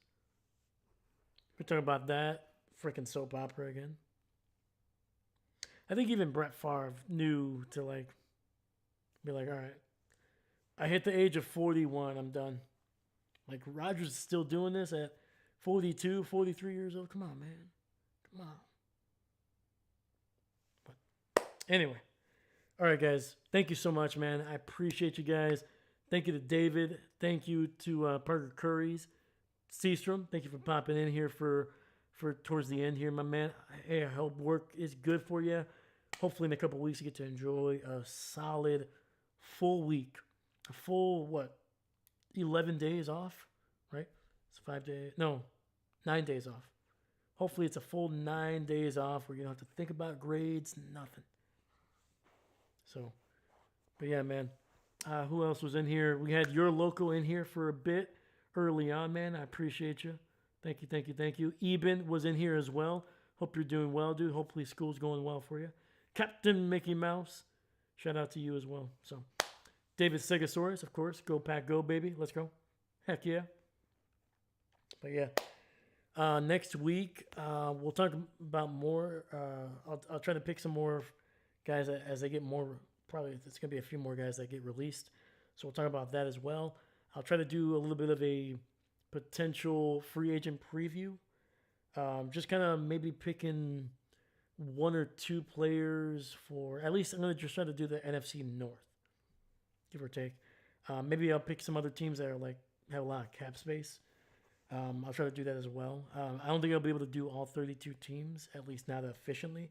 We're talking about that freaking soap opera again. I think even Brett Favre knew to be like, all right, I hit the age of 41, I'm done. Like Rodgers is still doing this at 42, 43 years old. Come on, man. Come on. Anyway, all right, guys. Thank you so much, man. I appreciate you guys. Thank you to David. Thank you to Parker Curry's. Seastrom, thank you for popping in here for towards the end here, my man. Hey, I hope work is good for you. Hopefully in a couple weeks you get to enjoy a solid full week. A full, 11 days off, right? It's 5 days. No, 9 days off. Hopefully it's a full 9 days off where you don't have to think about grades, nothing. So, but yeah, man. Who else was in here? We had your local in here for a bit early on, man. I appreciate you. Thank you. Eben was in here as well. Hope you're doing well, dude. Hopefully school's going well for you. Captain Mickey Mouse, shout out to you as well. So, David Segasaurus, of course. Go Pack Go, baby. Let's go. Heck yeah. But yeah. Next week, we'll talk about more. I'll try to pick some more guys as they get more. Probably it's going to be a few more guys that get released. So we'll talk about that as well. I'll try to do a little bit of a potential free agent preview. Just kind of maybe picking one or two players for, at least I'm going to just try to do the NFC North, give or take. Maybe I'll pick some other teams that are have a lot of cap space. I'll try to do that as well. I don't think I'll be able to do all 32 teams, at least not efficiently.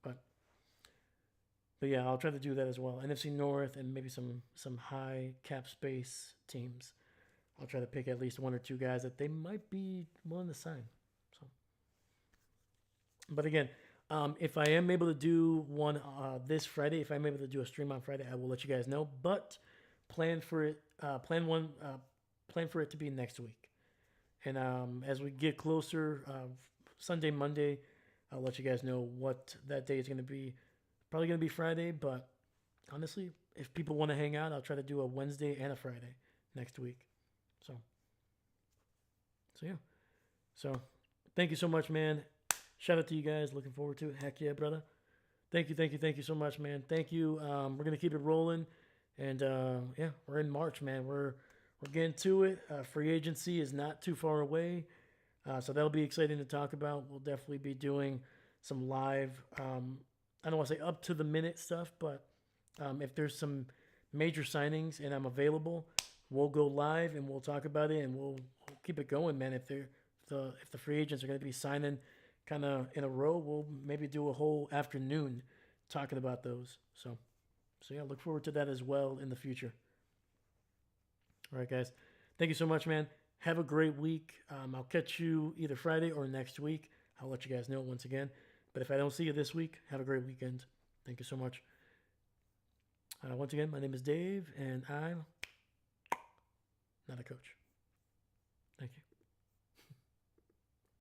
But yeah, I'll try to do that as well. NFC North and maybe some high cap space teams. I'll try to pick at least one or two guys that they might be willing to sign. So, but again, if I am able to do one this Friday, if I'm able to do a stream on Friday, I will let you guys know. But plan for it to be next week. And as we get closer, Sunday, Monday, I'll let you guys know what that day is going to be. Probably going to be Friday, but honestly, if people want to hang out, I'll try to do a Wednesday and a Friday next week. So yeah. So thank you so much, man. Shout out to you guys. Looking forward to it. Heck yeah, brother. Thank you so much, man. Thank you. We're going to keep it rolling. And yeah, we're in March, man. We're getting to it. Free agency is not too far away. So that'll be exciting to talk about. We'll definitely be doing some live I don't want to say up to the minute stuff, but if there's some major signings and I'm available, we'll go live and we'll talk about it and we'll keep it going, man. If the free agents are going to be signing kind of in a row, we'll maybe do a whole afternoon talking about those. So yeah, look forward to that as well in the future. All right, guys. Thank you so much, man. Have a great week. I'll catch you either Friday or next week. I'll let you guys know once again. But if I don't see you this week, have a great weekend. Thank you so much. Once again, my name is Dave, and I'm not a coach.